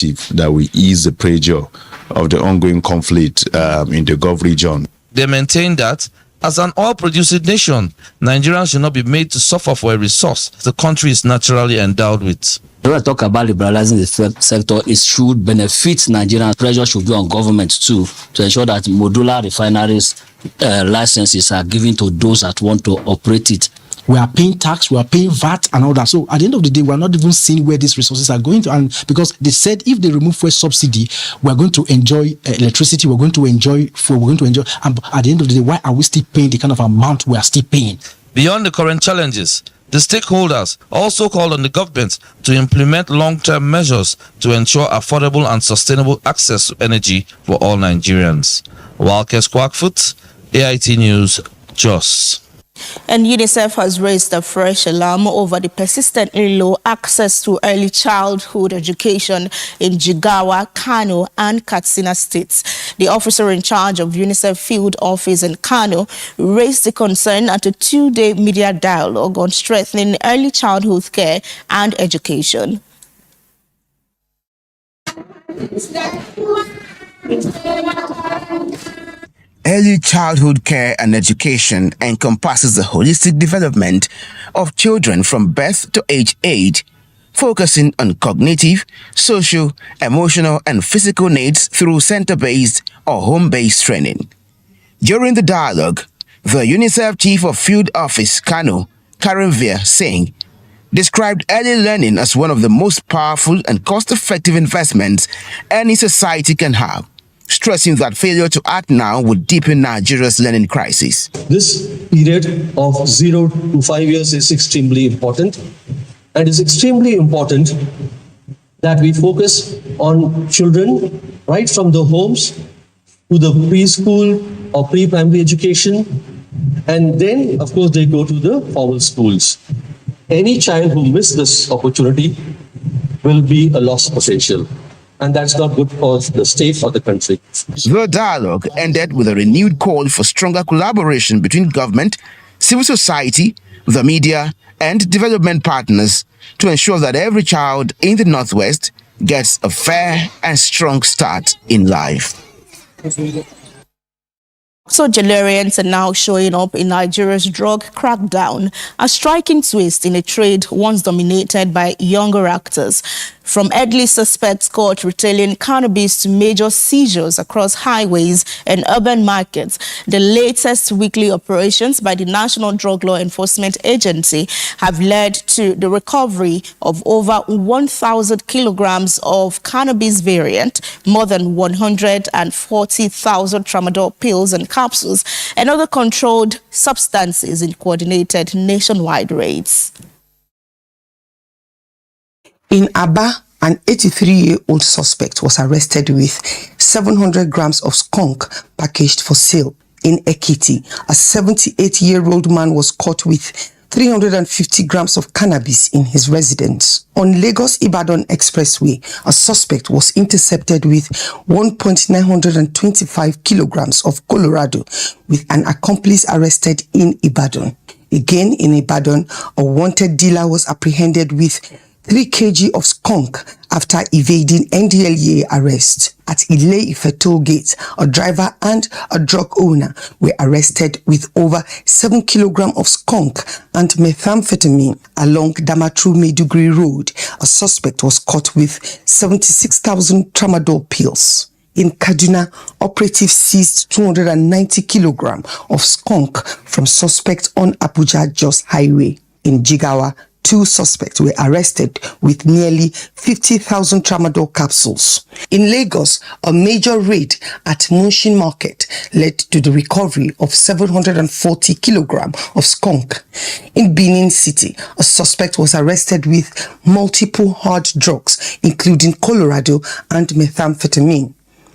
that we ease the pressure of the ongoing conflict in the Gulf region. They maintain that as an oil-producing nation, Nigerians should not be made to suffer for a resource the country is naturally endowed with. When I talk about liberalizing the sector, it should benefit Nigerians. Pressure should be on government too to ensure that modular refineries licenses are given to those that want to operate it. We are paying tax, we are paying VAT and all that. So at the end of the day, we are not even seeing where these resources are going to. And because they said if they remove fuel subsidy, we are going to enjoy electricity, we're going to enjoy fuel, we're going to enjoy. And at the end of the day, why are we still paying the kind of amount we are still paying? Beyond the current challenges, the stakeholders also called on the government to implement long-term measures to ensure affordable and sustainable access to energy for all Nigerians. Walker Squawkfoot, AIT News, Jos. And UNICEF has raised a fresh alarm over the persistently low access to early childhood education in Jigawa, Kano, and Katsina states. The officer in charge of UNICEF field office in Kano raised the concern at a two-day media dialogue on strengthening early childhood care and education. Early childhood care and education encompasses the holistic development of children from birth to age 8, focusing on cognitive, social, emotional, and physical needs through center-based or home-based training. During the dialogue, the UNICEF Chief of Field Office, Kano, Karimvia Singh, described early learning as one of the most powerful and cost-effective investments any society can have, stressing that failure to act now would deepen Nigeria's learning crisis. This period of 0 to 5 years is extremely important, and it's extremely important that we focus on children right from the homes to the preschool or pre-primary education, and then of course they go to the formal schools. Any child who misses this opportunity will be a lost potential. And that's not good for the state or the country. The dialogue ended with a renewed call for stronger collaboration between government, civil society, the media, and development partners to ensure that every child in the Northwest gets a fair and strong start in life. So Nigerians are now showing up in Nigeria's drug crackdown, a striking twist in a trade once dominated by younger actors. From deadly suspects caught retailing cannabis to major seizures across highways and urban markets, the latest weekly operations by the National Drug Law Enforcement Agency have led to the recovery of over 1,000 kilograms of cannabis variant, more than 140,000 tramadol pills and capsules, and other controlled substances in coordinated nationwide raids. In Aba, an 83-year-old suspect was arrested with 700 grams of skunk packaged for sale. In Ekiti, a 78-year-old man was caught with 350 grams of cannabis in his residence. On Lagos-Ibadan Expressway, a suspect was intercepted with 1.925 kilograms of Colorado, with an accomplice arrested in Ibadan. Again in Ibadan, a wanted dealer was apprehended with 3 kg of skunk after evading NDLEA arrest. At Ile-Ife toll gate, a driver and a drug owner were arrested with over 7 kilograms of skunk and methamphetamine. Along Damatru Maiduguri Road, a suspect was caught with 76,000 tramadol pills. In Kaduna, operatives seized 290 kilograms of skunk from suspect on Abuja-Jos Highway. In Jigawa, 2 suspects were arrested with nearly 50,000 tramadol capsules. In Lagos, a major raid at Mushin Market led to the recovery of 740 kilograms of skunk. In Benin City, a suspect was arrested with multiple hard drugs, including Colorado and methamphetamine.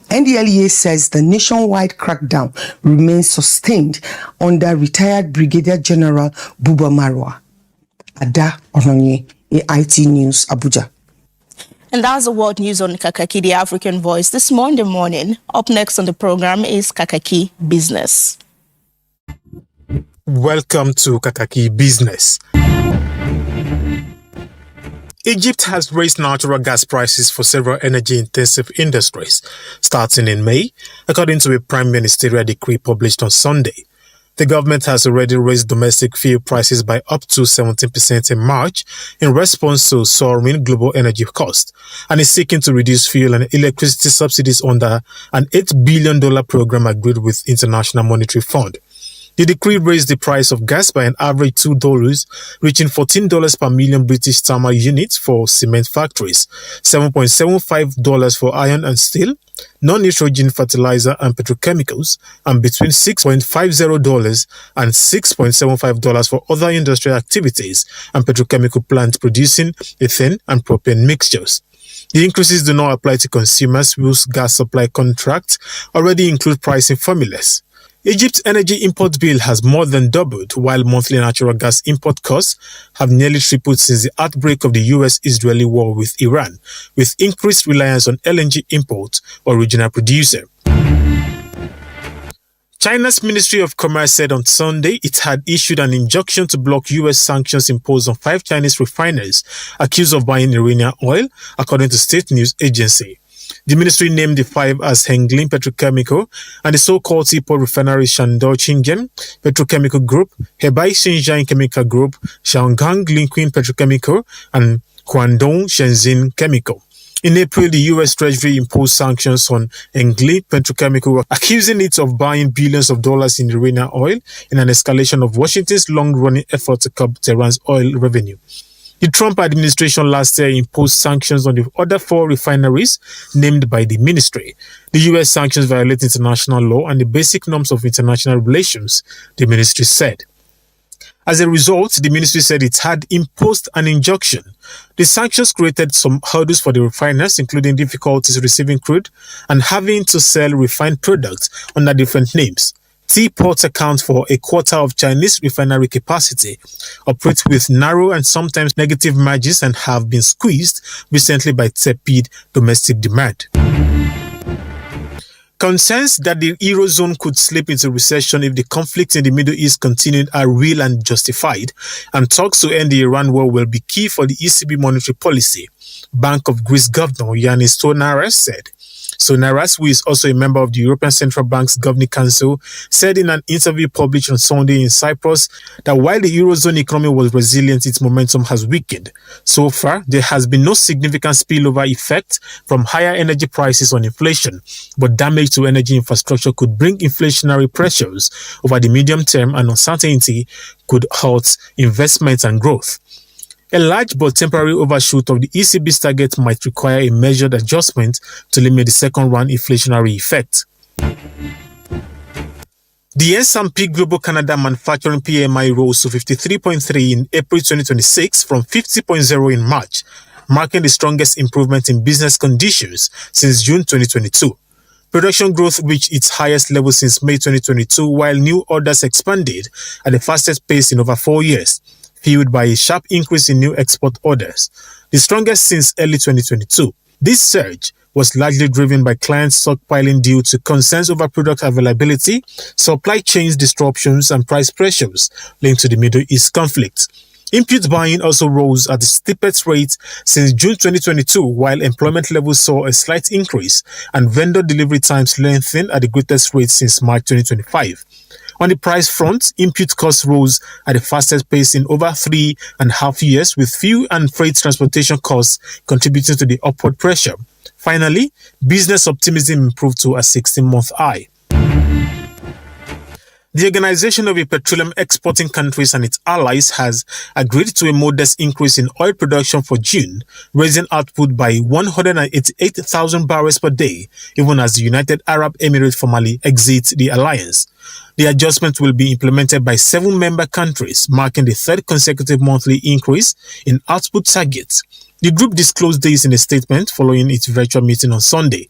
NDLEA says the nationwide crackdown remains sustained under retired Brigadier General Buba Marwa. Ada Ononye, AIT News, Abuja. And that's the world news on Kakaaki, the African Voice, this Monday morning. Up next on the program is Kakaaki Business. Welcome to Kakaaki Business. Egypt has raised natural gas prices for several energy-intensive industries, starting in May, according to a prime ministerial decree published on Sunday. The government has already raised domestic fuel prices by up to 17% in March in response to soaring global energy costs, and is seeking to reduce fuel and electricity subsidies under an $8 billion program agreed with International Monetary Fund. The decree raised the price of gas by an average $2, reaching $14 per million British thermal units for cement factories, $7.75 for iron and steel, non-nitrogen fertilizer and petrochemicals, and between $6.50 and $6.75 for other industrial activities and petrochemical plants producing ethane and propane mixtures. The increases do not apply to consumers whose gas supply contracts already include pricing formulas. Egypt's energy import bill has more than doubled, while monthly natural gas import costs have nearly tripled since the outbreak of the US-Israeli war with Iran, with increased reliance on LNG imports or regional producer. China's Ministry of Commerce said on Sunday it had issued an injunction to block U.S. sanctions imposed on 5 Chinese refiners accused of buying Iranian oil, according to state news agency. The ministry named the 5 as Henglin Petrochemical and the so-called Teapot Refinery Shandong Qingyang Petrochemical Group, Hebei Xinjiang Chemical Group, Shanghang Linquin Petrochemical, and Guangdong Shenzhen Chemical. In April, the U.S. Treasury imposed sanctions on Henglin Petrochemical, accusing it of buying billions of dollars in Iranian oil in an escalation of Washington's long-running effort to curb Tehran's oil revenue. The Trump administration last year imposed sanctions on the other 4 refineries named by the ministry. The U.S. sanctions violate international law and the basic norms of international relations, the ministry said. As a result, the ministry said it had imposed an injunction. The sanctions created some hurdles for the refiners, including difficulties receiving crude and having to sell refined products under different names. Teapot accounts for a quarter of Chinese refinery capacity, operate with narrow and sometimes negative margins, and have been squeezed recently by tepid domestic demand. Concerns that the Eurozone could slip into recession if the conflict in the Middle East continued are real and justified, and talks to end the Iran war will be key for the ECB monetary policy, Bank of Greece Governor Yanis Stournaras said. Stournaras, who is also a member of the European Central Bank's Governing Council, said in an interview published on Sunday in Cyprus that while the Eurozone economy was resilient, its momentum has weakened. So far, there has been no significant spillover effect from higher energy prices on inflation, but damage to energy infrastructure could bring inflationary pressures over the medium term, and uncertainty could halt investments and growth. A large but temporary overshoot of the ECB's target might require a measured adjustment to limit the second-round inflationary effect. The S&P Global Canada Manufacturing PMI rose to 53.3 in April 2026 from 50.0 in March, marking the strongest improvement in business conditions since June 2022. Production growth reached its highest level since May 2022, while new orders expanded at the fastest pace in over 4 years, fueled by a sharp increase in new export orders, the strongest since early 2022. This surge was largely driven by clients stockpiling due to concerns over product availability, supply chain disruptions, and price pressures linked to the Middle East conflict. Input buying also rose at the steepest rate since June 2022, while employment levels saw a slight increase and vendor delivery times lengthened at the greatest rate since March 2025. On the price front, input costs rose at the fastest pace in over 3.5 years, with fuel and freight transportation costs contributing to the upward pressure. Finally, business optimism improved to a 16-month high. The Organization of the Petroleum Exporting Countries and its allies has agreed to a modest increase in oil production for June, raising output by 188,000 barrels per day, even as the United Arab Emirates formally exits the alliance. The adjustment will be implemented by 7 member countries, marking the 3rd consecutive monthly increase in output targets. The group disclosed this in a statement following its virtual meeting on Sunday.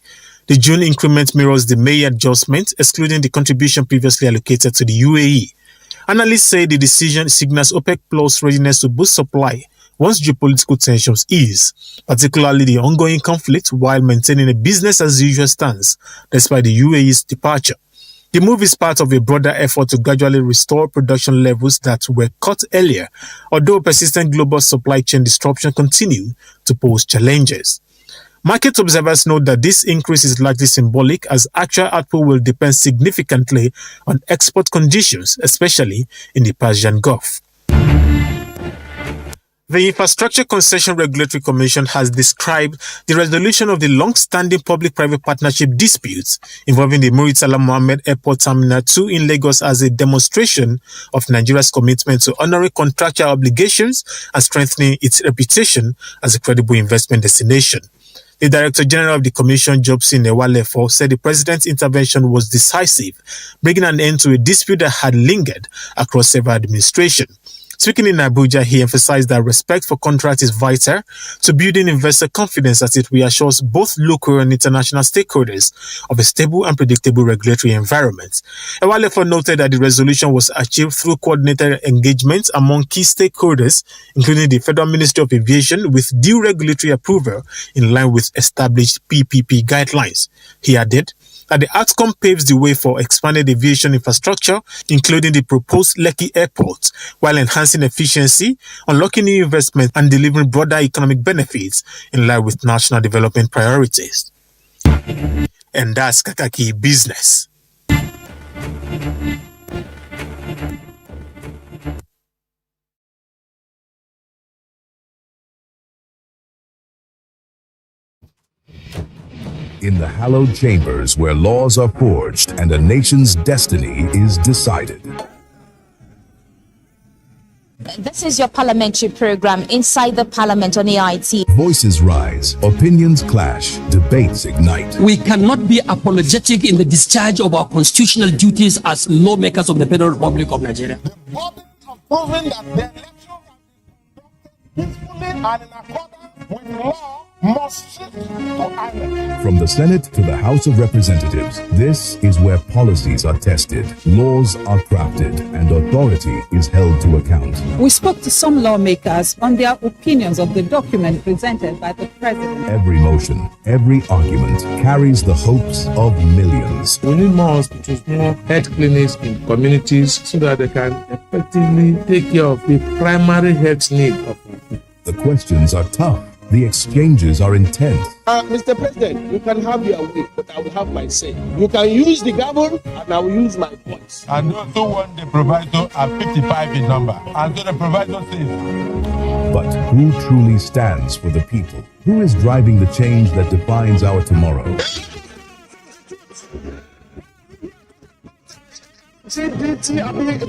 The June increment mirrors the May adjustment, excluding the contribution previously allocated to the UAE. Analysts say the decision signals OPEC Plus' readiness to boost supply once geopolitical tensions ease, particularly the ongoing conflict, while maintaining a business-as-usual stance despite the UAE's departure. The move is part of a broader effort to gradually restore production levels that were cut earlier, although persistent global supply chain disruption continue to pose challenges. Market observers note that this increase is largely symbolic, as actual output will depend significantly on export conditions, especially in the Persian Gulf. The Infrastructure Concession Regulatory Commission has described the resolution of the long-standing public-private partnership disputes involving the Muritala Mohammed Airport Terminal 2 in Lagos as a demonstration of Nigeria's commitment to honoring contractual obligations and strengthening its reputation as a credible investment destination. The Director General of the Commission, Jobson Ewalefo, said the President's intervention was decisive, bringing an end to a dispute that had lingered across several administrations. Speaking in Abuja, he emphasized that respect for contracts is vital to building investor confidence as it reassures both local and international stakeholders of a stable and predictable regulatory environment. Ewalefo noted that the resolution was achieved through coordinated engagement among key stakeholders, including the Federal Ministry of Aviation, with due regulatory approval in line with established PPP guidelines. He added that the outcome paves the way for expanded aviation infrastructure, including the proposed Lekki Airport, while enhancing efficiency, unlocking new investment, and delivering broader economic benefits in line with national development priorities. And that's Kakaaki Business. In the hallowed chambers where laws are forged and a nation's destiny is decided. This is your parliamentary program, Inside the Parliament on AIT. Voices rise, opinions clash, debates ignite. We cannot be apologetic in the discharge of our constitutional duties as lawmakers of the Federal Republic of Nigeria. The burden of proving that the election peacefully and in accordance with law must shift to INEC. From the Senate to the House of Representatives, this is where policies are tested, laws are crafted, and authority is held to account. We spoke to some lawmakers on their opinions of the document presented by the President. Every motion, every argument carries the hopes of millions. We need more hospitals, more health clinics in communities so that they can effectively take care of the primary health need of people. The questions are tough. The exchanges are intense. Mr. President, you can have your way, but I will have my say. You can use the gavel, and I will use my voice. And those who want the proviso are 55 in number. And so the proviso says. But who truly stands for the people? Who is driving the change that defines our tomorrow?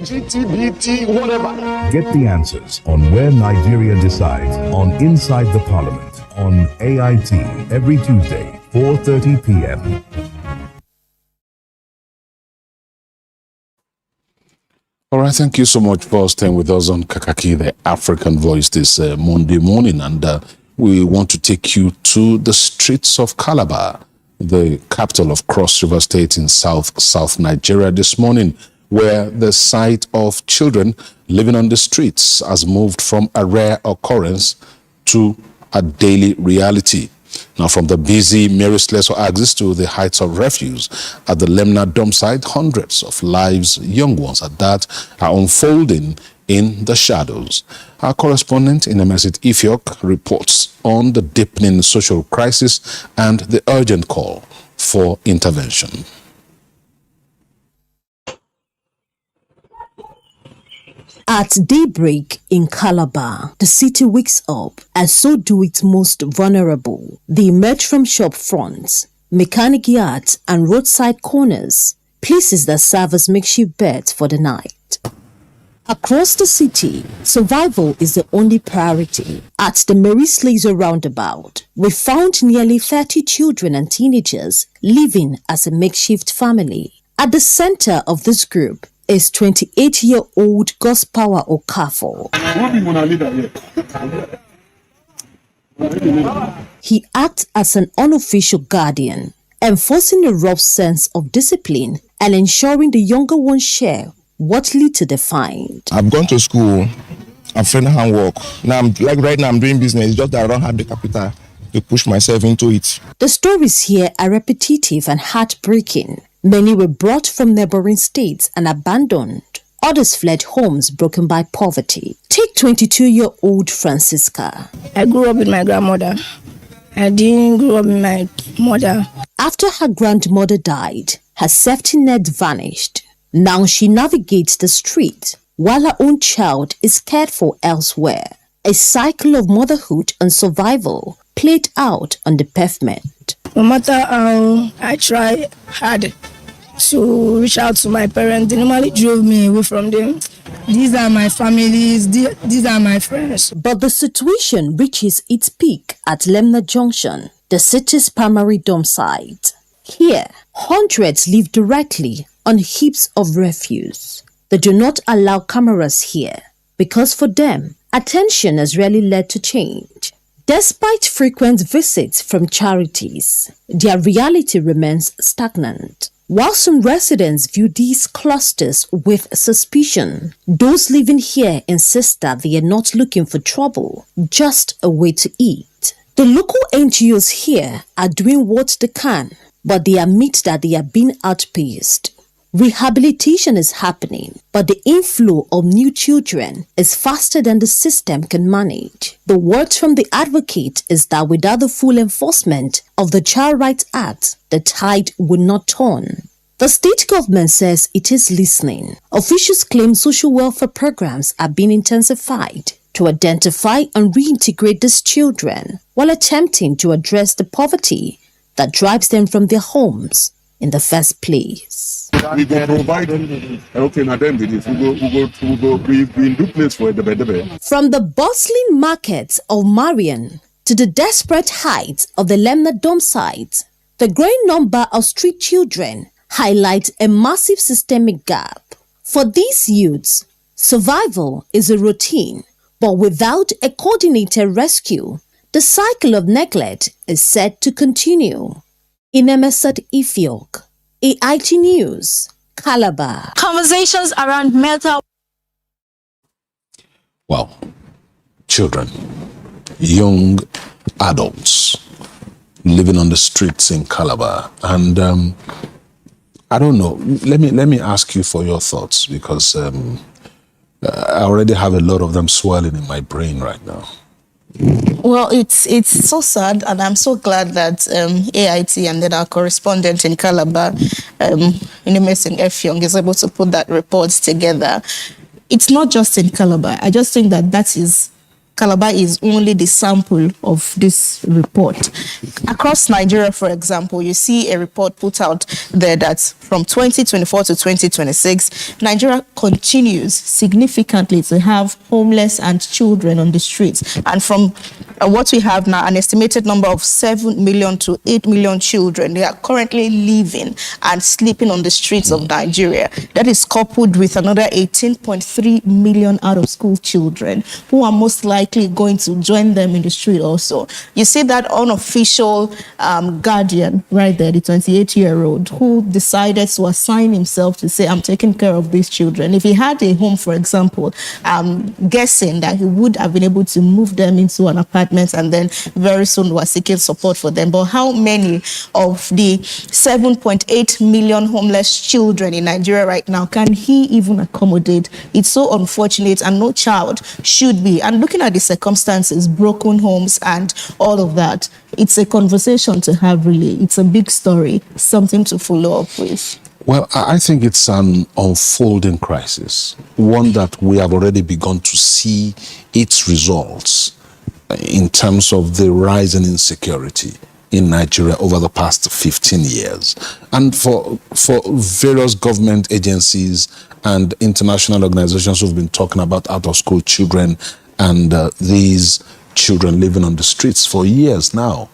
GTBT, whatever. Get the answers on Where Nigeria Decides on Inside the Parliament on AIT every Tuesday, 4:30 p.m. All right, thank you so much for staying with us on Kakaaki, the African Voice, this Monday morning. And we want to take you to the streets of Calabar, the capital of Cross River State in South Nigeria this morning, where the sight of children living on the streets has moved from a rare occurrence to a daily reality. Now, from the busy Mary Slessor axis to the heights of refuse at the Lemna dump site, hundreds of lives, young ones at that, are unfolding in the shadows. Our correspondent in Emesit Ifiok reports on the deepening social crisis and the urgent call for intervention. At daybreak in Calabar, the city wakes up, and so do its most vulnerable. They emerge from shop fronts, mechanic yards, and roadside corners, places that serve as makeshift beds for the night. Across the city, survival is the only priority. At the Mary Slessor roundabout, we found nearly 30 children and teenagers living as a makeshift family. At the center of this group is 28-year-old Gospower Okafor. He acts as an unofficial guardian, enforcing a rough sense of discipline and ensuring the younger ones share what lead to the find. I've gone to school, I've done handwork. Now right now I'm doing business, just that I don't have the capital to push myself into it. The stories here are repetitive and heartbreaking. Many were brought from neighboring states and abandoned. Others fled homes broken by poverty. Take 22-year-old Francisca. I grew up with my grandmother. I didn't grow up with my mother. After her grandmother died, her safety net vanished. Now she navigates the street while her own child is cared for elsewhere. A cycle of motherhood and survival played out on the pavement. No matter how I try hard to reach out to my parents, they normally drove me away from them. These are my families, these are my friends. But the situation reaches its peak at Lemna Junction, the city's primary dump site. Here, hundreds live directly on heaps of refuse. They do not allow cameras here because for them, attention has rarely led to change. Despite frequent visits from charities, their reality remains stagnant. While some residents view these clusters with suspicion, those living here insist that they are not looking for trouble, just a way to eat. The local NGOs here are doing what they can, but they admit that they are being outpaced. Rehabilitation is happening, but the inflow of new children is faster than the system can manage. The words from the advocate is that without the full enforcement of the Child Rights Act, the tide would not turn. The state government says it is listening. Officials claim social welfare programs are being intensified to identify and reintegrate these children while attempting to address the poverty that drives them from their homes in the first place. We go provide okay, now then we do place for the. From the bustling markets of Marion to the desperate heights of the Lemna dump site, the growing number of street children highlights a massive systemic gap. For these youths, survival is a routine, but without a coordinated rescue, the cycle of neglect is set to continue. Inemesat Ifiok, AIT News, Calabar. Conversations around mental. Wow. Children, young adults living on the streets in Calabar. And I don't know, let me ask you for your thoughts, because I already have a lot of them swirling in my brain right now. Well, it's so sad, and I'm so glad that AIT and then our correspondent in Calabar, Inemesin Effiong, is able to put that report together. It's not just in Calabar. I just think that Calabar is only the sample of this report. Across Nigeria, for example, you see a report put out there that from 2024 to 2026, Nigeria continues significantly to have homeless and children on the streets. And from what we have now, an estimated number of 7 million to 8 million children, they are currently living and sleeping on the streets of Nigeria. That is coupled with another 18.3 million out-of-school children who are most likely going to join them in the street also. You see that unofficial guardian right there, the 28-year-old, who decided to assign himself to say, I'm taking care of these children. If he had a home, for example, I'm guessing that he would have been able to move them into an apartment and then very soon was seeking support for them. But how many of the 7.8 million homeless children in Nigeria right now can he even accommodate? It's so unfortunate, and no child should be. And looking at the circumstances, broken homes and all of that, it's a conversation to have, really. It's a big story, something to follow up with. Well, I think it's an unfolding crisis, one that we have already begun to see its results in terms of the rise in insecurity in Nigeria over the past 15 years. And for various government agencies and international organizations who've been talking about out-of-school children and these children living on the streets for years now,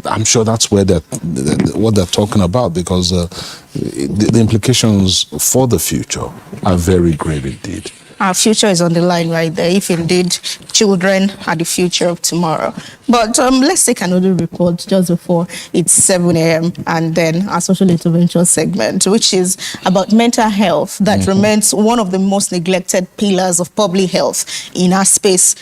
I'm sure that's where what they're talking about, because the implications for the future are very grave indeed. our future is on the line right there, if indeed children are the future of tomorrow. But let's take another report just before it's 7 a.m. and then our social intervention segment, which is about mental health that remains one of the most neglected pillars of public health in our space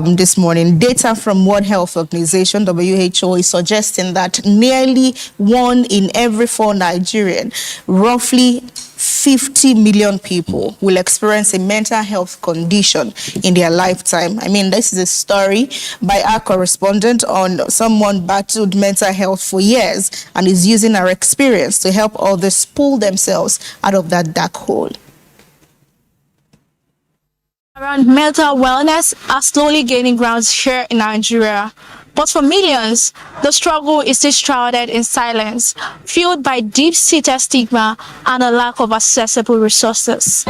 this morning. Data from World Health Organization, WHO, is suggesting that nearly 1 in every 4 Nigerian, roughly 50 million people, will experience a mental health condition in their lifetime. I mean, this is a story by our correspondent on someone battled mental health for years and is using our experience to help others pull themselves out of that dark hole. Around mental wellness are slowly gaining grounds here in Nigeria. But for millions, the struggle is still shrouded in silence, fueled by deep-seated stigma and a lack of accessible resources.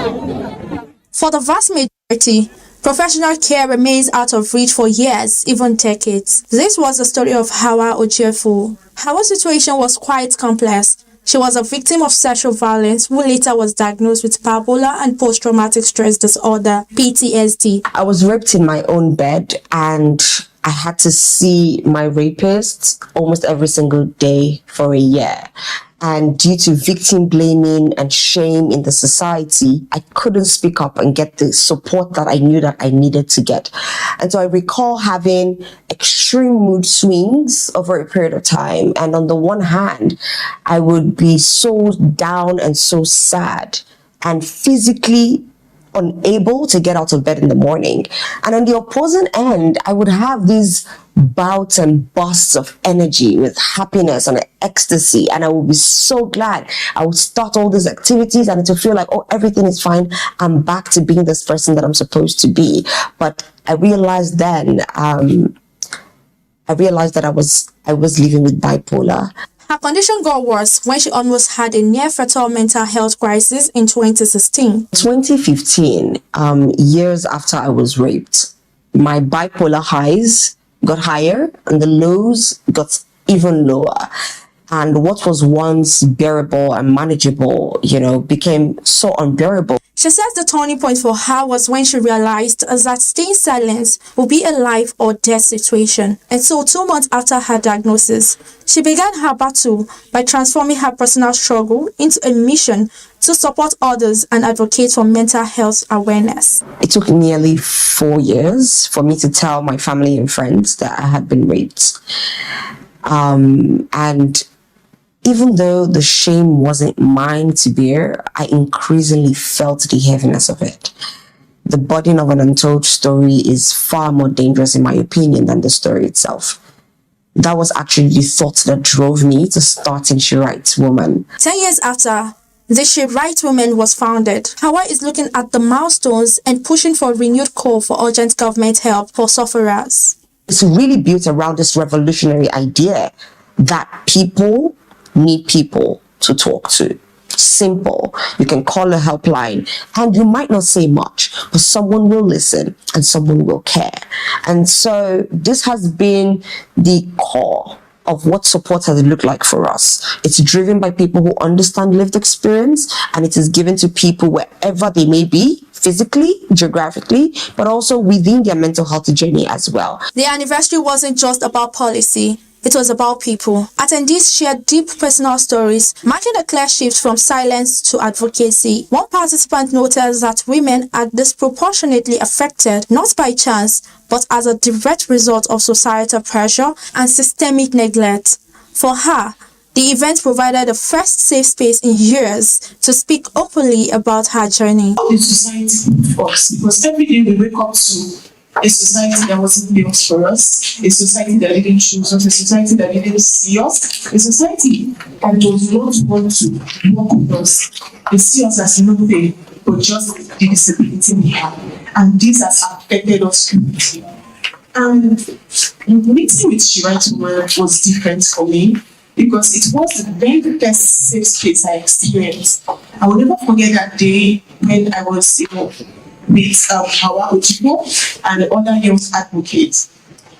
For the vast majority, professional care remains out of reach for years, even decades. This was the story of Hawa Ojefu. Hawa's situation was quite complex. She was a victim of sexual violence who later was diagnosed with bipolar and post-traumatic stress disorder, PTSD. I was raped in my own bed and I had to see my rapist almost every single day for a year. And due to victim blaming and shame in the society, I couldn't speak up and get the support that I knew that I needed to get. And so I recall having extreme mood swings over a period of time. And on the one hand, I would be so down and so sad and physically unable to get out of bed in the morning. And on the opposing end, I would have these bouts and bursts of energy with happiness and ecstasy, and I would be so glad. I would start all these activities and to feel like, oh, everything is fine. I'm back to being this person that I'm supposed to be. But I realized then, that I was living with bipolar. Her condition got worse when she almost had a near-fatal mental health crisis in 2016. 2015, years after I was raped, my bipolar highs got higher and the lows got even lower. And what was once bearable and manageable, became so unbearable. She says the turning point for her was when she realized that staying silent would be a life or death situation. And so 2 months after her diagnosis, she began her battle by transforming her personal struggle into a mission to support others and advocate for mental health awareness. It took nearly 4 years for me to tell my family and friends that I had been raped. And even though the shame wasn't mine to bear, I increasingly felt the heaviness of it. The burden of an untold story is far more dangerous, in my opinion, than the story itself. That was actually the thought that drove me to starting She Writes Woman. 10 years after the She Writes Woman was founded, Hawa is looking at the milestones and pushing for a renewed call for urgent government help for sufferers. It's really built around this revolutionary idea that people need people to talk to. Simple. You can call a helpline and you might not say much, but someone will listen and someone will care. And so this has been the core of what support has looked like for us. It's driven by people who understand lived experience, and it is given to people wherever they may be, physically, geographically, but also within their mental health journey as well. The anniversary wasn't just about policy. It was about people. Attendees shared deep personal stories, marking a clear shift from silence to advocacy. One participant noted that women are disproportionately affected, not by chance, but as a direct result of societal pressure and systemic neglect. For her, the event provided the first safe space in years to speak openly about her journey. The society for us, because every day we wake up to a society that wasn't built for us, a society that didn't choose us, a society that didn't see us, a society that does not want to work with us. They see us as nothing but just the disability we have. And this has affected us hugely. And meeting with She Writes Woman was different for me because it was the very first safe space I experienced. I will never forget that day when I was, with Hawa Ojefu and the other youth advocates.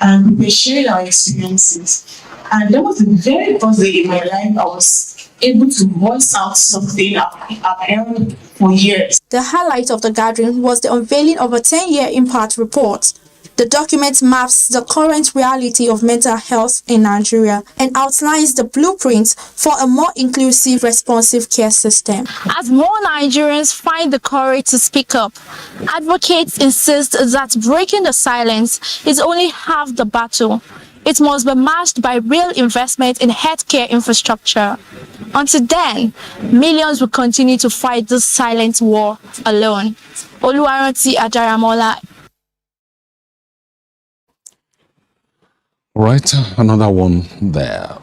And we were sharing our experiences. And that was the very first day in my life I was able to voice out something I've held for years. The highlight of the gathering was the unveiling of a 10-year impact report. The document maps the current reality of mental health in Nigeria and outlines the blueprint for a more inclusive, responsive care system. As more Nigerians find the courage to speak up, advocates insist that breaking the silence is only half the battle. It must be matched by real investment in healthcare infrastructure. Until then, millions will continue to fight this silent war alone. Oluwaranti Ajaramola. Right, another one there.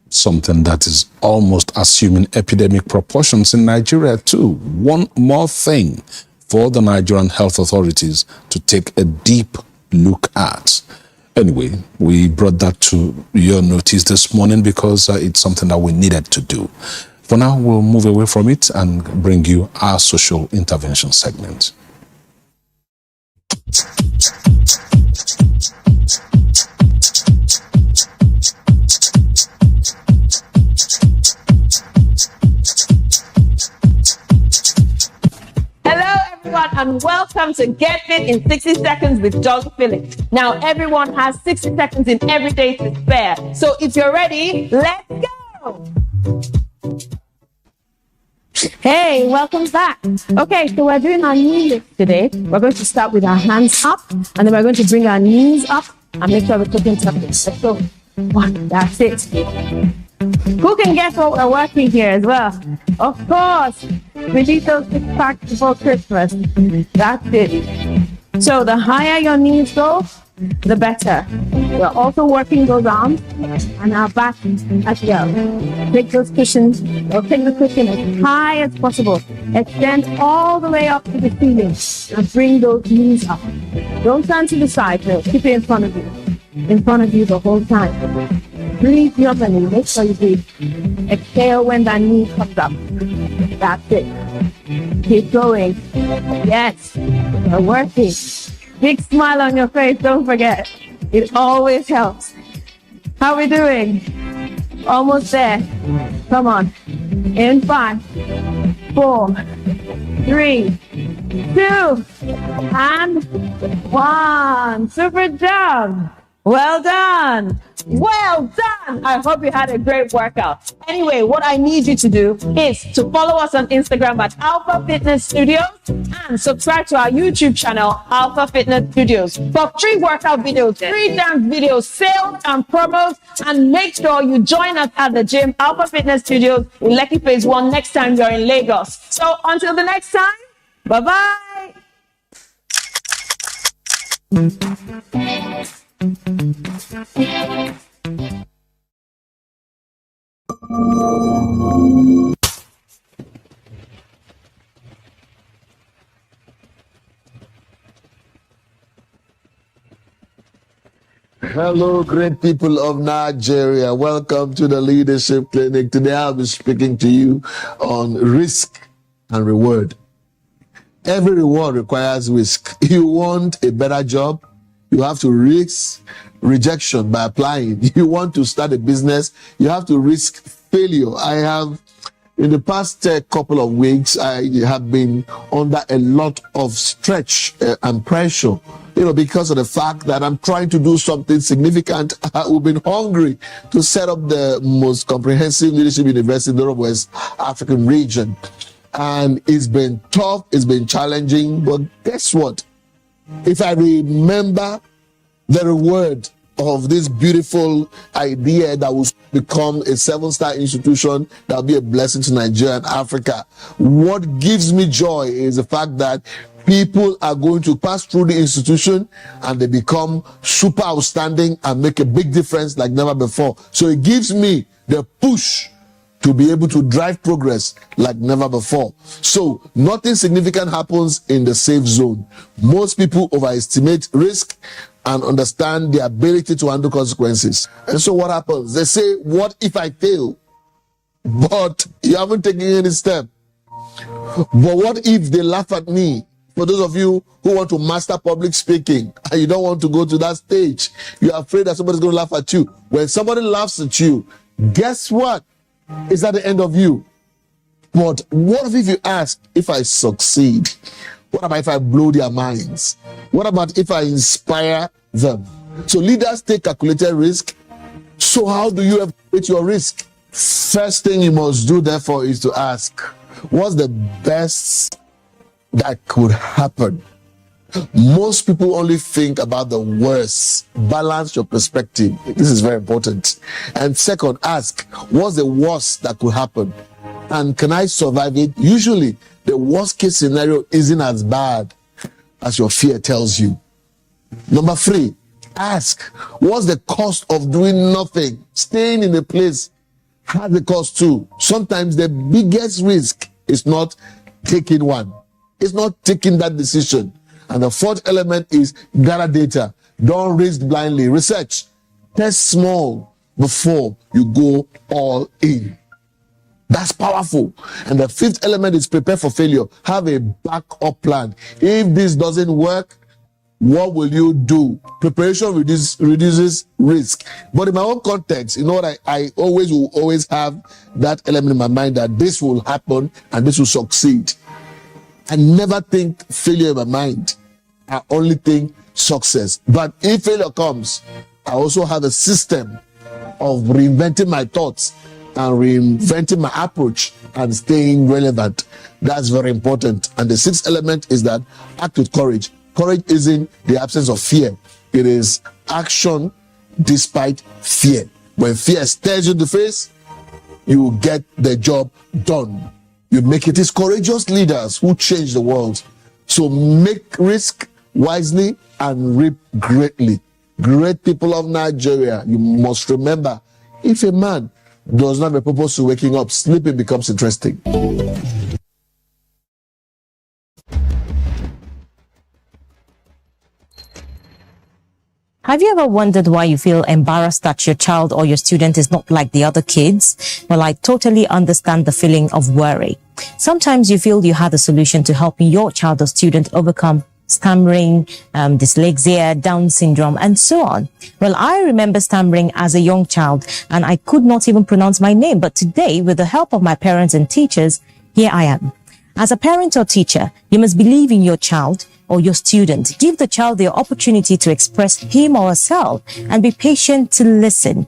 Something that is almost assuming epidemic proportions in Nigeria too. One more thing for the Nigerian health authorities to take a deep look at. Anyway, we brought that to your notice this morning because it's something that we needed to do. For now, we'll move away from it and bring you our social intervention segment. And welcome to Get Fit in 60 Seconds with Dr. Phillips. Now, everyone has 60 seconds in every day to spare. So if you're ready, let's go! Hey, welcome back. Okay, so we're doing our knee lift today. We're going to start with our hands up, and then we're going to bring our knees up and make sure we're taking turns. Let's go. One, that's it. Who can guess what we're working here as well? Of course, we need those 6 packs before Christmas. That's it. So the higher your knees go, the better. We're also working those arms and our back as well. Take those cushions, or take the cushion as high as possible. Extend all the way up to the ceiling and bring those knees up. Don't turn to the side, though. Keep it in front of you. In front of you the whole time. Breathe normally. Make sure you breathe. Exhale when that knee comes up. That's it. Keep going. Yes, we're working. Big smile on your face, don't forget. It always helps. How are we doing? Almost there. Come on. In 5, 4, 3, 2, and 1. Super job. Well done. Well done. I hope you had a great workout. Anyway, what I need you to do is to follow us on Instagram at Alpha Fitness Studios and subscribe to our YouTube channel, Alpha Fitness Studios, for free workout videos, free dance videos, sales and promos, and make sure you join us at the gym, Alpha Fitness Studios in Lekki Phase 1 next time you're in Lagos. So until the next time, bye-bye. Hello, great people of Nigeria. Welcome to the Leadership Clinic. Today I'll be speaking to you on risk and reward. Every reward requires risk. You want a better job, you have to risk rejection by applying. You want to start a business, you have to risk failure. I have, in the past couple of weeks, I have been under a lot of stretch and pressure, because of the fact that I'm trying to do something significant. We've been hungry to set up the most comprehensive leadership university in the Northwest African region. And it's been tough, it's been challenging, but guess what? If I remember the reward of this beautiful idea that will become a 7-star institution that will be a blessing to Nigeria and Africa, what gives me joy is the fact that people are going to pass through the institution and they become super outstanding and make a big difference like never before. So it gives me the push to be able to drive progress like never before. So nothing significant happens in the safe zone. Most people overestimate risk and understand the ability to handle consequences. And so what happens? They say, what if I fail? But you haven't taken any step. But what if they laugh at me? For those of you who want to master public speaking and you don't want to go to that stage, you're afraid that somebody's going to laugh at you. When somebody laughs at you, guess what? Is that the end of you? But what if you ask, if I succeed? What about if I blow their minds? What about if I inspire them? So leaders take calculated risk. So how do you evaluate your risk? First thing you must do, therefore, is to ask, what's the best that could happen? Most people only think about the worst. Balance your perspective. This is very important. And second, ask, what's the worst that could happen? And can I survive it? Usually, the worst case scenario isn't as bad as your fear tells you. Number 3, ask, what's the cost of doing nothing? Staying in a place has a cost too. Sometimes the biggest risk is not taking one. It's not taking that decision. And the 4th element is gather data. Don't risk blindly. Research. Test small before you go all in. That's powerful. And the 5th element is prepare for failure. Have a backup plan. If this doesn't work, what will you do? Preparation reduces risk. But in my own context, you know what, I will always have that element in my mind that this will happen and this will succeed. I never think failure in my mind. I only think success. But if failure comes, I also have a system of reinventing my thoughts and reinventing my approach and staying relevant. That's very important. And the 6th element is that act with courage. Courage isn't the absence of fear. It is action despite fear. When fear stares you in the face, you get the job done. You make it. It's courageous leaders who change the world. So make risk wisely and reap greatly. Great people of Nigeria, you must remember, if a man does not have a purpose to waking up, sleeping becomes interesting. Have you ever wondered why you feel embarrassed that your child or your student is not like the other kids? Well, I totally understand the feeling of worry. Sometimes you feel you have a solution to helping your child or student overcome stammering, dyslexia, Down syndrome, and so on. Well, I remember stammering as a young child, and I could not even pronounce my name. But today, with the help of my parents and teachers, here I am. As a parent or teacher, you must believe in your child or your student. Give the child the opportunity to express him or herself and be patient to listen.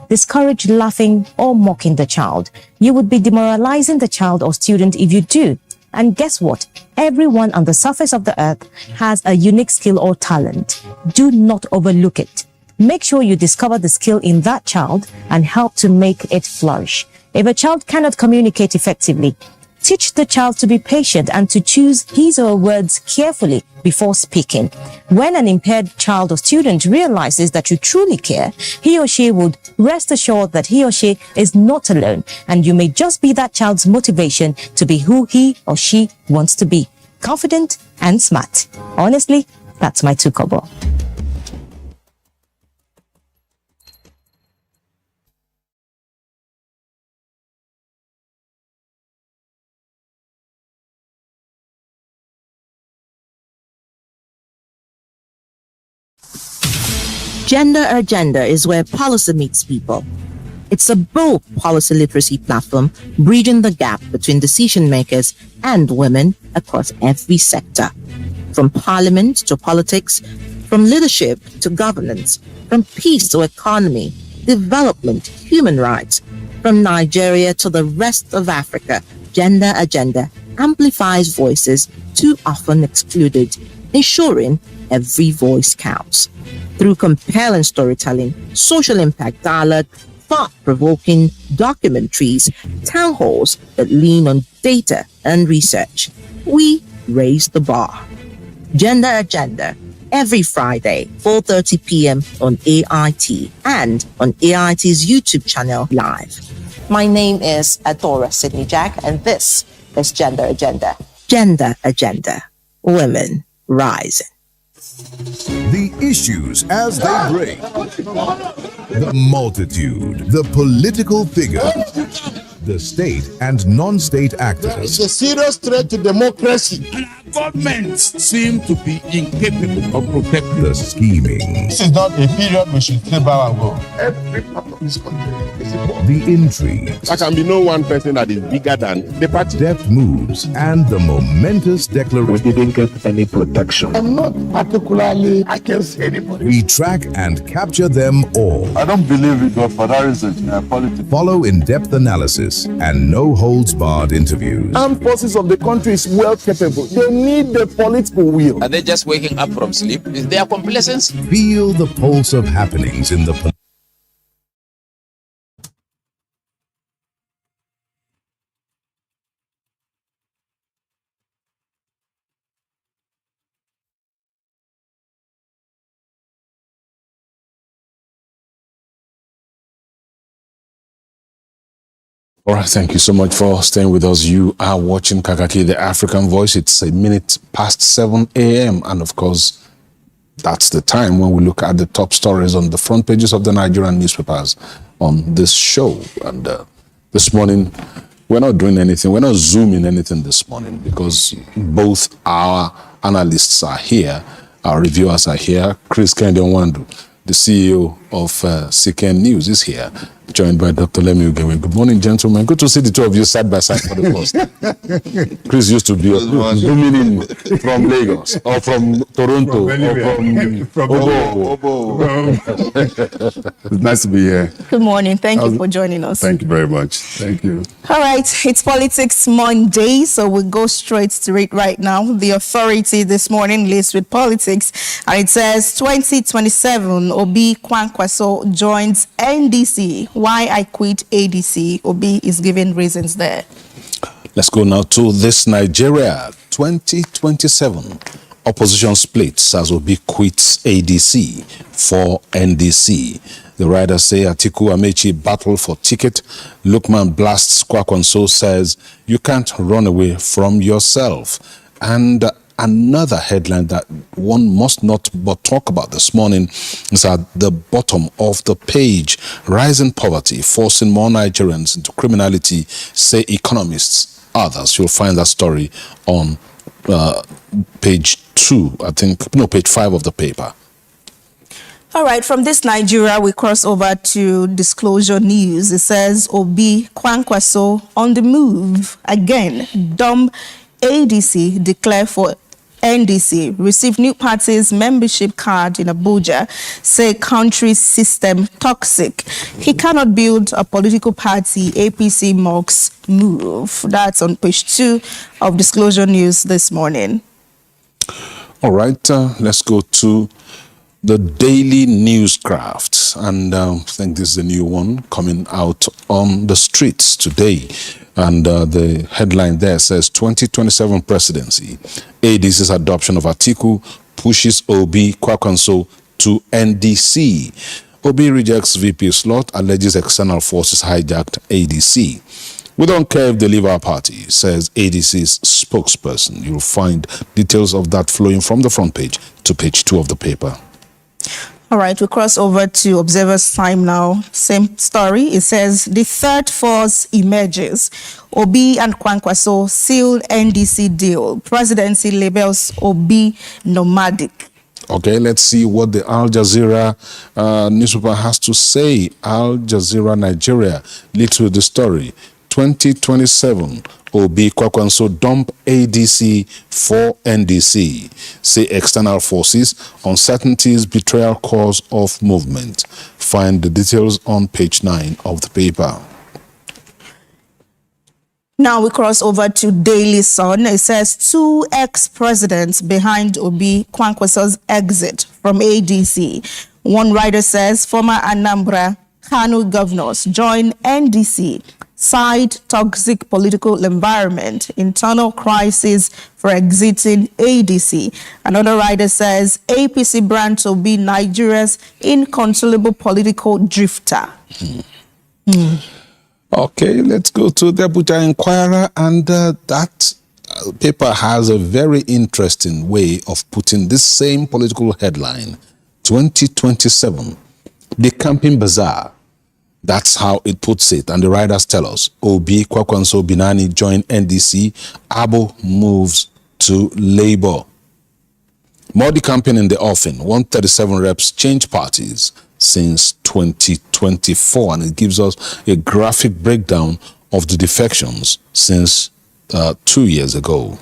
Discourage laughing or mocking the child. You would be demoralizing the child or student if you do. And guess what? Everyone on the surface of the earth has a unique skill or talent. Do not overlook it. Make sure you discover the skill in that child and help to make it flourish. If a child cannot communicate effectively, teach the child to be patient and to choose his or her words carefully before speaking. When an impaired child or student realizes that you truly care, he or she would rest assured that he or she is not alone, and you may just be that child's motivation to be who he or she wants to be, confident and smart. Honestly, that's my 2 kobo. Gender Agenda is where policy meets people. It's a bold policy literacy platform bridging the gap between decision makers and women across every sector. From parliament to politics, from leadership to governance, from peace to economy, development, human rights, from Nigeria to the rest of Africa, Gender Agenda amplifies voices too often excluded, ensuring every voice counts. Through compelling storytelling, social impact dialogue, thought-provoking documentaries, town halls that lean on data and research, we raise the bar. Gender Agenda, every Friday, 4:30 p.m. on AIT and on AIT's YouTube channel live. My name is Adora Sydney Jack, and this is Gender Agenda. Gender Agenda. Women rising. The issues as they break, the multitude, the political figures, the state and non-state actors. It's a serious threat to democracy. government seem to be incapable of protecting the scheming, This is not a period we should stay back and go. Every part of this country is important. the intrigue, There can be no one person that is bigger than the party. deft moves, and the momentous declaration. We didn't get any protection. I'm not particularly against anybody. We track and capture them all. I don't believe in godfatherism in politics. Follow in-depth analysis and no-holds-barred interviews. Armed forces of the country is well capable. They need the political will. Are they just waking up from sleep? Is there complacency? Feel the pulse of happenings in the All right, thank you so much for staying with us. You are watching Kakaaki, the African Voice. It's a minute past 7 a.m. And of course, that's the time when we look at the top stories on the front pages of the Nigerian newspapers on this show. And this morning, we're not doing anything. We're not zooming anything this morning because both our analysts are here, our reviewers are here. Chris Kende-Nwandu, the CEO of CKN News, is here, joined by Dr. Lemi Ugewe. Good morning, gentlemen. Good to see the two of you side by side for the first. Chris used to be zooming in from Lagos or from Toronto or from Obo. It's nice to be here. Good morning. Thank you for joining us. Thank you very much. Thank you. All right, it's Politics Monday, so we'll go straight to it right now. The Authority this morning lists with politics, and it says 2027, Obi Kwankwaso joins NDC. Why I quit ADC? Obi is giving reasons there. Let's go now to this Nigeria 2027. Opposition splits as Obi quits ADC for NDC. The writers say Atiku Amechi battle for ticket. Lukman blasts Kwankwaso, says you can't run away from yourself. And another headline that one must not but talk about this morning is at the bottom of the page. Rising poverty forcing more Nigerians into criminality, say economists. Others, you'll find that story on page 2, page 5 of the paper. All right, from this Nigeria, we cross over to Disclosure News. It says Obi Kwankwaso on the move again. Dumb ADC declare for NDC, receive new party's membership card in Abuja, say country system toxic. He cannot build a political party, APC mocks move. That's on page 2 of Disclosure News this morning. All right, let's go to the Daily Newscraft. And I think this is a new one coming out on the streets today. And the headline there says 2027 presidency. ADC's adoption of Atiku pushes Obi Kwankwaso to NDC. Obi rejects VP slot, alleges external forces hijacked ADC. We don't care if they leave our party, says ADC's spokesperson. You'll find details of that flowing from the front page to page 2 of the paper. All right, we cross over to Observer's Time now. Same story. It says the third force emerges. Obi and Kwankwaso seal NDC deal. Presidency labels Obi nomadic. Okay, let's see what the Al Jazeera newspaper has to say. Al Jazeera Nigeria leads with the story. 2027, Obi Kwankwaso dump ADC for NDC. Say external forces, uncertainties, betrayal cause of movement. Find the details on page 9 of the paper. Now we cross over to Daily Sun. It says 2 ex-presidents behind Obi Kwankwaso's exit from ADC. One writer says former Anambra Kano governors join NDC. Side toxic political environment, internal crisis for exiting ADC. Another writer says APC brand to be Nigeria's inconsolable political drifter. Okay, let's go to the Abuja Inquirer, and that paper has a very interesting way of putting this same political headline, 2027, the camping bazaar. That's how it puts it. And the writers tell us, Obi Kwankwaso Binani join NDC, Abo moves to Labour. Modi campaign in the offing. 137 reps change parties since 2024, and it gives us a graphic breakdown of the defections since 2 years ago.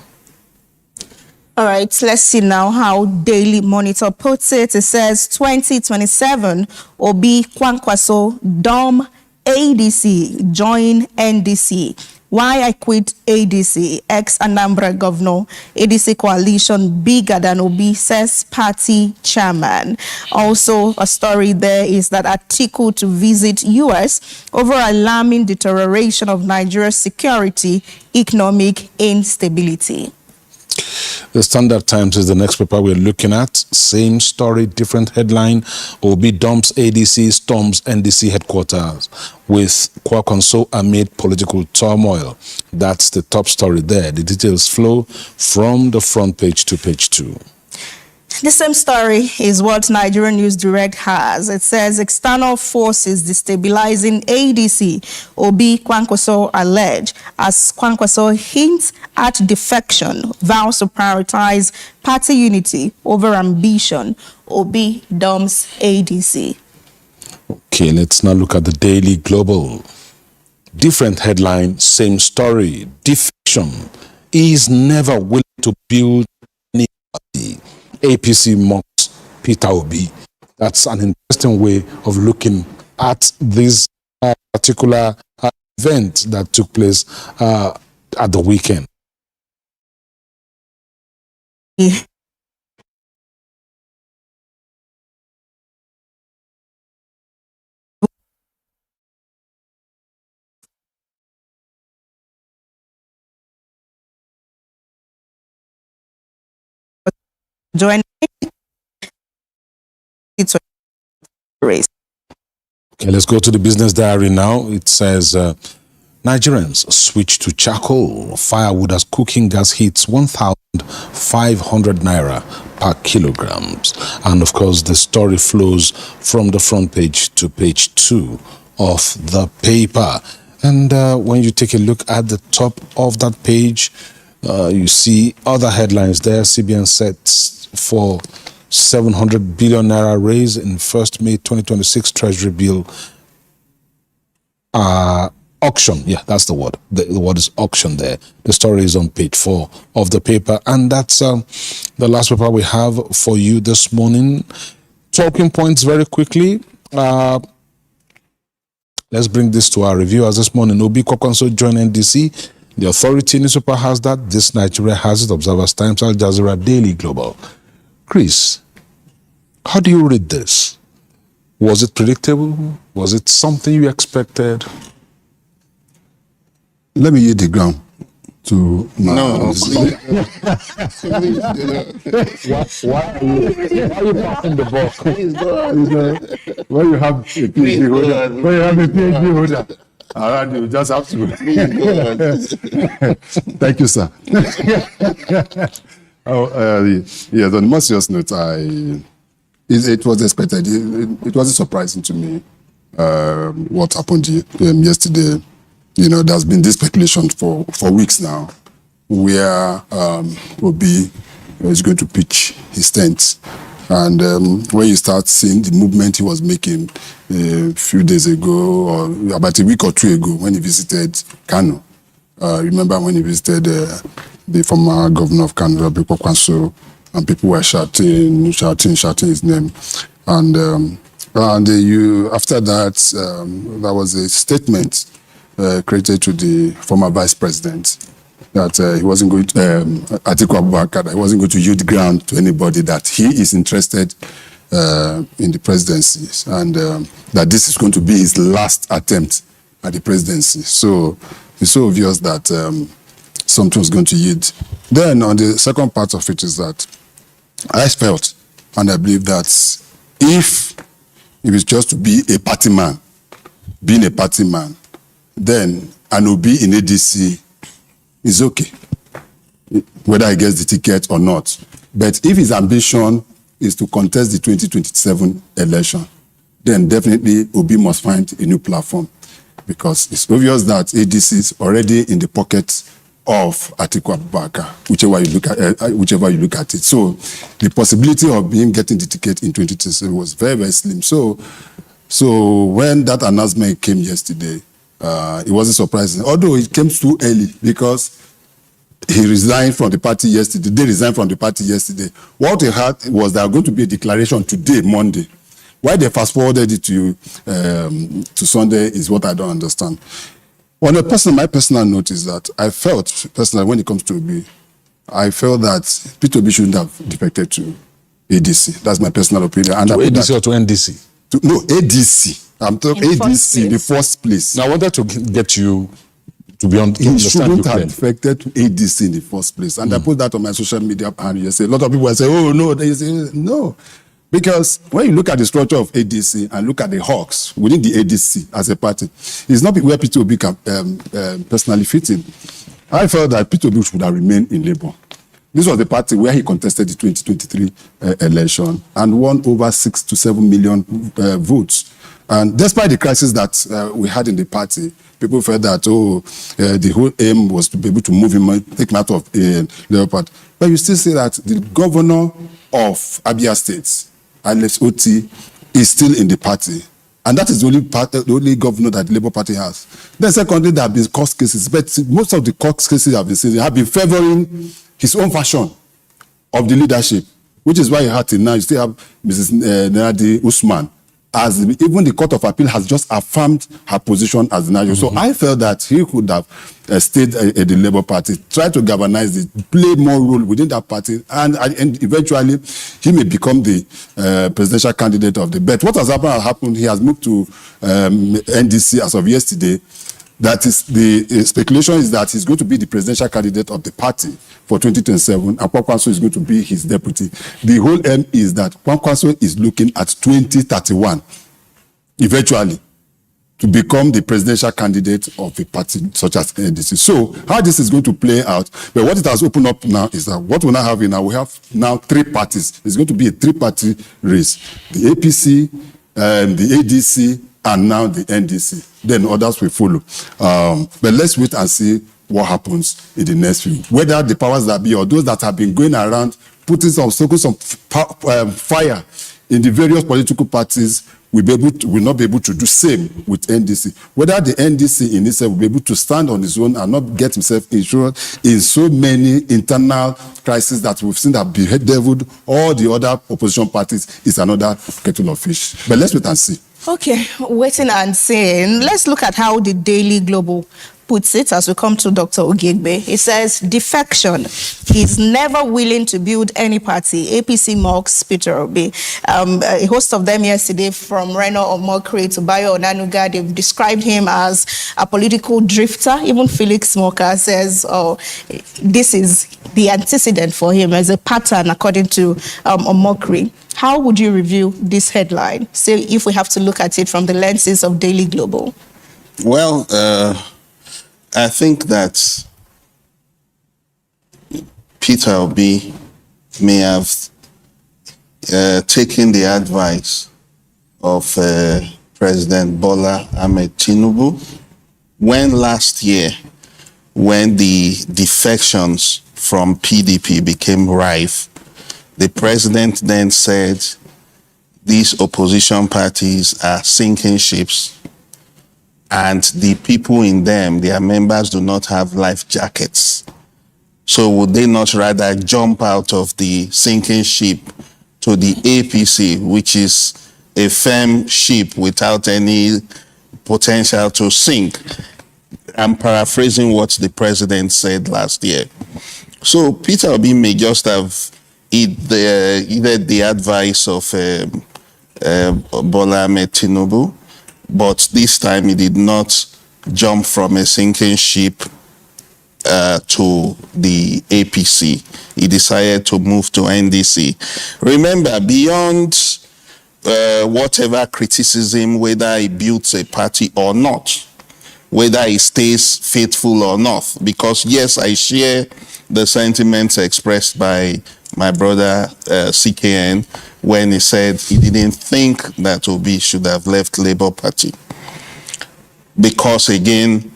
All right, let's see now how Daily Monitor puts it. It says 2027, Obi Kwankwaso, Dom, ADC, join NDC. Why I quit ADC, ex-Anambra governor, ADC coalition bigger than Obi, says party chairman. Also, a story there is that Atiku to visit US over alarming deterioration of Nigeria's security, economic instability. The Standard Times is the next paper we're looking at. Same story, different headline. Obi dumps ADC, storms NDC headquarters with Kwankwaso amid political turmoil. That's the top story there. The details flow from the front page to page 2. The same story is what Nigerian News Direct has. It says external forces destabilizing ADC, Obi Kwankwaso allege, as Kwankwaso hints at defection, vows to prioritize party unity over ambition. Obi dumps ADC. Okay, let's now look at the Daily Global. Different headline, same story. Defection. He is never willing to build any party. APC mocks Peter Obi. That's an interesting way of looking at this particular event that took place at the weekend. Join race. Okay, let's go to the business diary now. It says Nigerians switch to charcoal. Firewood as cooking gas hits 1,500 naira per kilograms. And of course, the story flows from the front page to page 2 of the paper. And when you take a look at the top of that page, you see other headlines there. CBN sets for 700 billion naira raise in 1st May 2026 Treasury bill auction. Yeah, that's the word. The word is auction there. The story is on page 4 of the paper. And that's the last paper we have for you this morning. Talking points very quickly. Let's bring this to our reviewers this morning. Obi Kwankwaso joined NDC. The Authority newspaper has that. This Nigeria has it. Observer's Times, Al Jazeera, Daily Global. Chris, how do you read this? Was it predictable? Was it something you expected? Let me hit the ground to No. Why are you passing the ball? When you have a PhD holder, around you just have to. Thank you, sir. Yes, on a more serious note, it was expected. It wasn't surprising to me what happened yesterday. You know, there's been this speculation for weeks now, where Obi is going to pitch his tent. And when you start seeing the movement he was making a few days ago, or about a week or 2 ago, when he visited Kano. Remember when he visited the former governor of Kano, Obi Kwankwaso, and people were shouting his name. And after that, there was a statement created to the former vice president that he wasn't going to, Atiku Abubakar, that he wasn't going to yield ground to anybody, that he is interested in the presidency, and that this is going to be his last attempt at the presidency. So it's so obvious that something was going to yield. Then on the second part of it is that I felt, and I believe that if it's just to be a party man, being a party man, then an Obi in ADC is okay, whether he gets the ticket or not. But if his ambition is to contest the 2027 election, then definitely Obi must find a new platform, because it's obvious that ADC is already in the pocket of Atiku Abubakar, whichever you look at it. So the possibility of him getting the ticket in 2027 was very, very slim. So when that announcement came yesterday, it wasn't surprising, although it came too early because he resigned from the party yesterday. They resigned from the party yesterday. What he had was there going to be a declaration today, Monday. Why they fast forwarded it to Sunday is what I don't understand. On my personal note is that I felt personally when it comes to Obi, I felt that P2B shouldn't have defected to ADC. That's my personal opinion. And to ADC or to NDC? No, ADC. I'm talking ADC in the first place. Now I wanted to get you to be on. He shouldn't have defected to ADC in the first place. And I put that on my social media and yesterday. A lot of people will say, oh no, they say no. Because when you look at the structure of ADC and look at the hawks within the ADC as a party, it's not where P2B can personally fit in. I felt that P2B should have remained in Labour. This was the party where he contested the 2023 election and won over 6 to 7 million votes. And despite the crisis that we had in the party, people felt that, the whole aim was to be able to move him, take him out of Labour Party. But you still see that the governor of Abia State, Alex Oti, is still in the party. And that is the only governor that the Labour Party has. Then secondly, there have been court cases, but most of the court cases have been favoring his own version of the leadership, which is why you had till now, you still have Mrs. Nadi Usman, as even the Court of Appeal has just affirmed her position as the national. So I felt that he could have stayed at the Labour Party, try to galvanize it, play more role within that party, and eventually he may become the presidential candidate of the bet. What has happened, he has moved to NDC as of yesterday. That is the speculation is that he's going to be the presidential candidate of the party for 2027, and Kwankwaso is going to be his deputy. The whole aim is that Kwankwaso is looking at 2031, eventually, to become the presidential candidate of a party such as NDC. So how this is going to play out, but what it has opened up now is that what we now have now, we have now 3 parties. It's going to be a 3-party race: the APC, the ADC, and now the NDC. Then others will follow. But let's wait and see what happens in the next few. Whether the powers that be or those that have been going around putting some fire in the various political parties will not be able to do same with NDC. Whether the NDC in itself will be able to stand on its own and not get himself insured in so many internal crises that we've seen that bedeviled all the other opposition parties is another kettle of fish. But let's wait and see. Okay, waiting and seeing. Let's look at how the Daily Global puts it as we come to Dr. Ogegbe. It says, defection is never willing to build any party. APC mocks Peter Obi. A host of them yesterday, from Reno Omokri to Bayo Onanuga, they've described him as a political drifter. Even Felix Moka says, this is the antecedent for him as a pattern, according to Omokri. How would you review this headline, say, if we have to look at it from the lenses of Daily Global? Well, I think that Peter Obi may have taken the advice of President Bola Ahmed Tinubu when last year, when the defections from PDP became rife. The president then said these opposition parties are sinking ships, and the people in them, their members, do not have life jackets. So would they not rather jump out of the sinking ship to the APC, which is a firm ship without any potential to sink? I'm paraphrasing what the president said last year. So Peter Obi may just have heeded the advice of Bola Ahmed Tinubu, but this time he did not jump from a sinking ship to the APC. He decided to move to NDC. Remember, beyond whatever criticism, whether he builds a party or not, whether he stays faithful or not, because yes, I share the sentiments expressed by my brother CKN when he said he didn't think that Obi should have left Labour Party. Because again,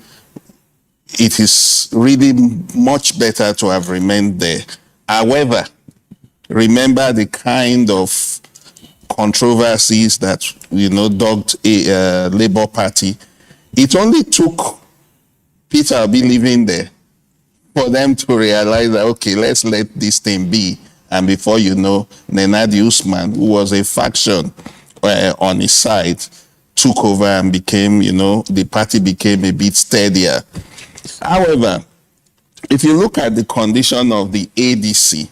it is really much better to have remained there. However, remember the kind of controversies that, dogged a Labour Party. It only took Peter Obi living there for them to realize that, okay, let's let this thing be. And before you know, Nenadi Usman, who was a faction on his side, took over and became, the party became a bit steadier. However, if you look at the condition of the ADC,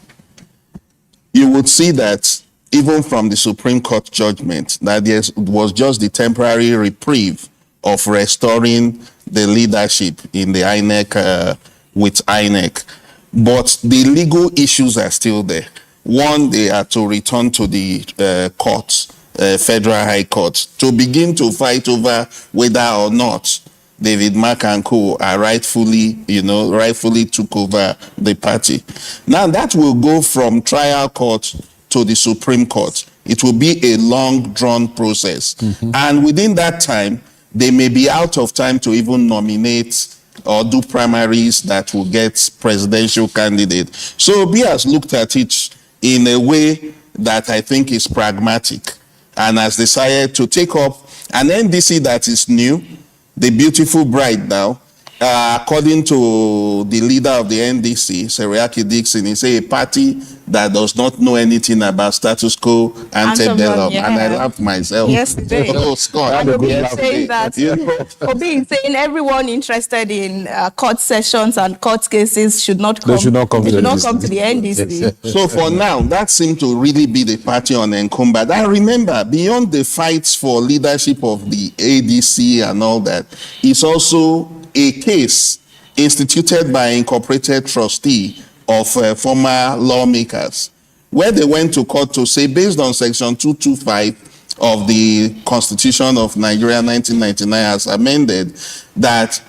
you would see that even from the Supreme Court judgment, that there was just the temporary reprieve of restoring the leadership in the INEC with INEC. But the legal issues are still there. One, they are to return to the courts, Federal High Court, to begin to fight over whether or not David Mark and co are rightfully took over the party. Now that will go from trial court to the Supreme Court. It will be a long drawn process. Mm-hmm. And within that time, they may be out of time to even nominate or do primaries that will get presidential candidates. So Obi has looked at it in a way that I think is pragmatic and has decided to take up an NDC that is new, the beautiful bride now. According to the leader of the NDC, Seriake Dixon, he said a party that does not know anything about status quo antebellum. Yeah. And I laughed myself. Yesterday. Oh, Scott. Obi is saying that. Obi is saying everyone interested in court sessions and court cases should not come. They should not come to the NDC. So for now, that seemed to really be the party unencumbered. I remember, beyond the fights for leadership of the ADC and all that, it's also a case instituted by an incorporated trustee of former lawmakers, where they went to court to say, based on Section 225 of the Constitution of Nigeria 1999 as amended, that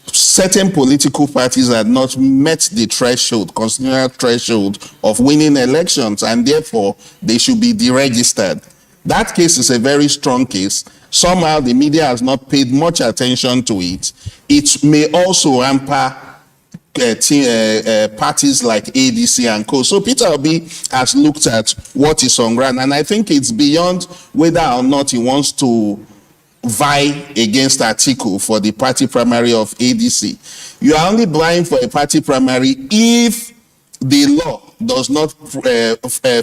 certain political parties had not met the threshold, constitutional threshold of winning elections, and therefore they should be deregistered. That case is a very strong case. Somehow the media has not paid much attention to it. It may also hamper parties like ADC and co. So Peter Obi has looked at what is on ground, and I think it's beyond whether or not he wants to vie against Atiku for the party primary of ADC. You are only vying for a party primary if the law does not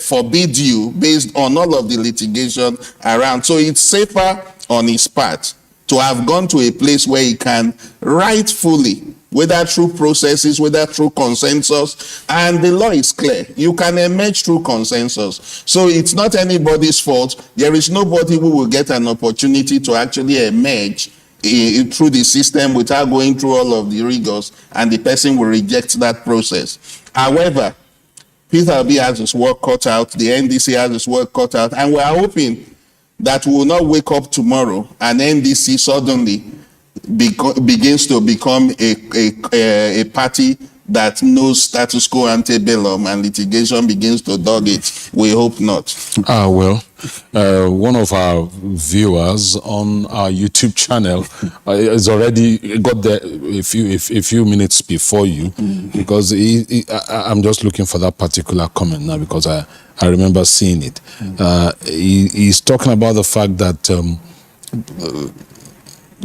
forbid you based on all of the litigation around. So it's safer on his part to have gone to a place where he can rightfully, whether through processes, whether through consensus, and the law is clear. You can emerge through consensus. So it's not anybody's fault. There is nobody who will get an opportunity to actually emerge through the system without going through all of the rigors, and the person will reject that process. However, Peter Obi has his work cut out, the NDC has his work cut out, and we are hoping that we will not wake up tomorrow and NDC suddenly begins to become a party that knows status quo antebellum and litigation begins to dog it. We hope not. One of our viewers on our YouTube channel has already got there a few minutes before you, because I'm just looking for that particular comment now because I remember seeing it. He's talking about the fact that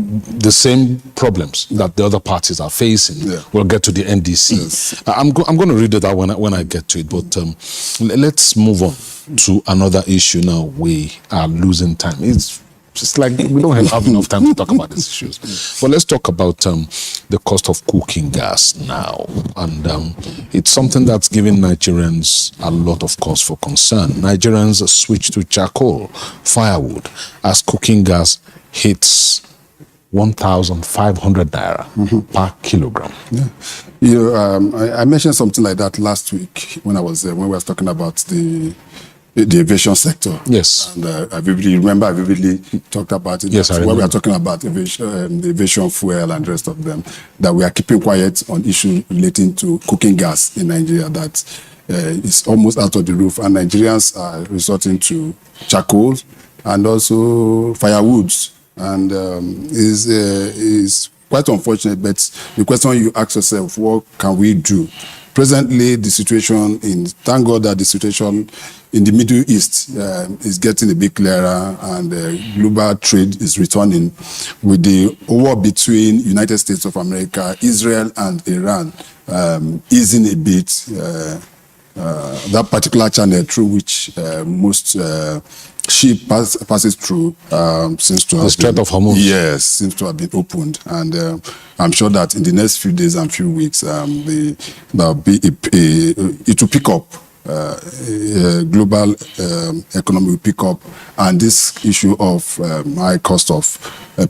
the same problems that the other parties are facing will get to the NDC. Yes. I'm going to read it out when I get to it, but let's move on to another issue now. We are losing time. It's just like we don't have enough time to talk about these issues. But let's talk about the cost of cooking gas now. And it's something that's giving Nigerians a lot of cause for concern. Nigerians switch to charcoal, firewood, as cooking gas hits 1,500 naira per kilogram. Yeah. I mentioned something like that last week when we were talking about the aviation sector. Yes. And I vividly talked about it. Yes, when we are talking about aviation fuel and the rest of them, that we are keeping quiet on issues relating to cooking gas in Nigeria that is almost out of the roof, and Nigerians are resorting to charcoal and also firewoods. And is quite unfortunate, but the question you ask yourself, what can we do? Presently, the situation thank God that the situation in the Middle East is getting a bit clearer, and global trade is returning with the war between United States of America, Israel, and Iran easing a bit. That particular channel through which most ship passes through seems to have the Strait of Hormuz. Yes, seems to have been opened, and I'm sure that in the next few days and few weeks, it will pick up. Global economy will pick up, and this issue of high cost of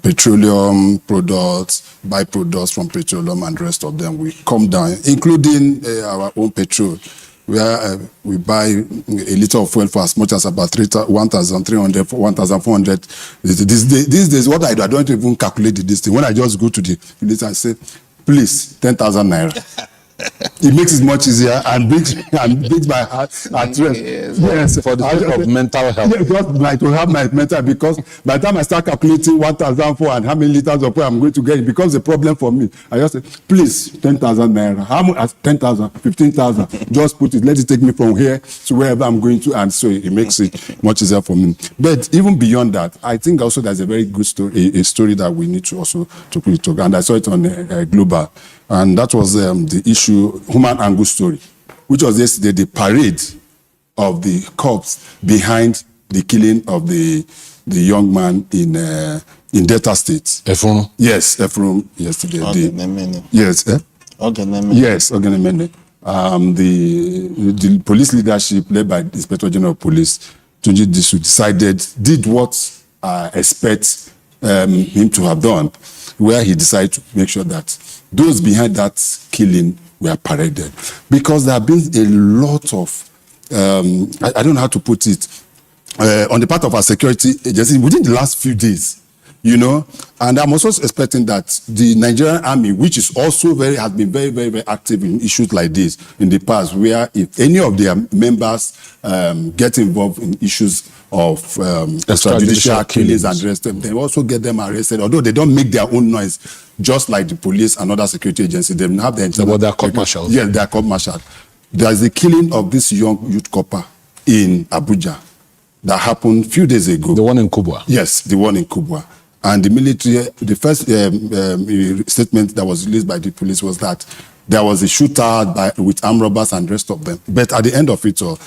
petroleum products, byproducts from petroleum, and the rest of them will come down, including our own petrol, where we buy a liter of fuel for as much as about 1,300, 1,400. These days, what I do, I don't even calculate this thing. When I just go to the liter and say, please, 10,000 naira. It makes it much easier and brings my heart at rest. Yes, for the sake of mental health. Yeah, just like to have my mental, because by the time I start calculating 1,004 and how many liters of oil I'm going to get, it becomes a problem for me. I just say, please, 10,000 naira. How much? 10,000, 15,000. Just put it. Let it take me from here to wherever I'm going to, and so it makes it much easier for me. But even beyond that, I think also there's a very good story, a story that we need to also to put it together. And I saw it on Global. And that was the issue, human angle story, which was yesterday the parade of the cops behind the killing of the young man in Delta State. Ephraim? Yes, Ephraim yesterday. Yes, Yes, Ogenemene. The police leadership led by the Inspector General of Police, Tunji Disu, did what I expect him to have done, where he decided to make sure that those behind that killing were paraded. Because there have been a lot of, I don't know how to put it, on the part of our security agency within the last few days, you know, and I'm also expecting that the Nigerian army, which is also has been very, very, very active in issues like this in the past, where if any of their members get involved in issues of extrajudicial killings and arrest them, they also get them arrested, although they don't make their own noise, just like the police and other security agencies. They have their internal... But they are court-martialed. Yes, they are court-martialed. There is the killing of this young youth copper in Abuja that happened a few days ago. The one in Kubwa. Yes, the one in Kubwa. And the military, the first statement that was released by the police was that there was a shootout with armed robbers and the rest of them. But at the end of it all,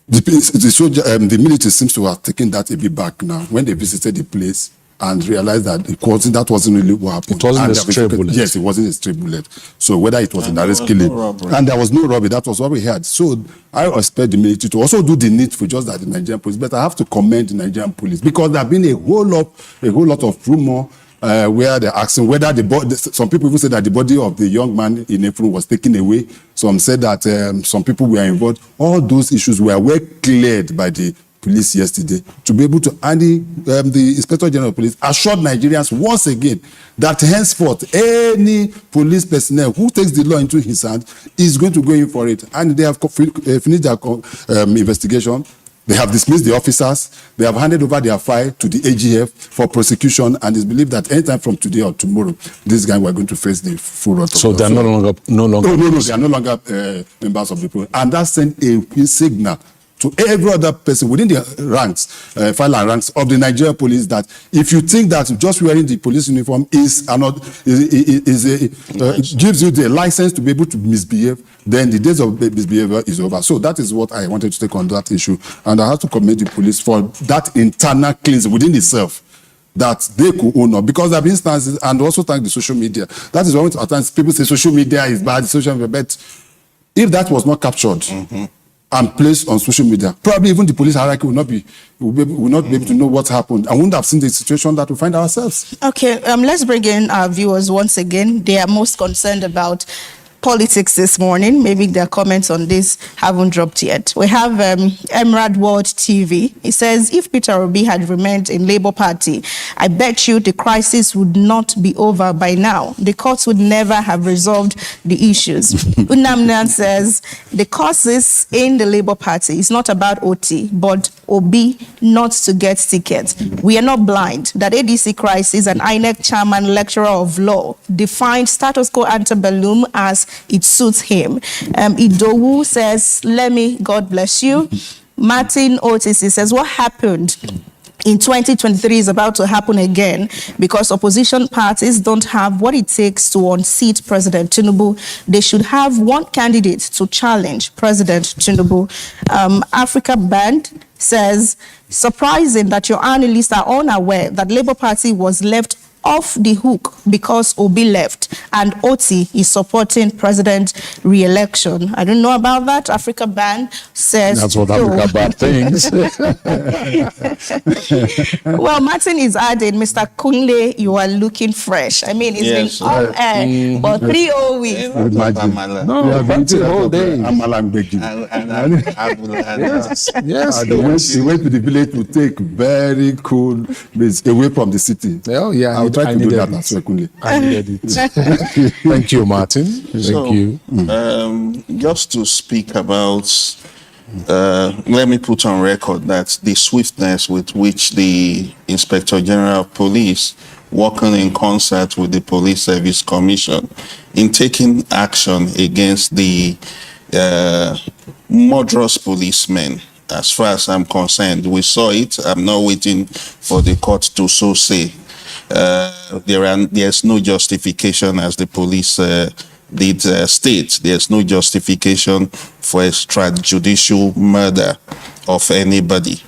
the military seems to have taken that a bit back now when they visited the place and realized that that wasn't really what happened. It wasn't a stray bullet. Yes, it wasn't a stray bullet. So whether it was a direct killing, and there was no robbery, that was what we had. So I expect the military to also do the needful, just like the Nigerian police. But I have to commend the Nigerian police, because there have been a whole lot of rumor where they're asking whether some people even said that the body of the young man in April was taken away. Some said that some people were involved. All those issues were well cleared by the police yesterday, to be able to, and the Inspector General of Police assured Nigerians once again that henceforth any police personnel who takes the law into his hands is going to go in for it. And they have finished their investigation. They have dismissed the officers. They have handed over their file to the AGF for prosecution, and it's believed that anytime from today or tomorrow, this guy were going to face the full wrath of So they are no longer. No, they are no longer members of the police, and that sent a signal to every other person within the ranks, file and ranks of the Nigerian police, that if you think that just wearing the police uniform gives you the license to be able to misbehave, then the days of misbehavior is over. So that is what I wanted to take on that issue. And I have to commend the police for that internal cleansing within itself that they could own up, because there have been instances, and also thank the social media. That is why at times people say social media is bad, social media, but if that was not captured, and placed on social media, probably even the police hierarchy will not be able to know what happened, and wouldn't have seen the situation that we find ourselves. Okay, let's bring in our viewers once again. They are most concerned about politics this morning. Maybe their comments on this haven't dropped yet. We have Emerald World TV. It says, if Peter Obi had remained in Labour Party, I bet you the crisis would not be over by now. The courts would never have resolved the issues. Unamnan says, the causes in the Labour Party is not about OT, but Obi not to get tickets. We are not blind that ADC crisis and INEC chairman lecturer of law defined status quo antebellum as it suits him. Idowu says, Lemmy, God bless you. Martin Otis says, what happened in 2023 is about to happen again because opposition parties don't have what it takes to unseat President Tinubu. They should have one candidate to challenge President Tinubu. Africa Band says, surprising that your analysts are unaware that Labour Party was left off the hook because Obi left and Oti is supporting president re-election. I don't know about that. Africa Band says that's what Africa Band thinks. Well, Martin is adding, Mr. Kunle, you are looking fresh. I mean, it's been on air for 3 whole weeks. No, that's the whole day. Yes. He went to the village to take very cool away from the city. Oh, yeah. I'll try to do that as well. I needed it. Thank you, Martin. Thank you. Just to speak about, let me put on record that the swiftness with which the Inspector General of Police, working in concert with the Police Service Commission, in taking action against the murderous policemen. As far as I'm concerned, we saw it. I'm not waiting for the court to so say. There's no justification, as the police did state. There's no justification for extrajudicial murder of anybody.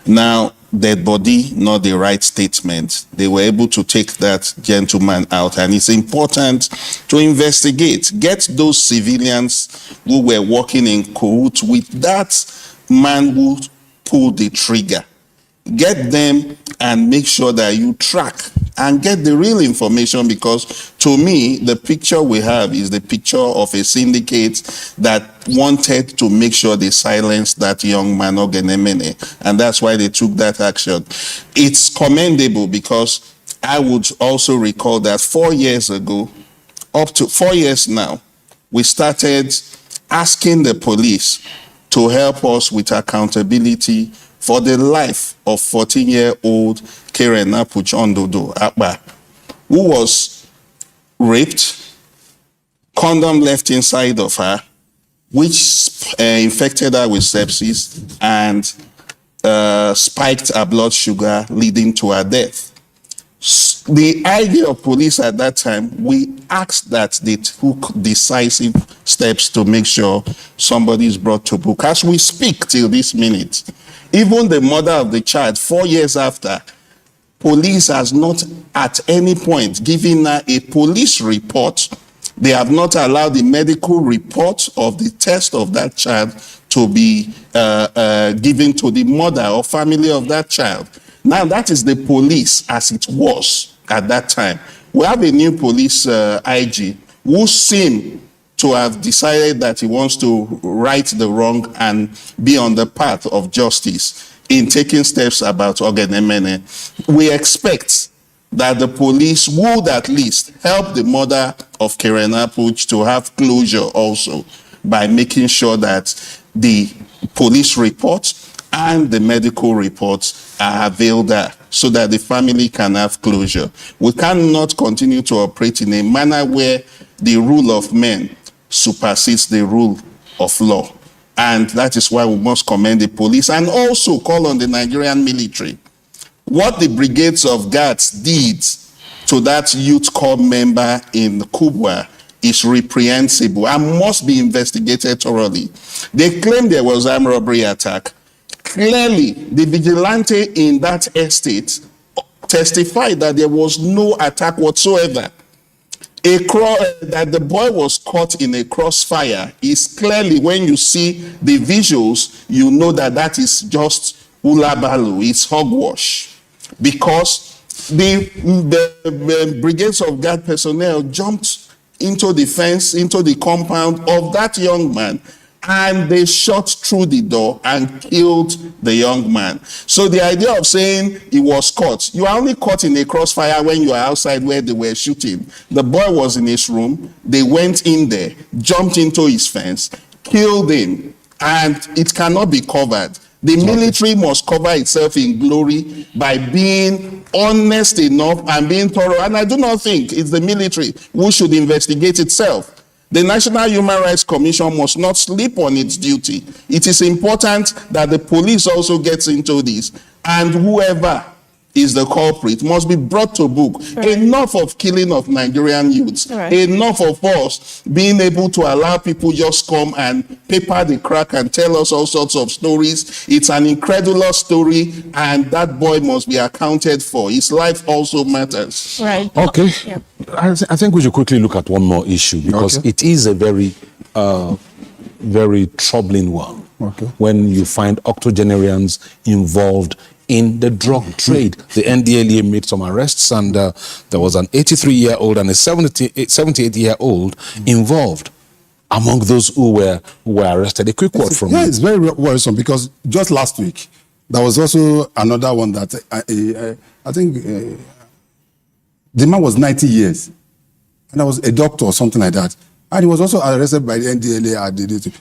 Now, dead body, not the right statement. They were able to take that gentleman out, and it's important to investigate. Get those civilians who were working in cahoots with that man who pulled the trigger. Get them and make sure that you track and get the real information, because to me, the picture we have is the picture of a syndicate that wanted to make sure they silenced that young man, Ogenemene, and that's why they took that action. It's commendable, because I would also recall that 4 years ago, up to 4 years now, we started asking the police to help us with accountability for the life of 14-year-old Karen Apuchondodo Akba, who was raped, condom left inside of her, which infected her with sepsis and spiked her blood sugar, leading to her death. The idea of police at that time, we asked that they took decisive steps to make sure somebody is brought to book. As we speak till this minute, even the mother of the child, 4 years after, police has not at any point given her a police report. They have not allowed the medical report of the test of that child to be given to the mother or family of that child. Now, that is the police as it was at that time. We have a new police IG who seem to have decided that he wants to right the wrong and be on the path of justice in taking steps about Ogenemene. We expect that the police would at least help the mother of Karen Apuch to have closure also by making sure that the police reports and the medical reports are availed so that the family can have closure. We cannot continue to operate in a manner where the rule of men supersedes the rule of law. And that is why we must commend the police and also call on the Nigerian military. What the brigades of guards did to that youth corps member in Kubwa is reprehensible and must be investigated thoroughly. They claim there was armed robbery attack. Clearly, the vigilante in that estate testified that there was no attack whatsoever. That the boy was caught in a crossfire is clearly, when you see the visuals, you know that that is just ulabalu, it's hogwash. Because the brigades of guard personnel jumped into the fence, into the compound of that young man, and they shot through the door and killed the young man. So the idea of saying he was caught, you are only caught in a crossfire when you are outside where they were shooting. The boy was in his room, they went in there, jumped into his fence, killed him, and it cannot be covered. The military must cover itself in glory by being honest enough and being thorough. And I do not think it's the military who should investigate itself. The National Human Rights Commission must not sleep on its duty. It is important that the police also gets into this, and whoever is the culprit must be brought to book. Right. Enough of killing of Nigerian youths. Right. Enough of us being able to allow people just come and paper the crack and tell us all sorts of stories. It's an incredulous story, and that boy must be accounted for. His life also matters. Right. Okay. Yeah. I think we should quickly look at one more issue, because it is a very, very troubling one. When you find octogenarians involved in the drug trade. The NDLEA made some arrests, and there was an 83-year-old and a 78-year-old involved among those who were arrested. A quick word from you. Yeah, it's very worrisome, because just last week, there was also another one that I think the man was 90 years, and I was a doctor or something like that, and he was also arrested by the NDLEA.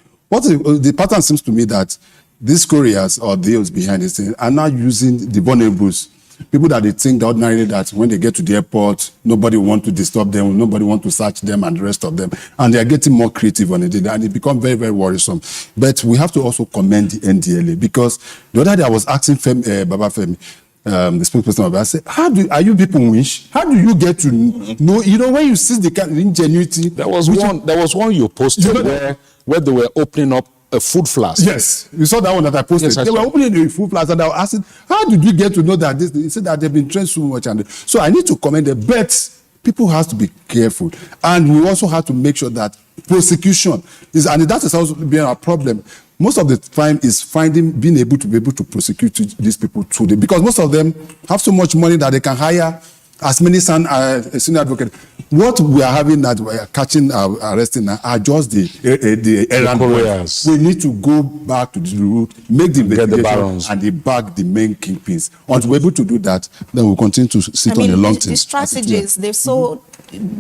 The pattern seems to me that these couriers or those behind this thing are now using the vulnerables, people that they think ordinarily that when they get to the airport, nobody want to disturb them, nobody want to search them and the rest of them. And they are getting more creative on it, and it becomes very, very worrisome. But we have to also commend the NDLEA, because the other day I was asking Baba Femi, the spokesperson of it, I said, are you people winch? How do you get to know, when you see the kind of ingenuity? There was one you posted where they were opening up a food flask. Yes, you saw that one that I posted. Yes, they were opening a food flask, and I was asking, how did you get to know that this? He said that they've been trained so much. And so I need to commend them, but people have to be careful. And we also have to make sure that prosecution is, and that is also being our problem. Most of the time is being able to prosecute these people today, because most of them have so much money that they can hire as many senior advocates. What we are having that we are catching, arresting now are just the errand boys. We need to go back to the root, make the investigation, and they back the main kingpins. Once we're able to do that, then we'll continue to sit on the long term. The strategies, they've so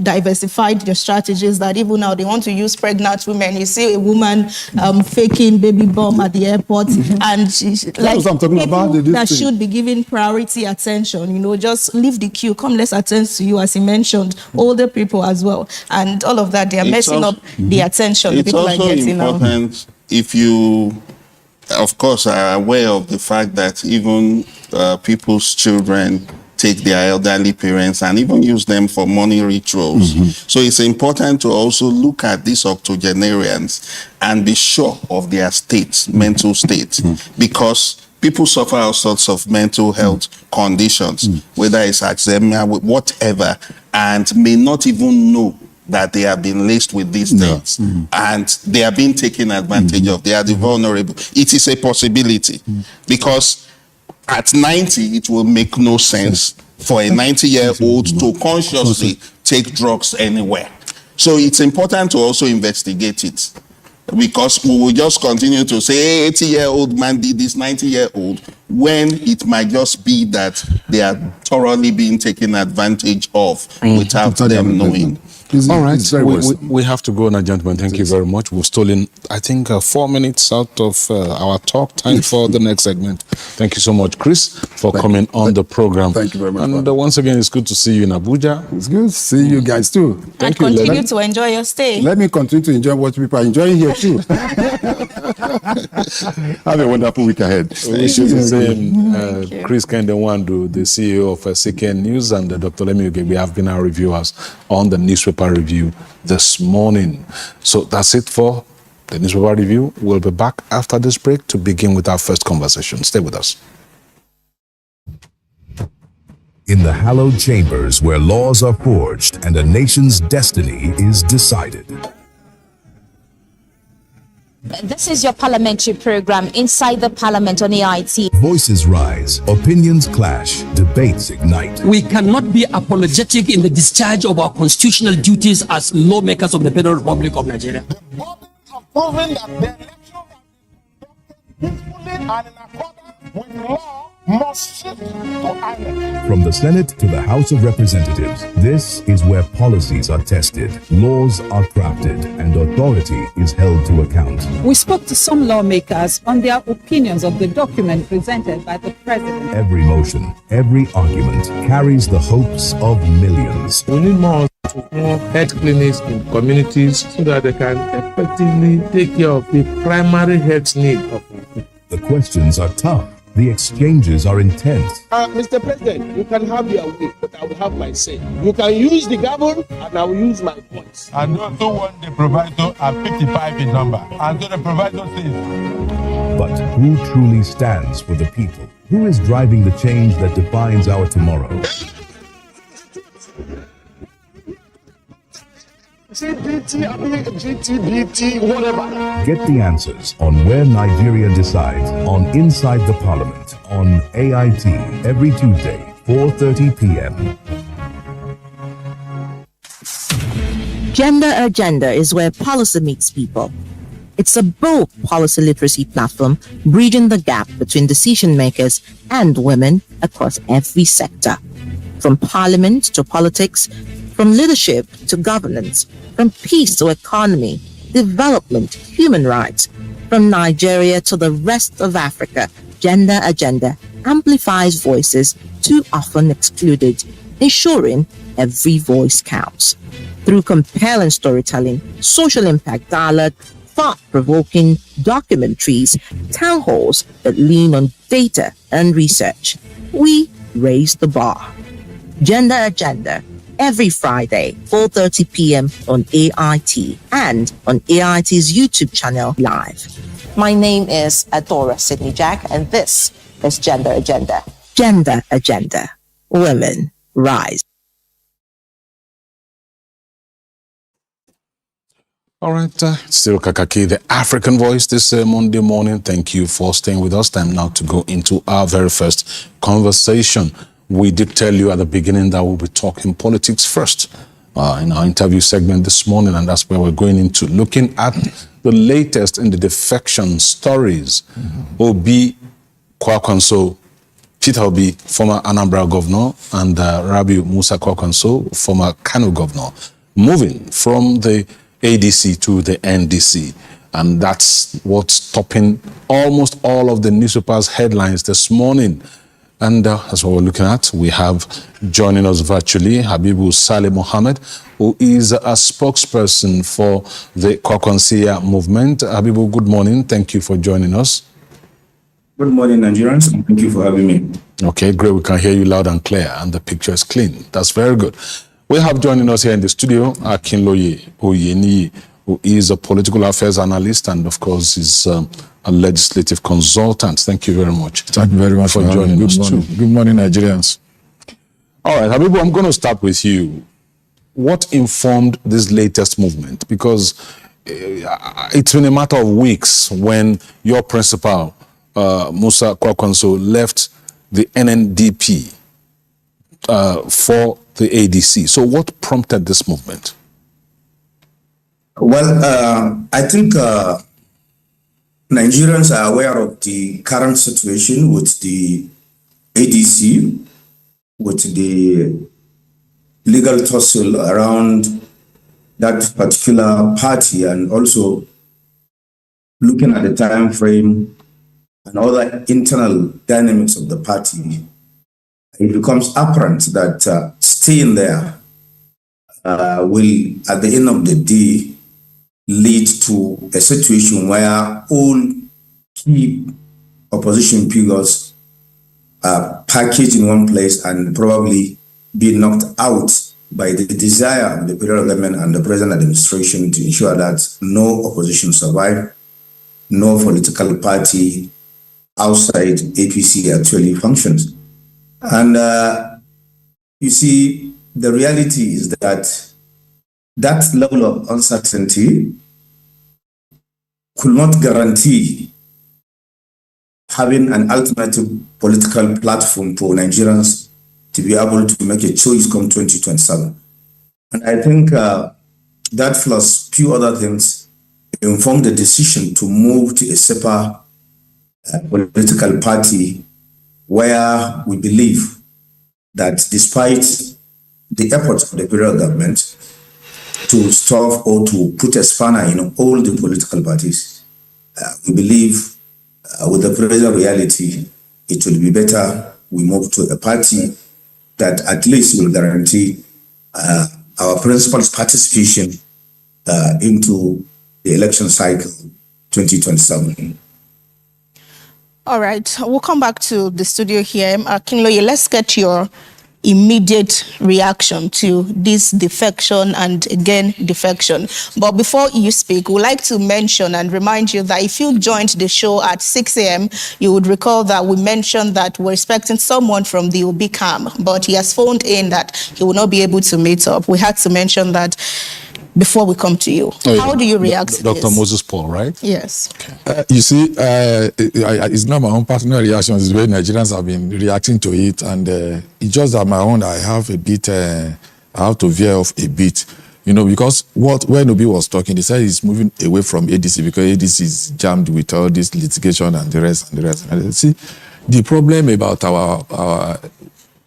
diversified their strategies that even now they want to use pregnant women. You see a woman faking baby bomb at the airport, and she's like, what I'm talking about, that should be given priority attention. Just leave the queue, come, let's attend to you, as he mentioned, older people as well, and all of that. They are messing up the attention people are getting now. It's also important if you, of course, are aware of the fact that even people's children take their elderly parents and even use them for money rituals. So it's important to also look at these octogenarians and be sure of their mental state, because people suffer all sorts of mental health conditions, whether it's eczema, whatever, and may not even know that they have been laced with these things, and they are being taken advantage of. They are the vulnerable. It is a possibility, because at 90, it will make no sense for a 90-year-old to consciously take drugs anywhere. So it's important to also investigate it, because we will just continue to say, hey, 80-year-old man did this, 90-year-old, when it might just be that they are thoroughly being taken advantage of without them knowing. All right, we have to go now, gentlemen. Thank you very much. We've stolen, I think, 4 minutes out of our talk time for the next segment. Thank you so much, Chris, for coming on the program. Thank you very much. And once again, it's good to see you in Abuja. It's good to see you guys too. Thank you. Continue to enjoy your stay. Let me continue to enjoy what people are enjoying here too. Have a wonderful week ahead. We should the same. Chris Kendewandu, the CEO of CKN News, and Dr. Lemi Ugegbe have been our reviewers on the newspaper review this morning. So that's it for the newspaper review. We'll be back after this break to begin with our first conversation. Stay with us. In the hallowed chambers where laws are forged and a nation's destiny is decided. This is your parliamentary program, Inside the Parliament on AIT. Voices rise, opinions clash, debates ignite. We cannot be apologetic in the discharge of our constitutional duties as lawmakers of the Federal Republic of Nigeria. The burden of proving that the election peacefully and in accordance with law must shift to island. From the Senate to the House of Representatives, this is where policies are tested, laws are crafted, and authority is held to account. We spoke to some lawmakers on their opinions of the document presented by the president. Every motion, every argument carries the hopes of millions. We need more health clinics in communities so that they can effectively take care of the primary health need of people. The questions are tough. The exchanges are intense. Mr. President, you can have your way, but I will have my say. You can use the gavel, and I will use my voice. And those who want the proviso are 55 in number. And so the proviso says. But who truly stands for the people? Who is driving the change that defines our tomorrow? GTBT, whatever. Get the answers on Where Nigeria Decides on Inside the Parliament on AIT every Tuesday, 4:30 p.m. Gender Agenda is where policy meets people. It's a bold policy literacy platform bridging the gap between decision makers and women across every sector. From parliament to politics, from leadership to governance, from peace to economy, development, human rights, from Nigeria to the rest of Africa, Gender Agenda amplifies voices too often excluded, ensuring every voice counts. Through compelling storytelling, social impact dialogue, thought-provoking documentaries, town halls that lean on data and research, we raise the bar. Gender Agenda, every Friday, 4:30 p.m. on AIT and on AIT's YouTube channel live. My name is Adora Sidney Jack, and this is Gender Agenda. Gender Agenda. Women rise. All right, still Kakaaki, the African voice this Monday morning. Thank you for staying with us. Time now to go into our very first conversation. We did tell you at the beginning that we'll be talking politics first in our interview segment this morning, and that's where we're going into looking at the latest in the defection stories. Obi Kwakwanso, Peter Obi, former Anambra governor, and Rabiu Musa Kwakwanso, former Kano governor, moving from the ADC to the NDC. And that's what's topping almost all of the newspapers' headlines this morning. And that's what we're looking at. We have joining us virtually Habibu Saleh Mohammed, who is a spokesperson for the Kwakwansia movement. Habibu, good morning. Thank you for joining us. Good morning, Nigerians, and thank you for having me. Okay, great. We can hear you loud and clear, and the picture is clean. That's very good. We have joining us here in the studio Akinloye Oyeni, who is a political affairs analyst and, of course, is a legislative consultant. Thank you very much. Thank you very much for joining us too. Good morning, Nigerians. All right, Habibu, I'm going to start with you. What informed this latest movement? Because it's been a matter of weeks when your principal, Musa Kwakwanso, left the NNDP for the ADC. So what prompted this movement? Well, I think Nigerians are aware of the current situation with the ADC, with the legal tussle around that particular party, and also looking at the time frame and other internal dynamics of the party. It becomes apparent that staying there will, at the end of the day, lead to a situation where all key opposition figures are packaged in one place and probably be knocked out by the desire of the federal government and the present administration to ensure that no opposition survive, no political party outside APC actually functions. And you see, the reality is that that level of uncertainty could not guarantee having an alternative political platform for Nigerians to be able to make a choice come 2027. And I think that plus few other things informed the decision to move to a separate political party where we believe that despite the efforts of the federal government to stop or to put a spanner in all the political parties, we believe with the present reality, it will be better we move to a party that at least will guarantee our principal's participation into the election cycle 2027. All right, we'll come back to the studio here. Akinloye, let's get your immediate reaction to this defection and again defection. But before you speak, we'd like to mention and remind you that if you joined the show at 6 a.m., you would recall that we mentioned that we're expecting someone from the OBCAM, but he has phoned in that he will not be able to meet up. We had to mention that before we come to you. Oh, yeah. How do you react to Dr. this? Moses Paul, right? Yes. You see, it's not my own personal reaction. It's the way Nigerians have been reacting to it. And it's just that my own, I have a bit, I have to veer off a bit. You know, because when Obi was talking, he said he's moving away from ADC because ADC is jammed with all this litigation and the rest and the rest. And see, the problem about our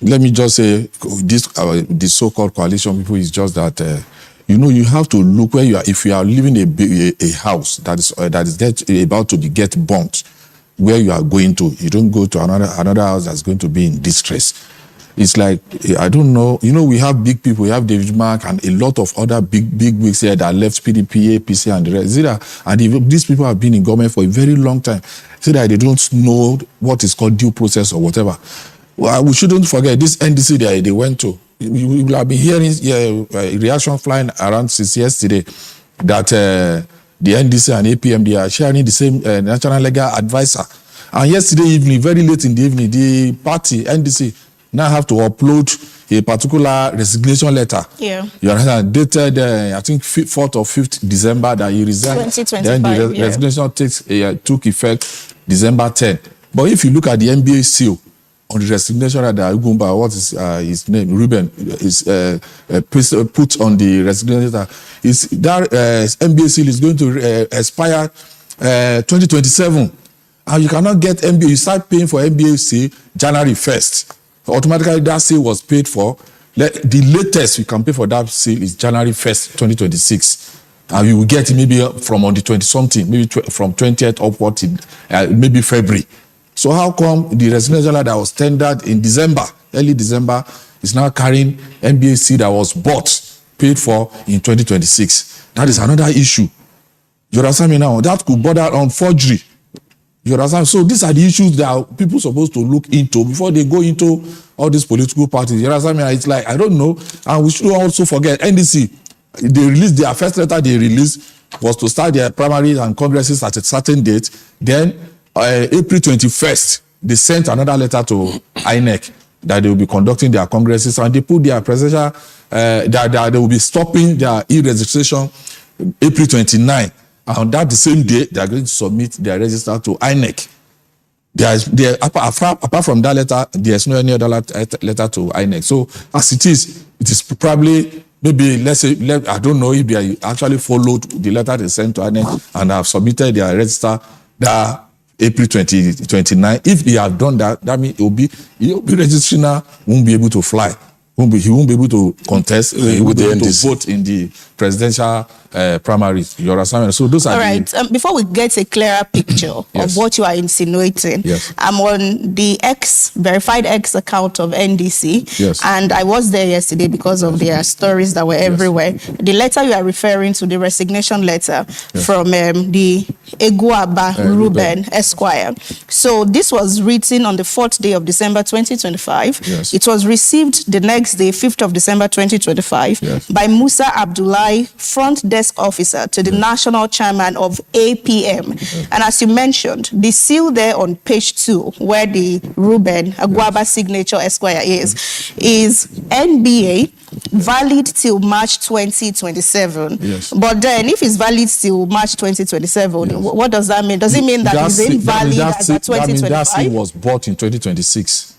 let me just say, this so-called coalition people is just that, you know, you have to look where you are. If you are living a house that is about to get burnt, where you are going to, you don't go to another house that's going to be in distress. It's like, I don't know, you know, we have big people, we have David Mark and a lot of other big wigs here that left PDP, APC and the rest. And these people have been in government for a very long time. So that they don't know what is called due process or whatever. Well, we shouldn't forget this NDC they went to. You will have been hearing reaction flying around since yesterday that the NDC and APM, they are sharing the same national legal advisor. And yesterday evening, very late in the evening, the party, NDC, now have to upload a particular resignation letter. Yeah. You understand? Dated, I think, 4th or 5th December that he resigned. 2025, then the resignation took effect December 10. But if you look at the NBA seal, on the resignation that Ugumba, what is his name, Ruben, is put on the resignation letter, is that MBA seal is going to expire 2027. And you cannot get MBA, you start paying for MBA seal January 1st. Automatically that seal was paid for. The latest you can pay for that seal is January 1st, 2026. And you will get it maybe from on the 20-something, maybe from 20th upward, maybe February. So how come the resignation that was tendered in December, early December, is now carrying MBAC that was bought, paid for in 2026? That is another issue. You understand me now? That could border on forgery. You understand? So these are the issues that people are supposed to look into before they go into all these political parties. You understand me? It's like, I don't know. And we should also forget, NDC, they released their first letter they released was to start their primaries and congresses at a certain date. Then April 21st, they sent another letter to INEC that they will be conducting their congresses, and they put their presidential, that they will be stopping their e-registration April 29. And that the same day, they are going to submit their register to INEC. Apart from that letter, there's no any other letter to INEC. So as it is probably, maybe, let's say, I don't know if they actually followed the letter they sent to INEC and have submitted their register that April 2029. If they have done that, that means he'll be registering now, won't be able to fly. He won't be able to contest, with the NDC. To vote in the presidential primaries. You understand? So those are all right. Before we get a clearer picture of what you are insinuating, I'm on the verified X account of NDC, and I was there yesterday because of their stories that were everywhere. The letter you are referring to, the resignation letter from the Eguaba Ruben Esquire. So this was written on the 4th day of December 2025. It was received the next day, 5th of December 2025, by Musa Abdullahi, front desk officer to the national chairman of APM. And as you mentioned, the seal there on page 2, where the Ruben Aguaba signature Esquire is NBA valid till March 2027. But then if it's valid till March 2027, what does that mean? Does it mean that it's invalid as of 2025? That seal was bought in 2026.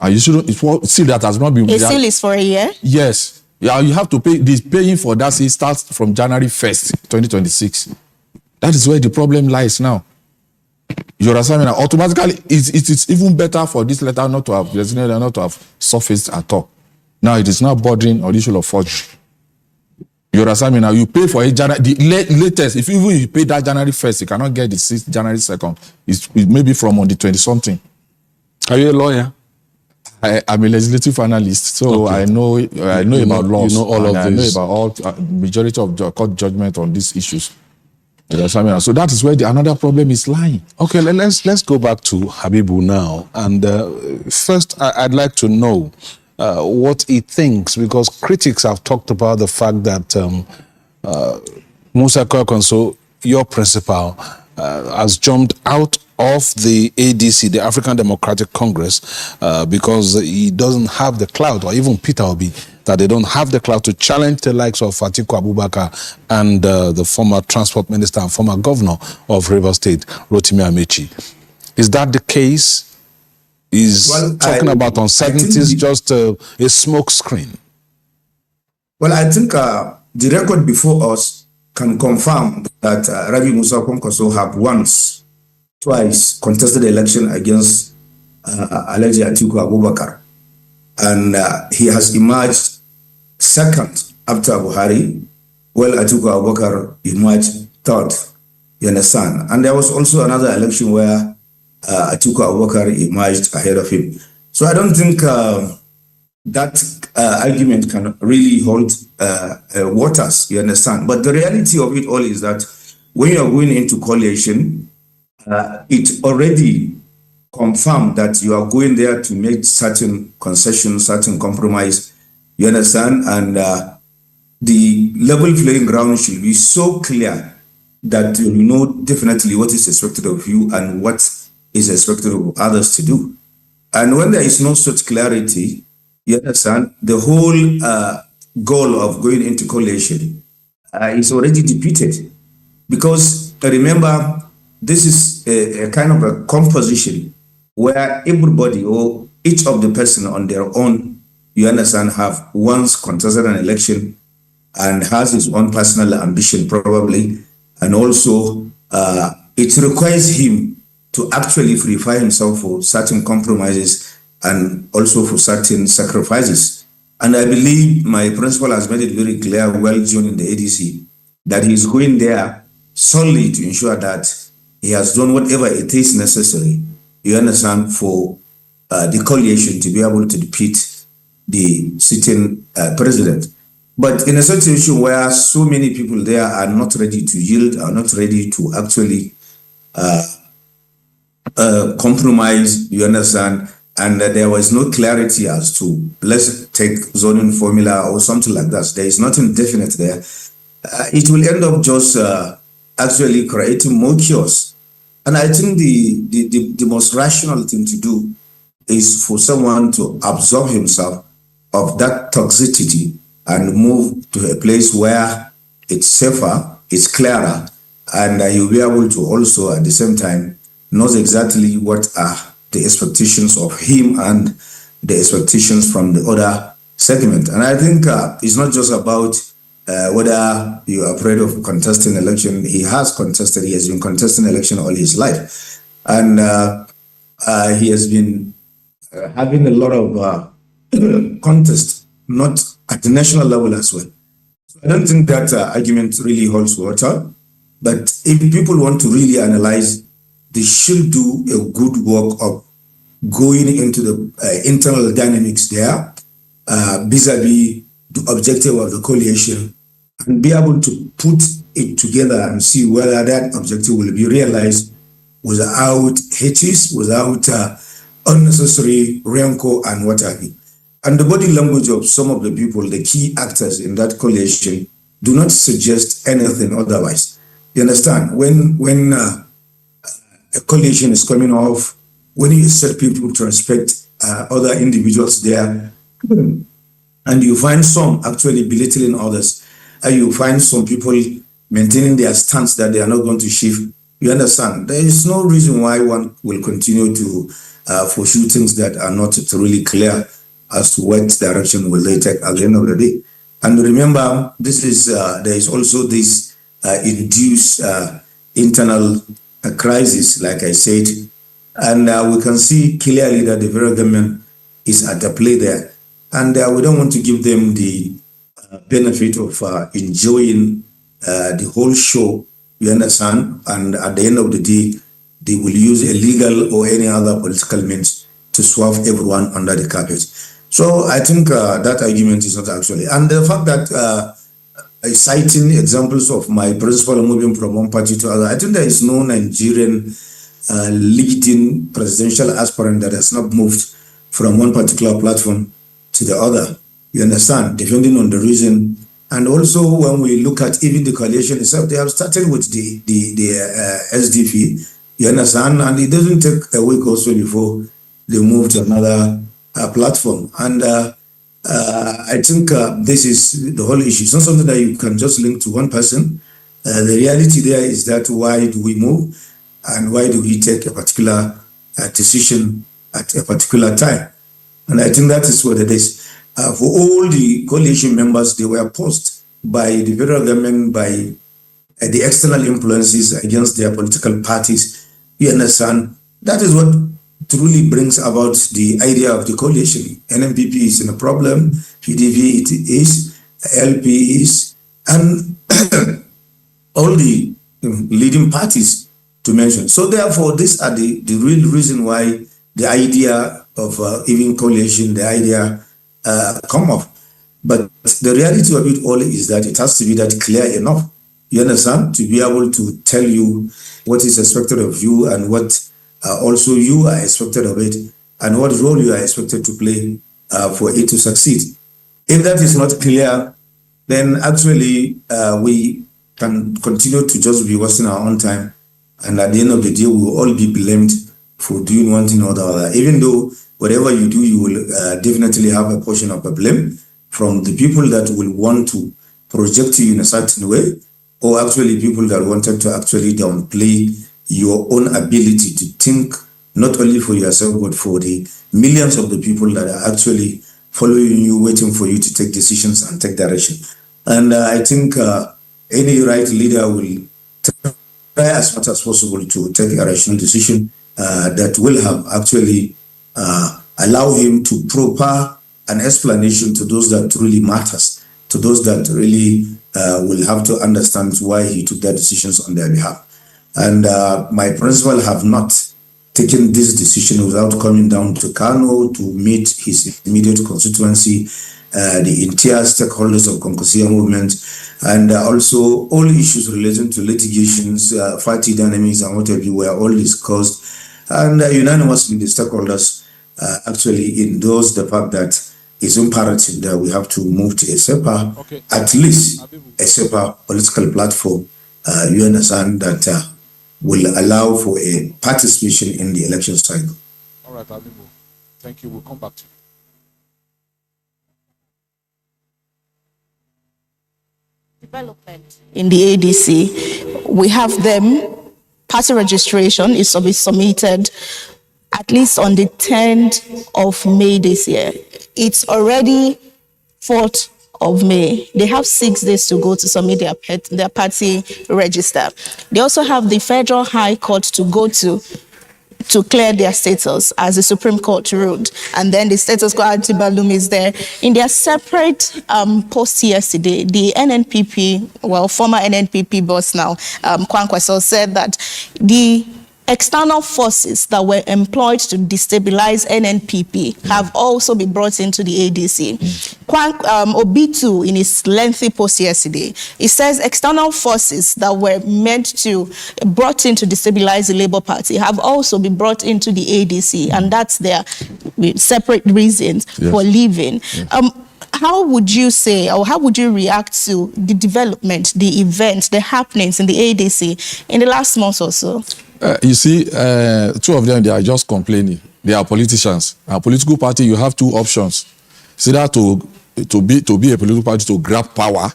And you shouldn't, seal that has not been... A seal is for a year? Yes. Yeah, you have to pay, this paying for that seal starts from January 1st, 2026. That is where the problem lies now. You understand me now? Automatically, it's even better for this letter not to have designated, not to have surfaced at all. Now it is now bordering on the issue of forgery. You understand me now? You pay for a January, the latest. If even you pay that January 1st, you cannot get the 6th January 2nd. It may be from on the 20-something. Are you a lawyer? I'm a legislative analyst, so okay. I know about laws. You know all of this. I know about all majority of court judgment on these issues. So that is where another problem is lying. Okay, let's go back to Habibu now. And first, I'd like to know what he thinks, because critics have talked about the fact that Musa Koyakonso, your principal, has jumped out of the ADC, the African Democratic Congress, because he doesn't have the clout, or even Peter Obi, that they don't have the clout to challenge the likes of Atiku Abubakar and the former transport minister and former governor of Rivers State, Rotimi Amechi. Is that the case? Is talking about uncertainties just a smoke screen? Well, I think the record before us can confirm that Rabi Musa Koyakonso have twice contested the election against Alhaji Atiku Abubakar. And he has emerged second after Buhari, while Atiku Abubakar emerged third. You understand? And there was also another election where Atiku Abubakar emerged ahead of him. So I don't think that argument can really hold waters, you understand? But the reality of it all is that when you are going into coalition, it already confirmed that you are going there to make certain concessions, certain compromise, you understand? And the level playing ground should be so clear that you know definitely what is expected of you and what is expected of others to do. And when there is no such clarity, you understand, the whole goal of going into coalition is already defeated. Because remember, this is a kind of a composition where everybody or each of the person on their own, you understand, have once contested an election and has his own personal ambition probably. And also it requires him to actually verify himself for certain compromises and also for certain sacrifices. And I believe my principal has made it very clear, well shown in the ADC, that he's going there solely to ensure that he has done whatever it is necessary, you understand, for the coalition to be able to defeat the sitting president. But in a situation where so many people there are not ready to yield, are not ready to actually compromise, you understand, and there was no clarity as to, let's take zoning formula or something like that. There is nothing definite there. It will end up just actually creating more chaos. And I think the most rational thing to do is for someone to absorb himself of that toxicity and move to a place where it's safer, it's clearer, and you'll be able to also at the same time knows exactly what are the expectations of him and the expectations from the other segment. And I think it's not just about whether you are afraid of contesting election. He has contested, he has been contesting election all his life. And he has been having a lot of contest, not at the national level as well. I don't think that argument really holds water. But if people want to really analyze, they should do a good work of going into the internal dynamics there, vis-a-vis the objective of the coalition, and be able to put it together and see whether that objective will be realized without hitches, without unnecessary rancor and what have you. And the body language of some of the people, the key actors in that coalition, do not suggest anything otherwise. You understand? When a coalition is coming off, when you set people to respect other individuals there, and you find some actually belittling others, and you find some people maintaining their stance that they are not going to shift, you understand? There is no reason why one will continue to pursue things that are not really clear as to what direction will they take at the end of the day. And remember, this is there is also this induced internal crisis, like I said, and we can see clearly that the federal government is at the play there. And we don't want to give them the benefit of enjoying the whole show, you understand? And at the end of the day, they will use illegal or any other political means to swap everyone under the carpet. So I think that argument is not actually. And the fact that citing examples of my principal moving from one party to other, I think there is no Nigerian leading presidential aspirant that has not moved from one particular platform to the other. You understand? Depending on the reason. And also when we look at even the coalition itself, they have started with the SDP. You understand? And it doesn't take a week or so before they move to another platform. And I think this is the whole issue. It's not something that you can just link to one person. The reality there is that why do we move and why do we take a particular decision at a particular time? And I think that is what it is. For all the coalition members, they were posed by the federal government, by the external influences against their political parties. You understand? That is what truly brings about the idea of the coalition. NMPP is in a problem, PDP it is, LP is, and all the leading parties to mention. So therefore, these are the real reason why the idea of even coalition, the idea come up. But the reality of it all is that it has to be that clear enough, you understand, to be able to tell you what is expected of you and what also you are expected of it and what role you are expected to play for it to succeed. If that is not clear, then actually we can continue to just be wasting our own time, and at the end of the day we will all be blamed for doing one thing or the other. Even though whatever you do, you will definitely have a portion of the blame from the people that will want to project you in a certain way, or actually people that wanted to actually downplay your own ability to think not only for yourself but for the millions of the people that are actually following you, waiting for you to take decisions and take direction. And I think any right leader will try as much as possible to take a rational decision that will have actually allow him to prepare an explanation to those that really matters, to those that really will have to understand why he took their decisions on their behalf. And my principal have not taken this decision without coming down to Kano to meet his immediate constituency, the entire stakeholders of Konkosia movement, and also all issues relating to litigations, party dynamics and whatever were all discussed. And unanimously the stakeholders actually endorsed the fact that it's imperative that we have to move to a SEPA, at least a SEPA political platform, you understand, that will allow for a participation in the election cycle. All right, Abibu. Thank you. We'll come back to you. Development in the ADC, we have them. Party registration is to be submitted at least on the 10th of May this year. It's already 4th of May. They have 6 days to go to submit their party register. They also have the Federal High Court to go to clear their status, as the Supreme Court ruled. And then the status quo ante bellum is there. In their separate post yesterday, the NNPP, well, former NNPP boss now, Kwankwaso, said that the external forces that were employed to destabilize NNPP have also been brought into the ADC. Obitu, in his lengthy post yesterday, he says external forces that were brought in to destabilize the Labour Party have also been brought into the ADC, and that's their separate reasons for leaving. How would you say, or how would you react to the development, the events, the happenings in the ADC in the last month or so? You see, 2 of them, they are just complaining. They are politicians. A political party, you have 2 options. It's either to be a political party to grab power.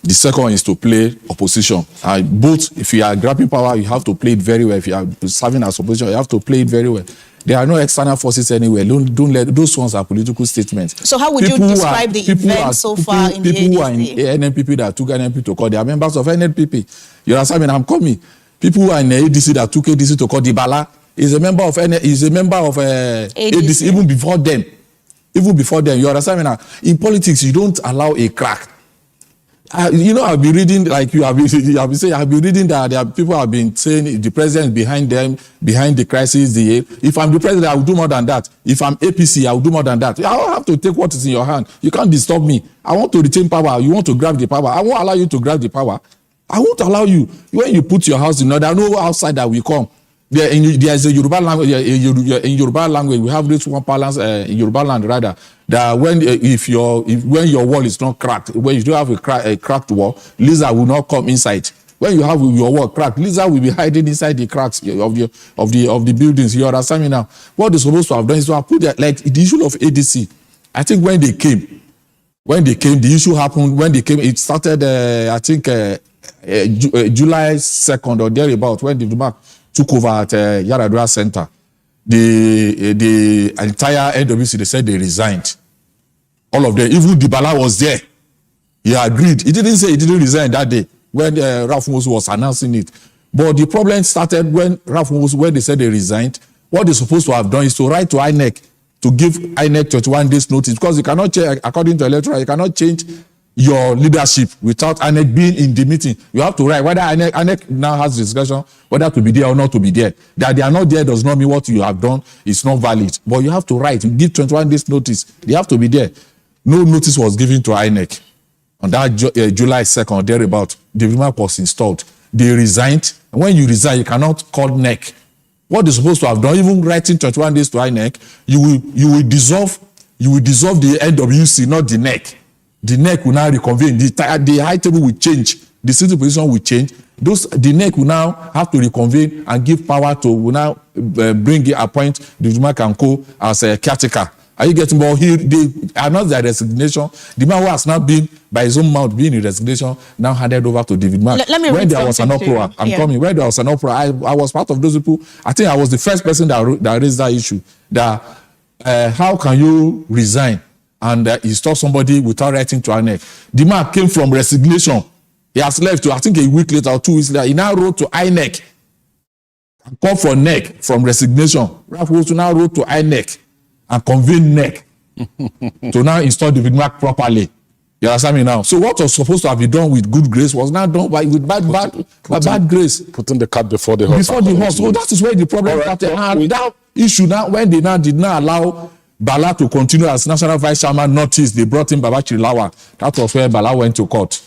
The second is to play opposition. Both, if you are grabbing power, you have to play it very well. If you are serving as opposition, you have to play it very well. There are no external forces anywhere. Don't let those ones are political statements. So how would you describe the event so far in the ADC? People who are in NNPP that took NNPP to court, they are members of NNPP. You understand me? I'm coming. People who are in the ADC that took ADC to Kodibala is a member of ADC even before them. Even before them, you understand me now? In politics, you don't allow a crack. You know, I've been reading, like you have been saying, I've been reading that there are people have been saying the president is behind them, behind the crisis. If I'm the president, I will do more than that. If I'm APC, I will do more than that. I don't have to take what is in your hand. You can't disturb me. I want to retain power. You want to grab the power. I won't allow you to grab the power. I won't allow you. When you put your house in order, no outside that will come. There's a Yoruba language. In Yoruba language, we have this one balance in Yoruba land rather that when your wall is not cracked, when you don't have a cracked wall, lizard will not come inside. When you have your wall cracked, lizard will be hiding inside the cracks of the buildings. You understand me now? What they're supposed to have done is to have put that, like the issue of ADC. I think when they came, the issue happened. When they came, it started. I think July 2nd or thereabout when the Mark took over at Yaradua Center. The entire NWC, they said they resigned. All of them. Even Dibala was there. He agreed. He didn't say he didn't resign that day when Ralph Mosu was announcing it. But the problem started when when they said they resigned. What they're supposed to have done is to write to INEC to give INEC 21 days notice, because you cannot change, according to electoral, you cannot change your leadership without INEC being in the meeting. You have to write whether INEC now has discussion whether to be there or not to be there. That they are not there does not mean what you have done is not valid. But you have to write. You give 21 days notice. They have to be there. No notice was given to INEC. On that July 2nd or thereabout, the remark was installed. They resigned. And when you resign, you cannot call NEC. What they're supposed to have done, even writing 21 days to INEC, you will dissolve the NWC, not the NEC. The NEC will now reconvene. The high table will change. The sitting position will change. The NEC will now have to reconvene and give power to, will now appoint the Dumak and Co. as a caretaker. Are you getting more? They announced their resignation. The man who has now been, by his own mouth, being in resignation, now handed over to David Mark. When there was an uproar, when there was an uproar, I was part of those people. I think I was the first person that raised that issue. That how can you resign and install somebody without writing to INEC? The man came from resignation. He has left, I think a week later or 2 weeks later. He now wrote to INEC. Called for NEC from resignation. Ralph Wosu now wrote to INEC and convene NEC to now install the Mark properly. You understand me now? So what was supposed to have been done with good grace was now done with bad grace. Putting the cart before the horse. Before the horse. So that is where the problem started. And that issue now, when they now did not allow Bala to continue as national vice chairman, noticed they brought in Baba Chirilawa. That was where Bala went to court.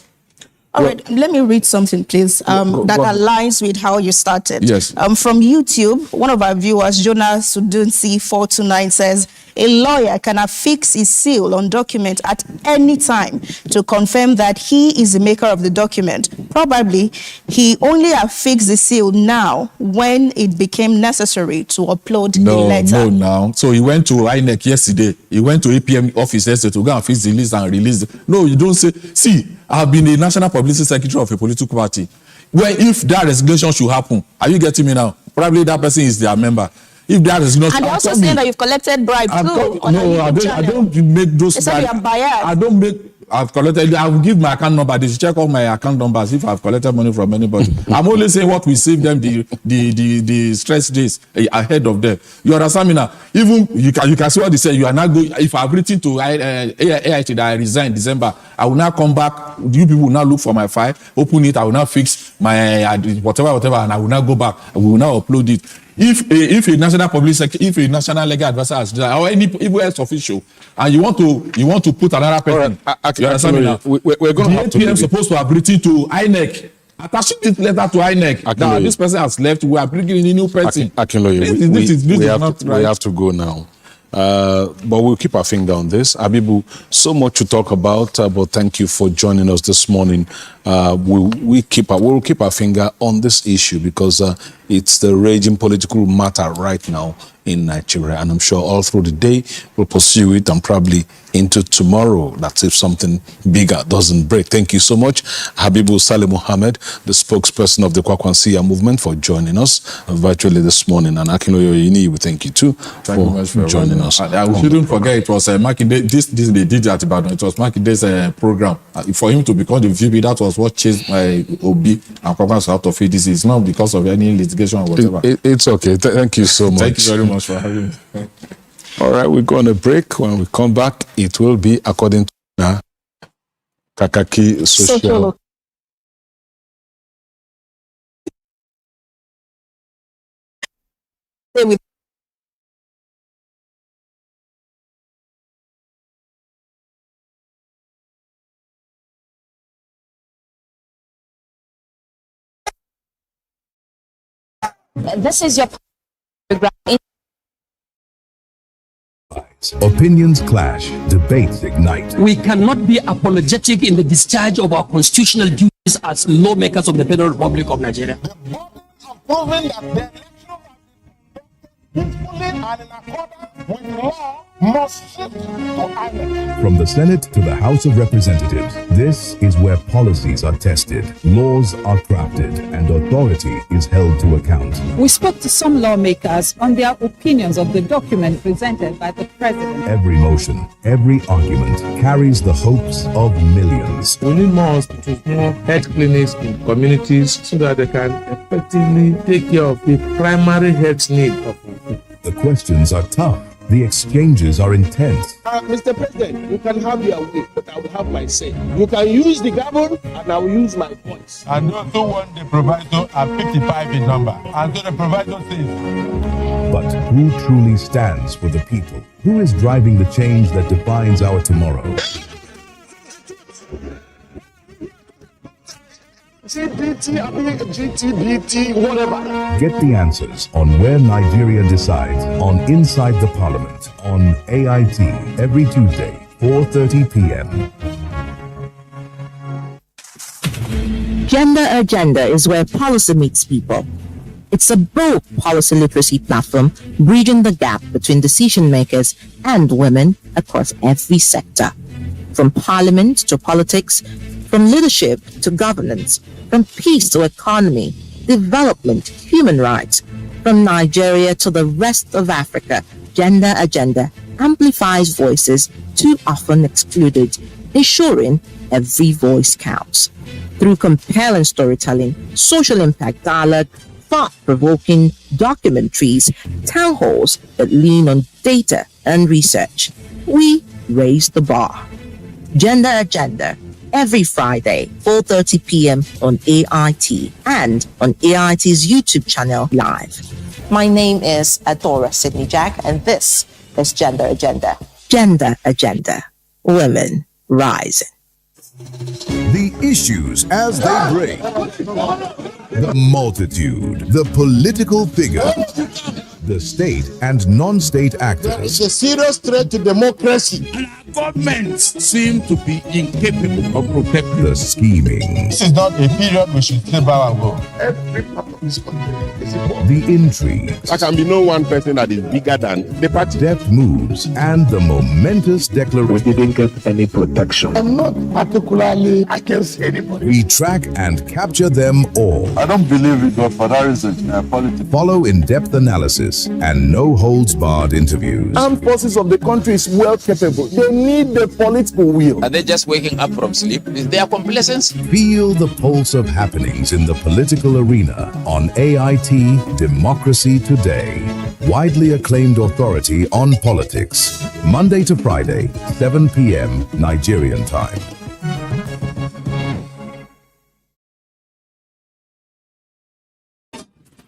All right, let me read something, please, that aligns with how you started. Yes. From YouTube, one of our viewers, Jonas Sudunsi 429, says, a lawyer can affix his seal on document at any time to confirm that he is the maker of the document. Probably, he only affixed the seal now when it became necessary to upload the letter. No, now. So he went to INEC yesterday. He went to APM office yesterday to go and fix the list and release it. No, you don't say. See, I've been a national publicity secretary of a political party. Well, if that resignation should happen, are you getting me now? Probably that person is their member. If that is not, and they're also saying that you've collected bribes too. No, I don't make those. They say you're biased. I don't make. I've collected. I will give my account number. They should check all my account numbers if I've collected money from anybody. I'm only saying what will save them the stress days ahead of them. You understand me now? Even you can see what they say. You are not going. If I've written to AIT that I resigned December, I will now come back. You people will now look for my file, open it. I will now fix my whatever, and I will now go back. I will now upload it. If a national public secretary, if a national legal advisor has done, or any else official, and you want to put another person, you understand me now? We're going to have to. The APM supposed to have written to INEC, attaching this letter to INEC. Now this person has left. We are bringing in a new person. We have to go now. But we'll keep our finger on this. Abibu, so much to talk about, but thank you for joining us this morning. We'll keep our finger on this issue because it's the raging political matter right now in Nigeria, and I'm sure all through the day we'll pursue it and probably into tomorrow. That's if something bigger doesn't break. Thank you so much, Habibu Saleh Mohammed, the spokesperson of the Kwakwansiya movement, for joining us virtually this morning. And Akinloye Oyini, we thank you too for joining us. We shouldn't forget it was Makinde. This they did at Ibadan. It was Makinde's program. For him to become the VP, that was what chased my Obi and Kwabas out of ADC. It's not because of any litigation or whatever. It's okay. Thank you so much. Thank you very much for having me. All right, we're going to break. When we come back, it will be according to Kakaaki social. This is your program. Opinions clash, debates ignite. We cannot be apologetic in the discharge of our constitutional duties as lawmakers of the Federal Republic of Nigeria. Proving that the election peacefully and in accordance with law must shift to INEC. From the Senate to the House of Representatives, this is where policies are tested, laws are crafted, and authority is held to account. We spoke to some lawmakers on their opinions of the document presented by the president. Every motion, every argument carries the hopes of millions. We need more hospitals, more health clinics in communities so that they can effectively take care of the primary health need of people. The questions are tough. The exchanges are intense. Mr. President, you can have your way, but I will have my say. You can use the gavel, and I will use my voice. And those who want the proviso are 55 in number. And so the proviso says. But who truly stands for the people? Who is driving the change that defines our tomorrow? GTBT, whatever. Get the answers on Where Nigeria Decides on Inside the Parliament on AIT every Tuesday, 4:30 p.m. Gender Agenda is where policy meets people. It's a bold policy literacy platform bridging the gap between decision makers and women across every sector. From parliament to politics, from leadership to governance, from peace to economy, development, human rights, from Nigeria to the rest of Africa, Gender Agenda amplifies voices too often excluded, ensuring every voice counts. Through compelling storytelling, social impact dialogue, thought-provoking documentaries, town halls that lean on data and research, we raise the bar. Gender Agenda, every Friday, 4:30 p.m. on AIT and on AIT's YouTube channel live. My name is Adora Sydney Jack, and this is Gender Agenda. Gender Agenda. Women rising. The issues as they break. The multitude, the political figure, the state and non-state actors. It's a serious threat to democracy. And our governments seem to be incapable of protecting the scheming. This is not a period we should stay back and go. Every part of this country is important. The intrigue. There can be no one person that is bigger than the party. Deft moves and the momentous declaration. We didn't get any protection. I'm not particularly against anybody. We track and capture them all. I don't believe it, but for that reason, politics. Follow in-depth analysis and no-holds-barred interviews. Armed forces of the country is well capable. They need the political will. Are they just waking up from sleep? Is there complacency? Feel the pulse of happenings in the political arena on AIT Democracy Today. Widely acclaimed authority on politics. Monday to Friday, 7 p.m. Nigerian time.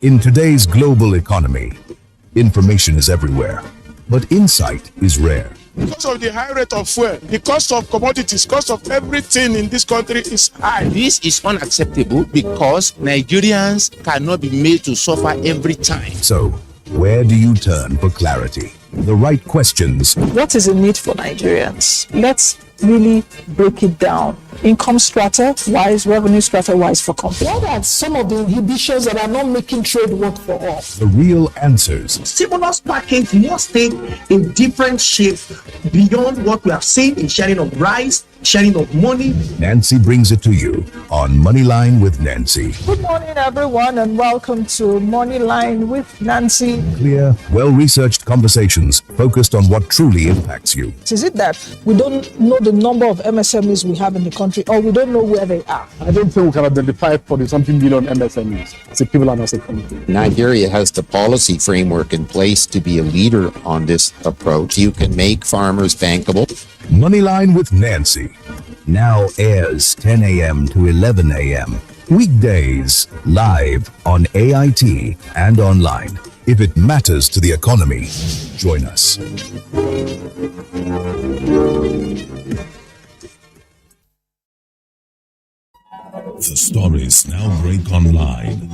In today's global economy, information is everywhere, but insight is rare. Because of the high rate of fuel, the cost of commodities, cost of everything in this country is high. This is unacceptable because Nigerians cannot be made to suffer every time. So, where do you turn for clarity? The right questions. What is the need for Nigerians? Let's really break it down. Income strata wise, revenue strata wise for companies. What are some of the inhibitions that are not making trade work for us? The real answers. Stimulus package must take a different shape beyond what we have seen in sharing of rice, sharing of money. Nancy brings it to you on Moneyline with Nancy. Good morning, everyone, and welcome to Moneyline with Nancy. Clear, well-researched conversations focused on what truly impacts you. Is it that we don't know the number of MSMEs we have in the country, or we don't know where they are? I don't think we can identify 40-something million MSMEs as a people and as a country. Nigeria has the policy framework in place to be a leader on this approach. You can make farmers bankable. Moneyline with Nancy now airs 10 a.m. to 11 a.m. Weekdays, live on AIT and online. If it matters to the economy, join us. The stories now break online.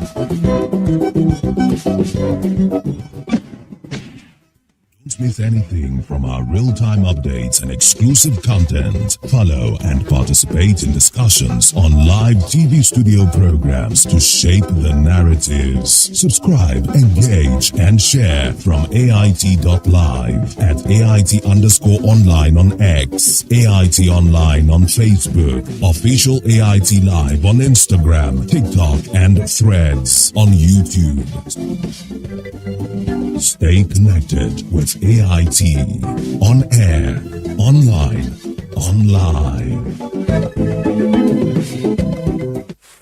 Don't miss anything from our real-time updates and exclusive content. Follow and participate in discussions on live TV studio programs to shape the narratives. Subscribe, engage, and share from AIT.live at AIT_online on X, AIT Online on Facebook, Official AIT Live on Instagram, TikTok, and Threads on YouTube. Stay connected with AIT on air, online.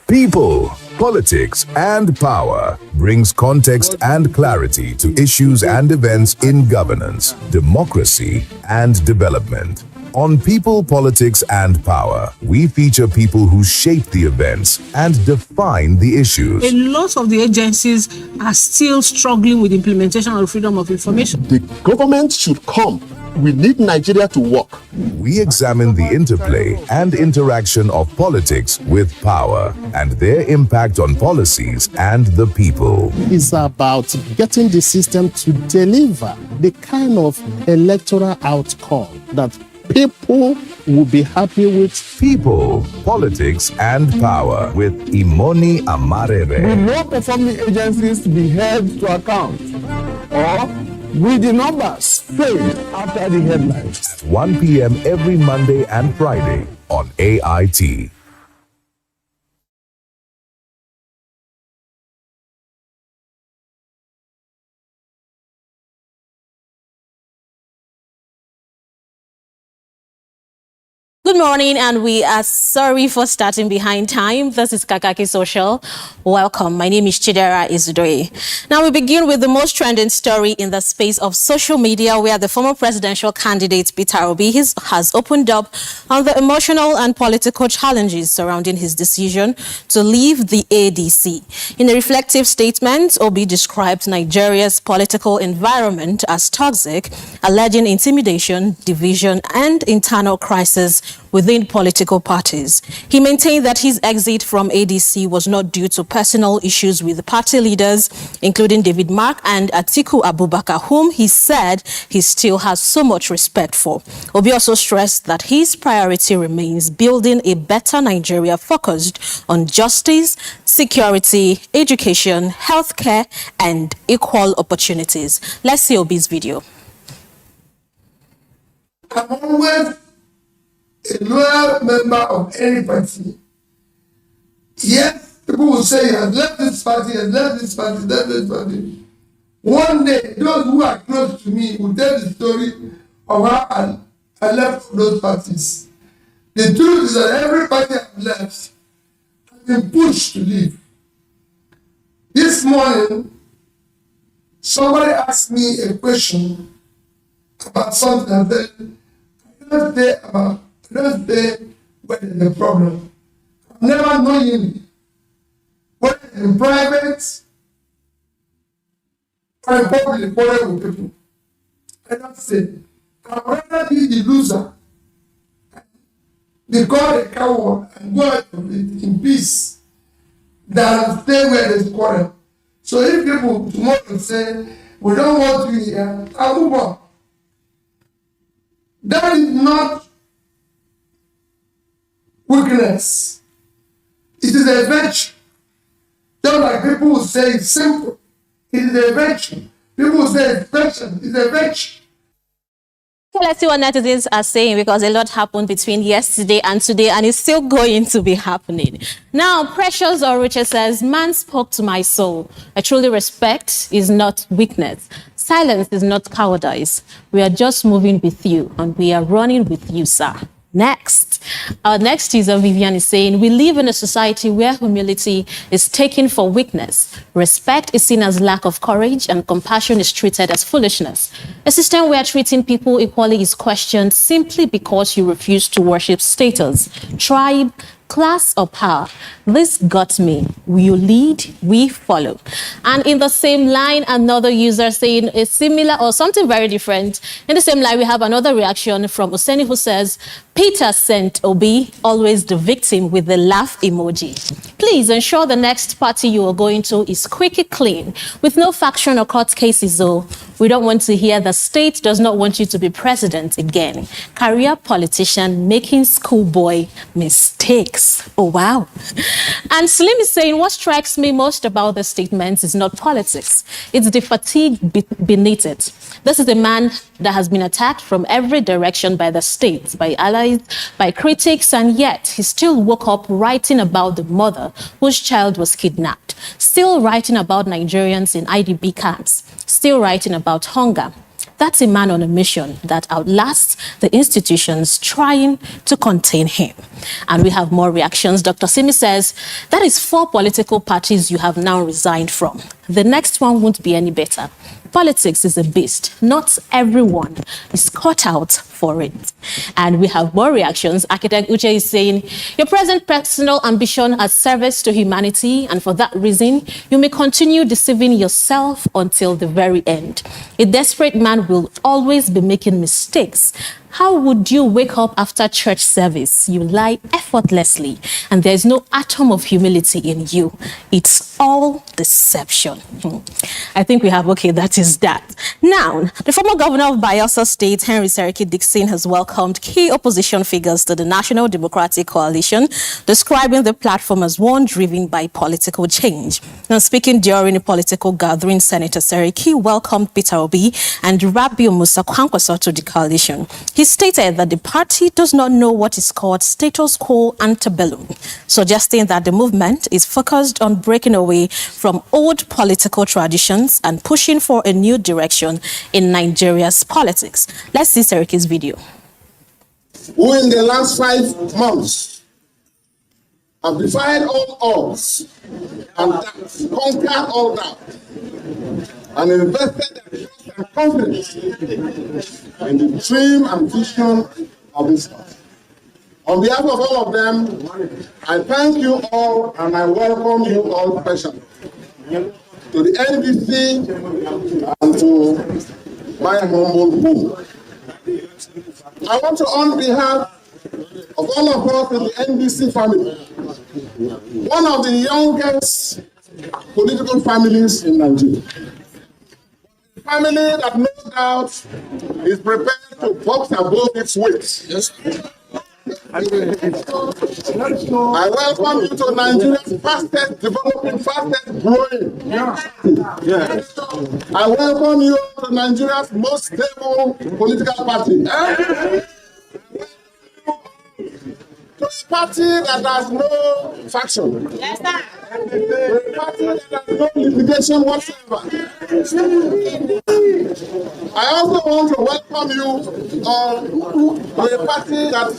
People, politics, and power brings context and clarity to issues and events in governance, democracy, and development. On People, Politics, and Power, we feature people who shape the events and define the issues. A lot of the agencies are still struggling with implementation of freedom of information. The government should come. We need Nigeria to work. We examine the interplay and interaction of politics with power and their impact on policies and the people. It's about getting the system to deliver the kind of electoral outcome that people will be happy with. People, Politics, and Power with Imoni Amarere. Will low-performing agencies be held to account? Or will the numbers fade after the headlines? 1 p.m. every Monday and Friday on AIT. Good morning, and we are sorry for starting behind time. This is Kakaaki Social. Welcome. My name is Chidera Izudoye. Now we begin with the most trending story in the space of social media, where the former presidential candidate Peter Obi has opened up on the emotional and political challenges surrounding his decision to leave the ADC. In a reflective statement, Obi described Nigeria's political environment as toxic, alleging intimidation, division, and internal crisis within political parties. He maintained that his exit from ADC was not due to personal issues with party leaders, including David Mark and Atiku Abubakar, whom he said he still has so much respect for. Obi also stressed that his priority remains building a better Nigeria focused on justice, security, education, healthcare, and equal opportunities. Let's see Obi's video. I'm always a loyal member of any party. Yes, people will say, he has left this party, he has left this party, left this party. One day, those who are close to me will tell the story of how I left those parties. The truth is that every party I've left has been pushed to leave. This morning, somebody asked me a question about something and said, I don't say where there's a problem. I've never known you, whether in private or in public, quarrel with people. I don't say. I'd rather be the loser, be called a coward, and go out of it in peace than stay where there's quarrel. So if people tomorrow say, we don't want you here, I'll move on. That is not weakness. It is a virtue. Just like people will say it's simple. It is a virtue. People will say it's passion. It's a virtue. Okay, let's see what netizens are saying, because a lot happened between yesterday and today, and it's still going to be happening. Now, Precious Oriche says, man spoke to my soul. I truly respect is not weakness. Silence is not cowardice. We are just moving with you, and we are running with you, sir. Next. Our next user, Vivian, is saying, we live in a society where humility is taken for weakness. Respect is seen as lack of courage, and compassion is treated as foolishness. A system where treating people equally is questioned simply because you refuse to worship status, tribe, class, or power. This got me. You lead, we follow. And in the same line, another user saying a similar or something very different. In the same line, we have another reaction from Oseni, who says, Peter sent Obi, always the victim, with the laugh emoji. Please ensure the next party you are going to is squeaky clean, with no faction or court cases, though. We don't want to hear the state does not want you to be president again. Career politician making schoolboy mistakes. Oh, wow. And Slim is saying, what strikes me most about the statements is not politics. It's the fatigue beneath it. This is a man that has been attacked from every direction by the state, by allies, by critics, and yet he still woke up writing about the mother whose child was kidnapped, still writing about Nigerians in IDP camps, still writing about hunger. That's a man on a mission that outlasts the institutions trying to contain him. And we have more reactions. Dr. Simi says, that is 4 political parties you have now resigned from. The next one won't be any better. Politics is a beast. Not everyone is cut out for it. And we have more reactions. Architect Uche is saying, your present personal ambition has service to humanity, and for that reason, you may continue deceiving yourself until the very end. A desperate man will always be making mistakes. How would you wake up after church service? You lie effortlessly, and there's no atom of humility in you. It's all deception. I think we have, okay, that is that. Now, the former governor of Bayelsa State, Henry Seriki Dixon, has welcomed key opposition figures to the National Democratic Coalition, describing the platform as one driven by political change. Now, speaking during a political gathering, Senator Seriki welcomed Peter Obi and Rabiu Musa Kwankwaso to the coalition. He stated that the party does not know what is called status quo antebellum, suggesting that the movement is focused on breaking away from old political traditions and pushing for a new direction in Nigeria's politics. Let's see Seriki's video. Who in the last 5 months have defied all odds and conquered all that, and invested their trust and confidence in the dream and vision of this country. On behalf of all of them, I thank you all and I welcome you all specially to the NDC and to my humble home. I want to, on behalf of all of us in the NDC family, one of the youngest political families in Nigeria, a family that no doubt is prepared to box above its weight. Yes. I welcome you to Nigeria's fastest developing, fastest growing. Yes. I welcome you to Nigeria's most stable political party. To a party that has no faction. Yes, sir. To a party that has no litigation whatsoever. I also want to welcome you to a party that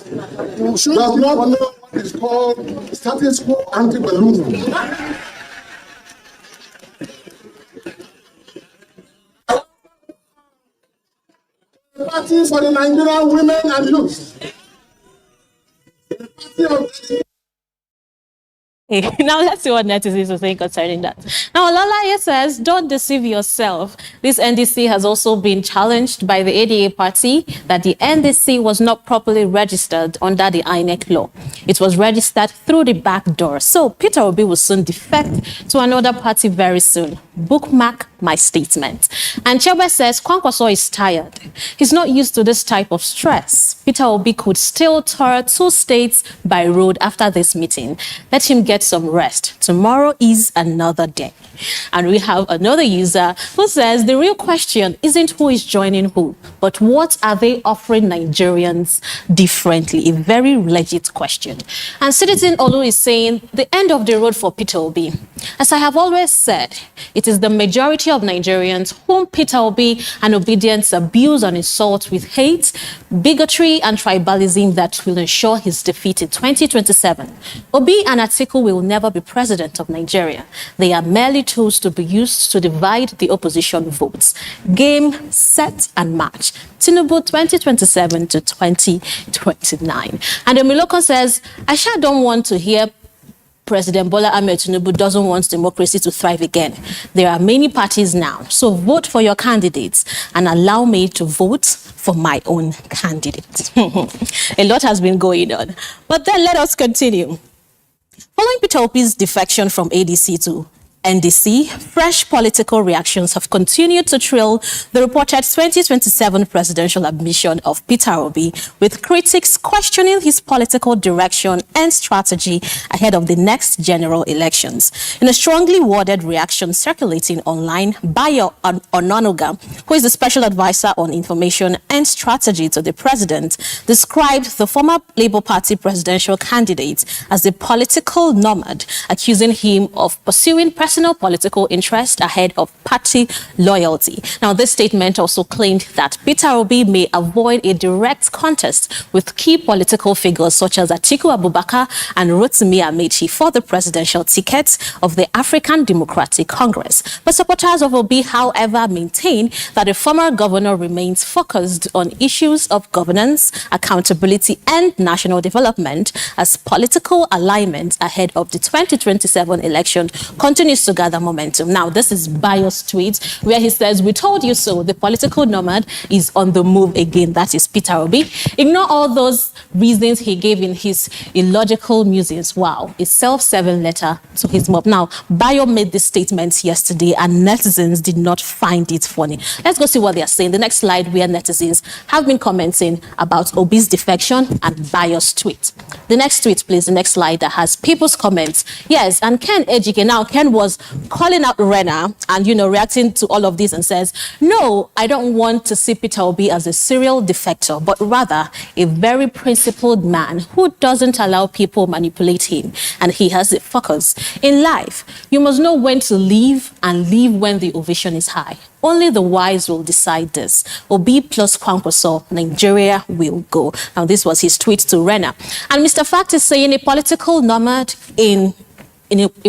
does not know what is called status quo antebellum. A party for the Nigerian women and youth. Now let's see what netizens are saying concerning that. Now, Olalaye says, don't deceive yourself. This NDC has also been challenged by the ADA party that the NDC was not properly registered under the INEC law. It was registered through the back door. So Peter Obi will soon defect to another party very soon. Bookmark my statement. And Chebe says, Kwankwaso is tired. He's not used to this type of stress. Peter Obi could still tour 2 states by road after this meeting. Let him get some rest. Tomorrow is another day. And we have another user who says the real question isn't who is joining who, but But what are they offering Nigerians differently? A very legit question. And Citizen Olu is saying, the end of the road for Peter Obi. As I have always said, it is the majority of Nigerians whom Peter Obi and obedience abuse and insult with hate, bigotry and tribalism that will ensure his defeat in 2027. Obi and Atiku will never be president of Nigeria. They are merely tools to be used to divide the opposition votes. Game, set and match. Tinubu 2027 to 2029. And Emiloko says, I sure don't want to hear President Bola Ahmed Tinubu doesn't want democracy to thrive again. There are many parties now, so vote for your candidates and allow me to vote for my own candidate. A lot has been going on. But then let us continue. Following Peter Obi's defection from ADC to NDC, fresh political reactions have continued to trail the reported 2027 presidential admission of Peter Obi, with critics questioning his political direction and strategy ahead of the next general elections. In a strongly worded reaction circulating online, Bayo Onanuga, who is the special advisor on information and strategy to the president, described the former Labour Party presidential candidate as a political nomad, accusing him of pursuing personal political interest ahead of party loyalty. Now, this statement also claimed that Peter Obi may avoid a direct contest with key political figures such as Atiku Abubakar and Rotimi Amechi for the presidential ticket of the African Democratic Congress. But supporters of Obi, however, maintain that the former governor remains focused on issues of governance, accountability, and national development as political alignment ahead of the 2027 election continues to gather momentum. Now, this is Bayo's tweet where he says, "We told you so. The political nomad is on the move again." That is Peter Obi. Ignore all those reasons he gave in his illogical musings. Wow, a self-serving letter to his mob. Now, Bayo made this statement yesterday and netizens did not find it funny. Let's go see what they are saying. The next slide where netizens have been commenting about Obi's defection and Bayo's tweet. The next tweet, please. The next slide that has people's comments. Yes, and Ken Ejike. Now, Ken was calling out Rena and, reacting to all of this and says, no, I don't want to see Peter Obi as a serial defector, but rather a very principled man who doesn't allow people manipulate him. And he has a focus. In life, you must know when to leave and leave when the ovation is high. Only the wise will decide this. Obi plus Kwankwaso, Nigeria will go. Now, this was his tweet to Rena. And Mr. Fact is saying a political nomad in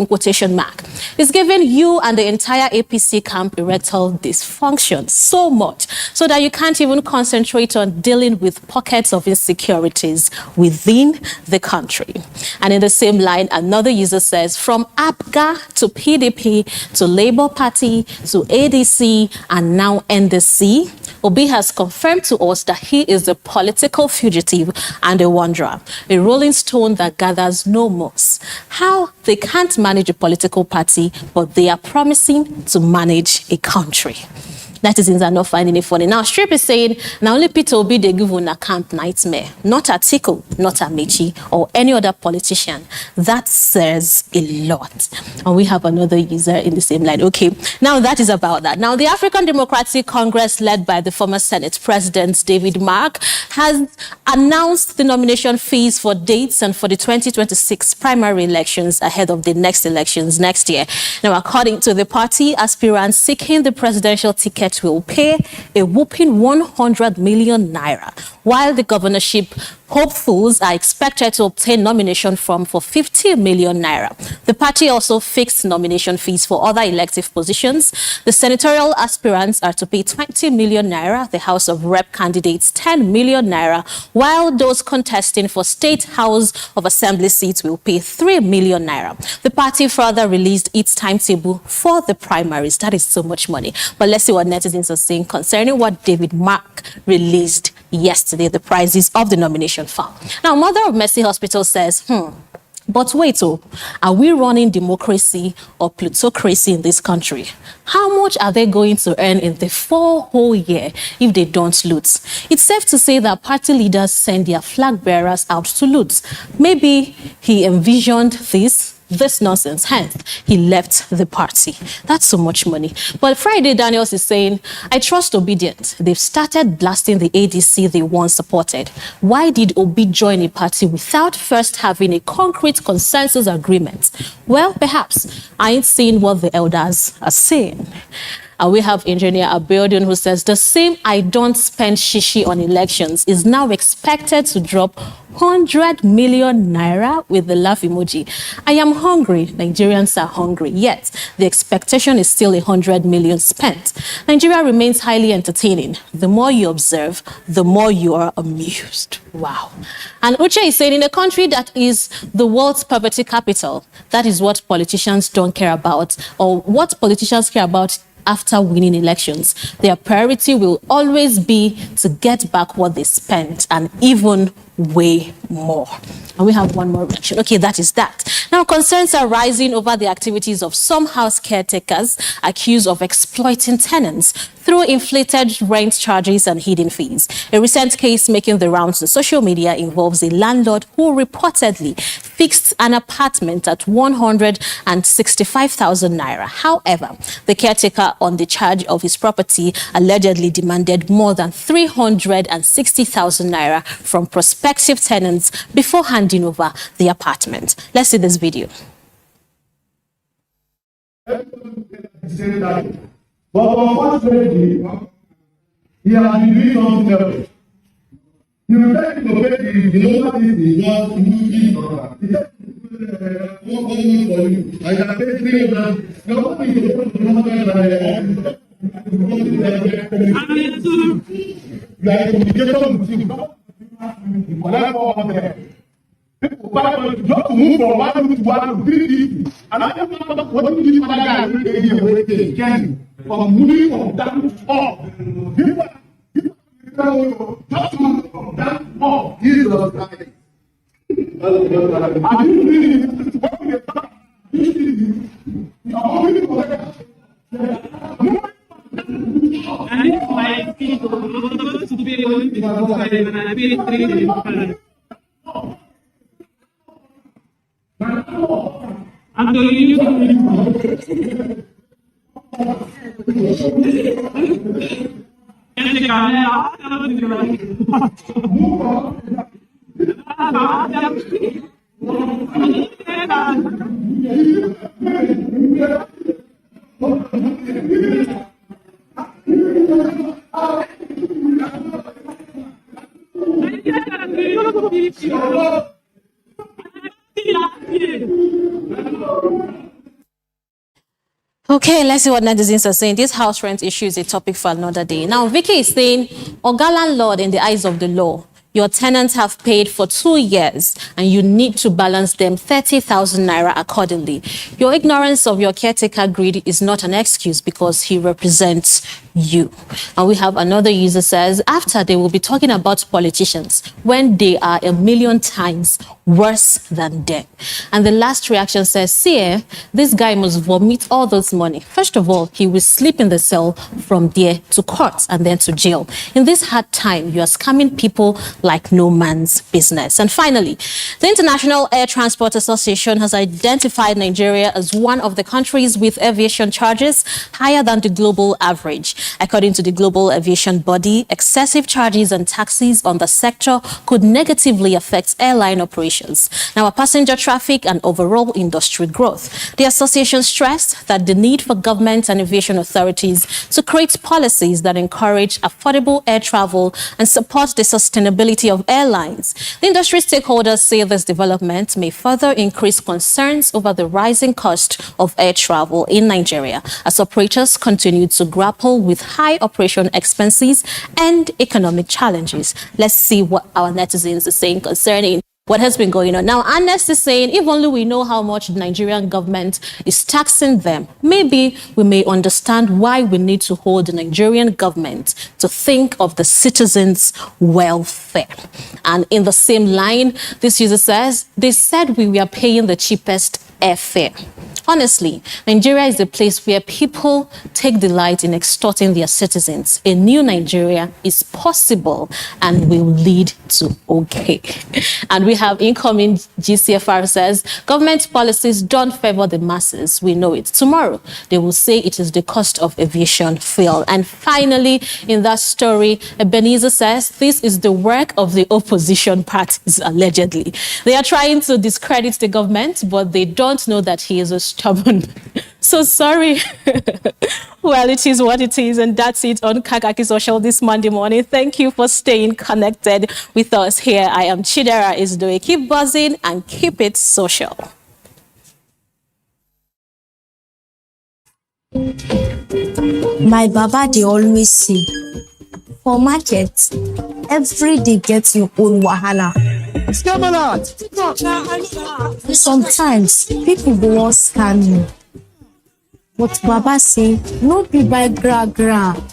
quotation mark, is giving you and the entire APC camp erectile dysfunction so much so that you can't even concentrate on dealing with pockets of insecurities within the country. And in the same line, another user says, from APGA to PDP to Labour Party to ADC and now NDC, Obi has confirmed to us that he is a political fugitive and a wanderer, a rolling stone that gathers no moss. How they can't manage a political party, but they are promising to manage a country. Netizens are not finding it funny. Now, Strip is saying, now only Peter Obi they give on a camp nightmare, not Atiku, not Amechi, or any other politician. That says a lot. And we have another user in the same line. Okay, now that is about that. Now, the African Democratic Congress, led by the former Senate President David Mark, has announced the nomination fees for dates and for the 2026 primary elections ahead of the next elections next year. Now, according to the party, aspirants seeking the presidential ticket will pay a whopping 100 million naira, while the governorship hopefuls are expected to obtain nomination form for 50 million naira. The party also fixed nomination fees for other elective positions. The senatorial aspirants are to pay 20 million naira, the House of Rep candidates 10 million naira, while those contesting for State House of Assembly seats will pay 3 million naira. The party further released its timetable for the primaries. That is so much money. But let's see what netizens are saying concerning what David Mark released yesterday, the prices of the nomination form. Now, Mother of Mercy Hospital says, but wait, are we running democracy or plutocracy in this country? How much are they going to earn in the 4 whole year if they don't loot? It's safe to say that party leaders send their flag bearers out to loot. Maybe he envisioned this this nonsense. Hence, he left the party. That's so much money. But Friday Daniels is saying, I trust obedience. They've started blasting the ADC they once supported. Why did Obi join a party without first having a concrete consensus agreement? Well, perhaps I ain't seeing what the elders are saying. And we have Engineer Abiodun who says the same I don't spend shishi on elections is now expected to drop 100 million naira with the laugh emoji. I am hungry. Nigerians are hungry. Yet the expectation is still 100 million spent. Nigeria remains highly entertaining. The more you observe, the more you are amused. Wow. And Uche is saying in a country that is the world's poverty capital, that is what politicians don't care about, or what politicians care about after winning elections. Their priority will always be to get back what they spent and even way more. And we have one more reaction. Okay, that is that. Now, concerns are rising over the activities of some house caretakers accused of exploiting tenants through inflated rent charges and hidden fees. A recent case making the rounds on social media involves a landlord who reportedly fixed an apartment at 165,000 naira. However, the caretaker on the charge of his property allegedly demanded more than 360,000 naira from prospective tenants before handing over the apartment. Let's see this video. But unfortunately, he has been doing something else. He will take to pay the local thing he wants to do. He said, one for you. I can pay 300. Your money is going to come back by you are a communication with him. People just move from one room to one room, 3 people. And I don't know what do this other guy waiting from moving from down to up. People just move from down to up. Jesus Christ. And you really what we are Okay, let's see what netizens are saying. This house rent issue is a topic for another day. Now, Vicky is saying, Oga landlord, in the eyes of the law, your tenants have paid for 2 years and you need to balance them 30,000 naira accordingly. Your ignorance of your caretaker greed is not an excuse because he represents you. And we have another user says, after they will be talking about politicians when they are 1,000,000 times worse than them. And the last reaction says, see, this guy must vomit all this money. First of all, he will sleep in the cell from there to court and then to jail. In this hard time, you are scamming people like no man's business. And finally, the International Air Transport Association has identified Nigeria as one of the countries with aviation charges higher than the global average. According to the global aviation body, excessive charges and taxes on the sector could negatively affect airline operations. Now, passenger traffic and overall industry growth. The association stressed that the need for government and aviation authorities to create policies that encourage affordable air travel and support the sustainability of airlines. The industry stakeholders say this development may further increase concerns over the rising cost of air travel in Nigeria as operators continue to grapple with high operation expenses and economic challenges. Let's see what our netizens are saying concerning what has been going on. Now, Ernest is saying, if only we know how much the Nigerian government is taxing them, maybe we may understand why we need to hold the Nigerian government to think of the citizens' welfare. And in the same line, this user says, they said we were paying the cheapest airfare. Honestly, Nigeria is a place where people take delight in extorting their citizens. A new Nigeria is possible and will lead to okay. And we have incoming GCFR says, government policies don't favor the masses. We know it. Tomorrow, they will say it is the cost of aviation fuel. And finally, in that story, Ebenezer says, this is the work of the opposition parties, allegedly. They are trying to discredit the government, but they don't know that he is a stubborn. So sorry. Well, it is what it is, and that's it on Kakaaki Social this Monday morning. Thank you for staying connected with us here. I am Chidera Isdoe. Keep buzzing and keep it social. My baba, they always say, for market, every day gets your own wahala. Sometimes people go on scam me. But Baba say, no be by gra.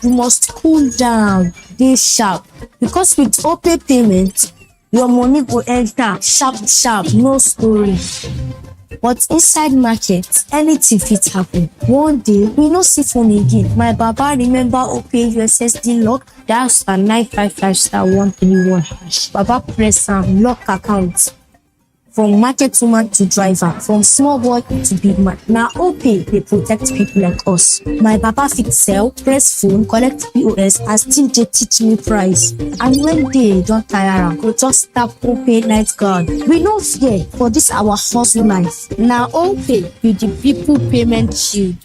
You must cool down, dey sharp. Because with OPay payment, your money go enter sharp, no story. But inside market, anything fit happen. One day, we no see phone again. My Baba remember OPay USSD lock, dial star 955*131#. Baba press am, lock account. From market woman to driver, from small boy to big man. Now OPay, they protect people like us. My Baba fit sell, press phone, collect POS, and still they teach me price. And when they don't tire am, go just tap OPay night guard. We no fear for this our hustle life. Now OPay be the people payment shield.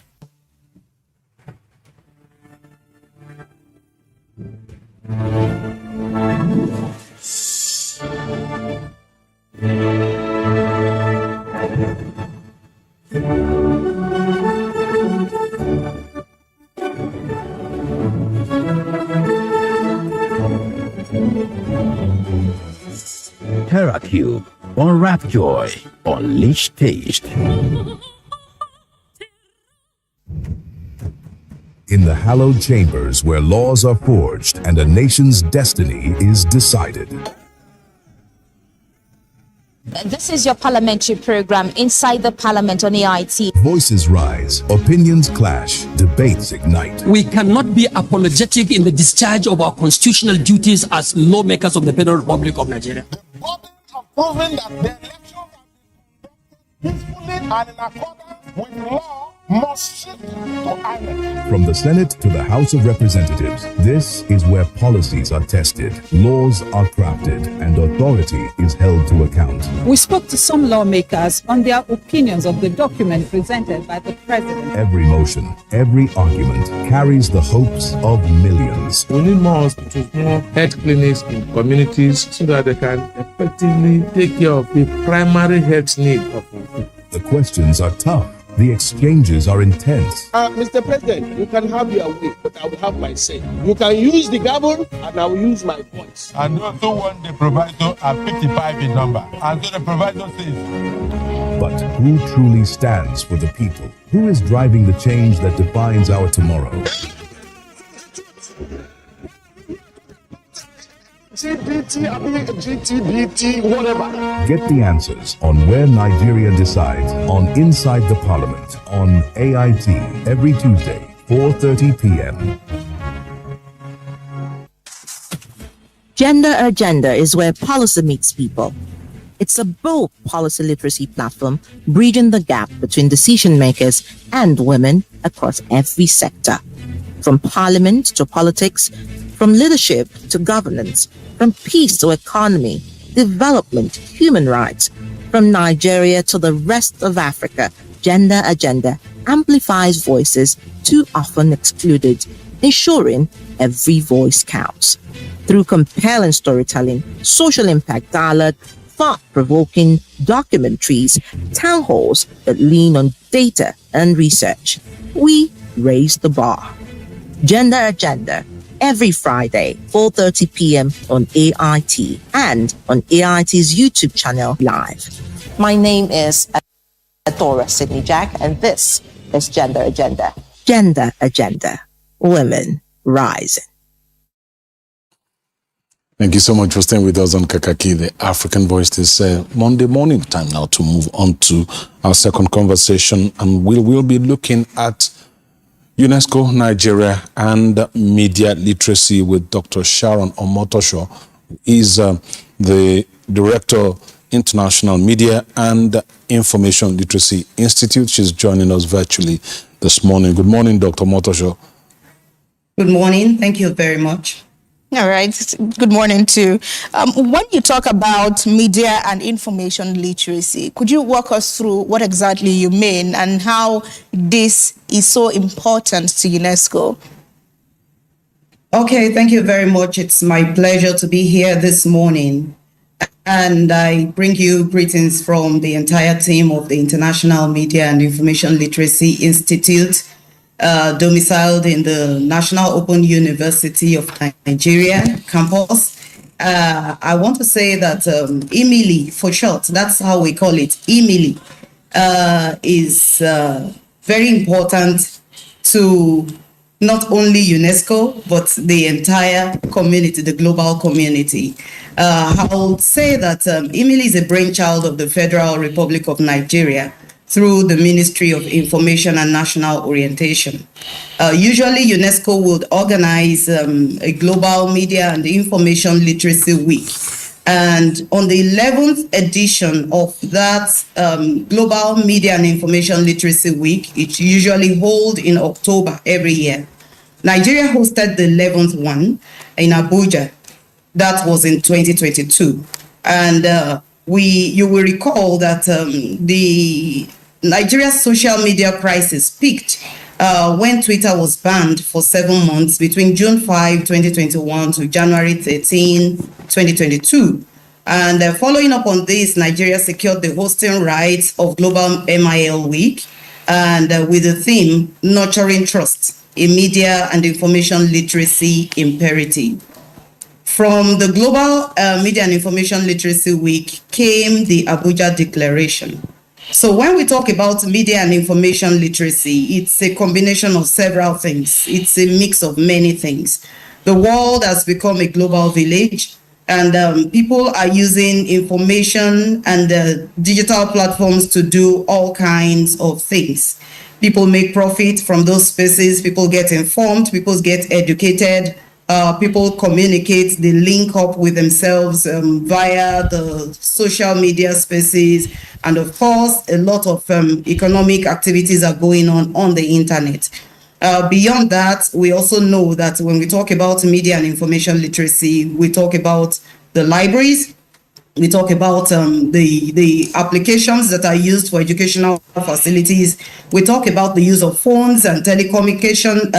TerraCube, unwrap joy, unleash taste. In the hallowed chambers where laws are forged and a nation's destiny is decided. This is your parliamentary program, Inside the Parliament on AIT. Voices rise, opinions clash, debates ignite. We cannot be apologetic in the discharge of our constitutional duties as lawmakers of the Federal Republic of Nigeria. Proving that the election peacefully and in accordance with law must shift to INEC. From the Senate to the House of Representatives, this is where policies are tested, laws are crafted, and authority is held to account. We spoke to some lawmakers on their opinions of the document presented by the president. Every motion, every argument carries the hopes of millions. We need more hospitals, more health clinics in communities so that they can effectively take care of the primary health need of our people. The questions are tough. The exchanges are intense. Mr. President, you can have your way, but I will have my say. You can use the gavel, and I will use my voice. And those who want the proviso are 55 in number. And so the proviso says. But who truly stands for the people? Who is driving the change that defines our tomorrow? GTBT, whatever. Get the answers on Where Nigeria Decides on Inside the Parliament on AIT every Tuesday, 4:30 p.m. Gender Agenda is where policy meets people. It's a bold policy literacy platform bridging the gap between decision makers and women across every sector. From parliament to politics, from leadership to governance, from peace to economy, development, human rights, from Nigeria to the rest of Africa, Gender Agenda amplifies voices too often excluded, ensuring every voice counts. Through compelling storytelling, social impact dialogue, thought-provoking documentaries, town halls that lean on data and research, we raise the bar. Gender Agenda, every Friday, 4:30 p.m. on AIT and on AIT's YouTube channel live. My name is Adora Sidney Jack, and this is Gender Agenda. Gender Agenda. Women rising. Thank you so much for staying with us on Kakaaki, the African Voice. This Monday morning. Time now to move on to our second conversation, and we'll be looking at UNESCO, Nigeria, and media literacy with Dr. Sharon Omotosho, who is the Director, International Media and Information Literacy Institute. She's joining us virtually this morning. Good morning, Dr. Omotosho. Good morning. Thank you very much. All right. Good morning too. When you talk about media and information literacy, could you walk us through what exactly you mean and how this is so important to UNESCO? Okay, thank you very much. It's my pleasure to be here this morning. And I bring you greetings from the entire team of the International Media and Information Literacy Institute, domiciled in the National Open University of Nigeria campus. I want to say that IMILI, for short, that's how we call it, IMILI, is very important to not only UNESCO, but the entire community, the global community. I would say that IMILI is a brainchild of the Federal Republic of Nigeria through the Ministry of Information and National Orientation. Usually UNESCO would organize a global media and information literacy week. And on the 11th edition of that Global Media and Information Literacy Week, it's usually held in October every year. Nigeria hosted the 11th one in Abuja. That was in 2022. And you will recall that the Nigeria's social media crisis peaked when Twitter was banned for 7 months between June 5, 2021 to January 13, 2022. And following up on this, Nigeria secured the hosting rights of Global MIL Week and with the theme, Nurturing Trust, a Media and Information Literacy Imperative. From the Global Media and Information Literacy Week came the Abuja Declaration. So when we talk about media and information literacy, it's a combination of several things. It's a mix of many things. The world has become a global village, and people are using information and digital platforms to do all kinds of things. People make profit from those spaces, people get informed, people get educated, people communicate, they link up with themselves via the social media spaces. And of course, a lot of economic activities are going on the internet. Beyond that, we also know that when we talk about media and information literacy, we talk about the libraries, we talk about the applications that are used for educational facilities. We talk about the use of phones and telecommunication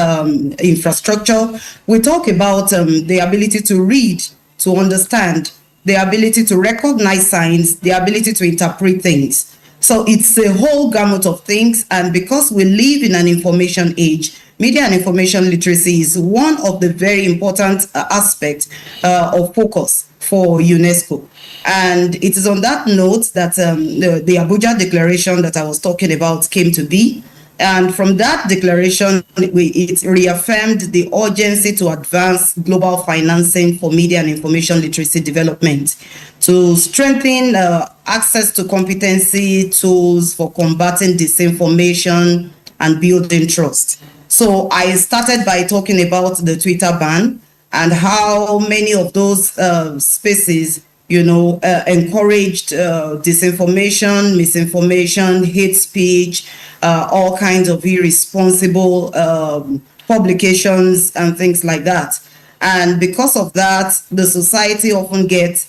infrastructure. We talk about the ability to read, to understand, the ability to recognize signs, the ability to interpret things. So it's a whole gamut of things. And because we live in an information age, media and information literacy is one of the very important aspects of focus for UNESCO. And it is on that note that the Abuja Declaration that I was talking about came to be. And from that declaration, it reaffirmed the urgency to advance global financing for media and information literacy development, to strengthen access to competency tools for combating disinformation and building trust. So I started by talking about the Twitter ban and how many of those spaces encouraged disinformation, misinformation, hate speech, all kinds of irresponsible publications and things like that. And because of that, the society often gets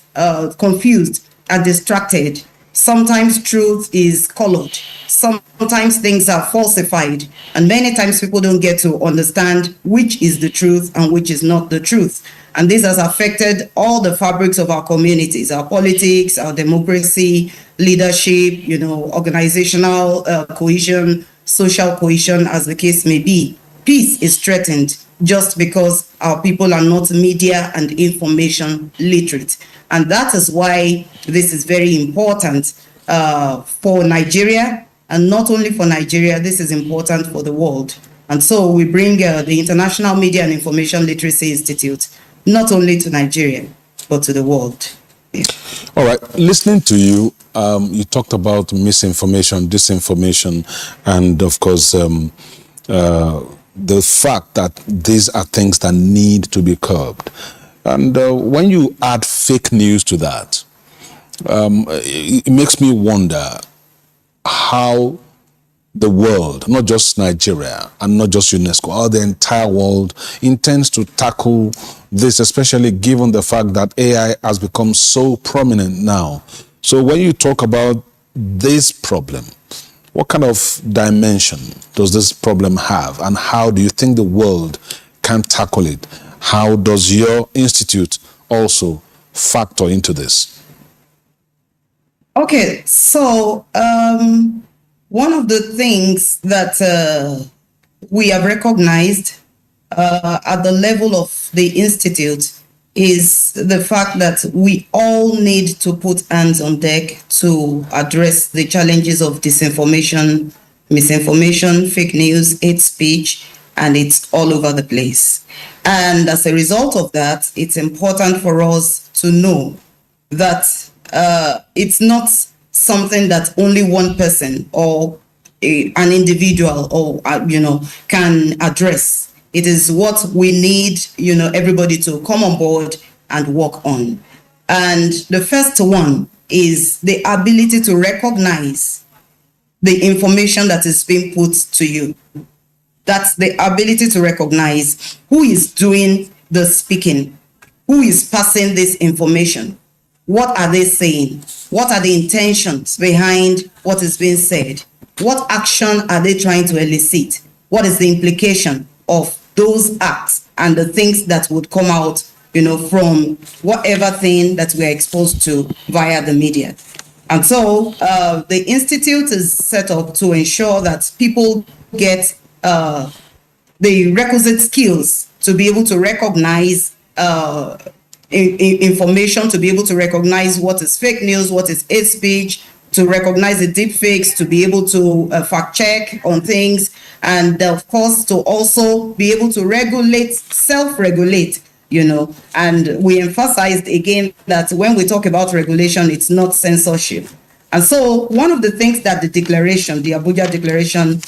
confused and distracted. Sometimes truth is colored. Sometimes things are falsified. And many times people don't get to understand which is the truth and which is not the truth. And this has affected all the fabrics of our communities, our politics, our democracy, leadership, organizational cohesion, social cohesion, as the case may be. Peace is threatened just because our people are not media and information literate. And that is why this is very important for Nigeria, and not only for Nigeria, this is important for the world. And so we bring the International Media and Information Literacy Institute not only to Nigeria, but to the world. All right. Listening to you, you talked about misinformation, disinformation, and of course, the fact that these are things that need to be curbed. And when you add fake news to that, it makes me wonder how the world, not just Nigeria and not just UNESCO, how the entire world intends to tackle this, especially given the fact that AI has become so prominent now. So when you talk about this problem, what kind of dimension does this problem have, and how do you think the world can tackle it? How does your institute also factor into this? Okay, so one of the things that we have recognized at the level of the Institute is the fact that we all need to put hands on deck to address the challenges of disinformation, misinformation, fake news, hate speech, and it's all over the place. And as a result of that, it's important for us to know that it's not something that only one person or an individual or can address. It is what we need, everybody to come on board and work on. And the first one is the ability to recognize the information that is being put to you. That's the ability to recognize who is doing the speaking, who is passing this information. What are they saying? What are the intentions behind what is being said? What action are they trying to elicit? What is the implication of those acts and the things that would come out, from whatever thing that we are exposed to via the media? And so the Institute is set up to ensure that people get the requisite skills to be able to recognize information, to be able to recognize what is fake news, what is hate speech, to recognize the deep fakes, to be able to fact check on things, and of course to also be able to regulate, self-regulate, and we emphasized again that when we talk about regulation, it's not censorship. And so one of the things that the declaration, the Abuja Declaration,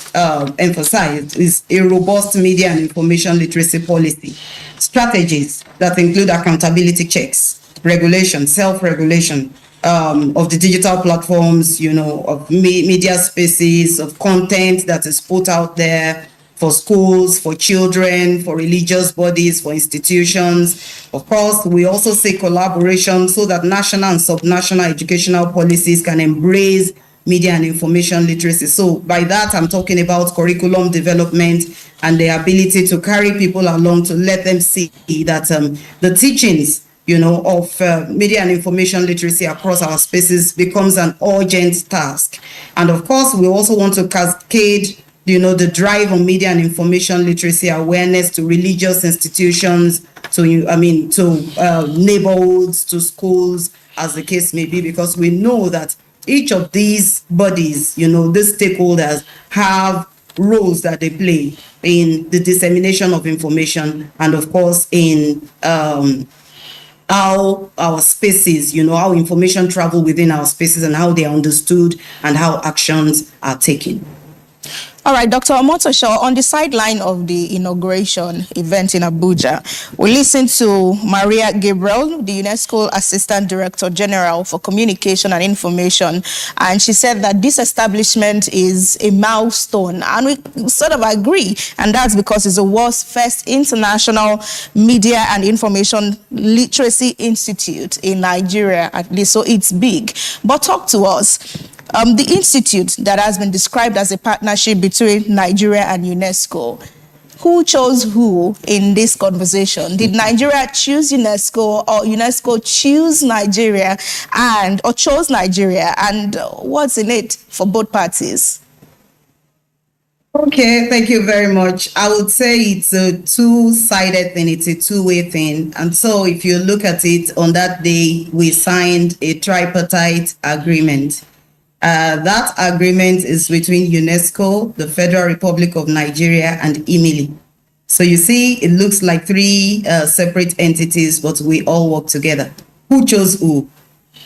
emphasized is a robust media and information literacy policy, strategies that include accountability checks, regulation, self-regulation of the digital platforms, of media spaces, of content that is put out there for schools, for children, for religious bodies, for institutions. Of course, we also see collaboration so that national and subnational educational policies can embrace media and information literacy. So by that, I'm talking about curriculum development and the ability to carry people along to let them see that the teachings of media and information literacy across our spaces becomes an urgent task. And of course, we also want to cascade the drive on media and information literacy awareness to religious institutions, to neighborhoods, to schools, as the case may be, because we know that each of these bodies, these stakeholders have roles that they play in the dissemination of information and, of course, in how our spaces, how information travel within our spaces and how they are understood and how actions are taken. All right, Dr. Omotosho, on the sideline of the inauguration event in Abuja, we listened to Maria Gabriel, the UNESCO Assistant Director General for Communication and Information, and she said that this establishment is a milestone, and we sort of agree, and that's because it's the world's first international media and information literacy institute in Nigeria, at least, so it's big. But talk to us. The institute that has been described as a partnership between Nigeria and UNESCO, who chose who in this conversation? Did Nigeria choose UNESCO, or UNESCO choose Nigeria or chose Nigeria? And what's in it for both parties? Okay, thank you very much. I would say it's a two-sided thing. It's a two-way thing. And so if you look at it, on that day, we signed a tripartite agreement. That agreement is between UNESCO, the Federal Republic of Nigeria, and IMILI. So you see, it looks like three separate entities, but we all work together. who chose who?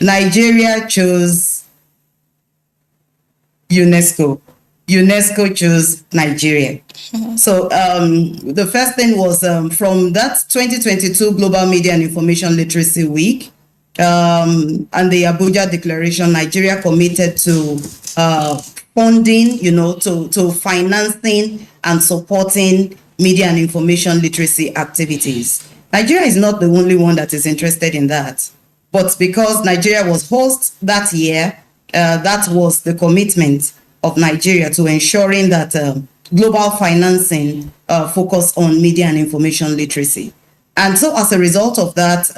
Nigeria chose UNESCO. UNESCO chose Nigeria. So the first thing was from that 2022 Global Media and Information Literacy Week and the Abuja Declaration, Nigeria committed to funding, to financing and supporting media and information literacy activities. Nigeria is not the only one that is interested in that. But because Nigeria was host that year, that was the commitment of Nigeria to ensuring that global financing focus on media and information literacy. And so as a result of that,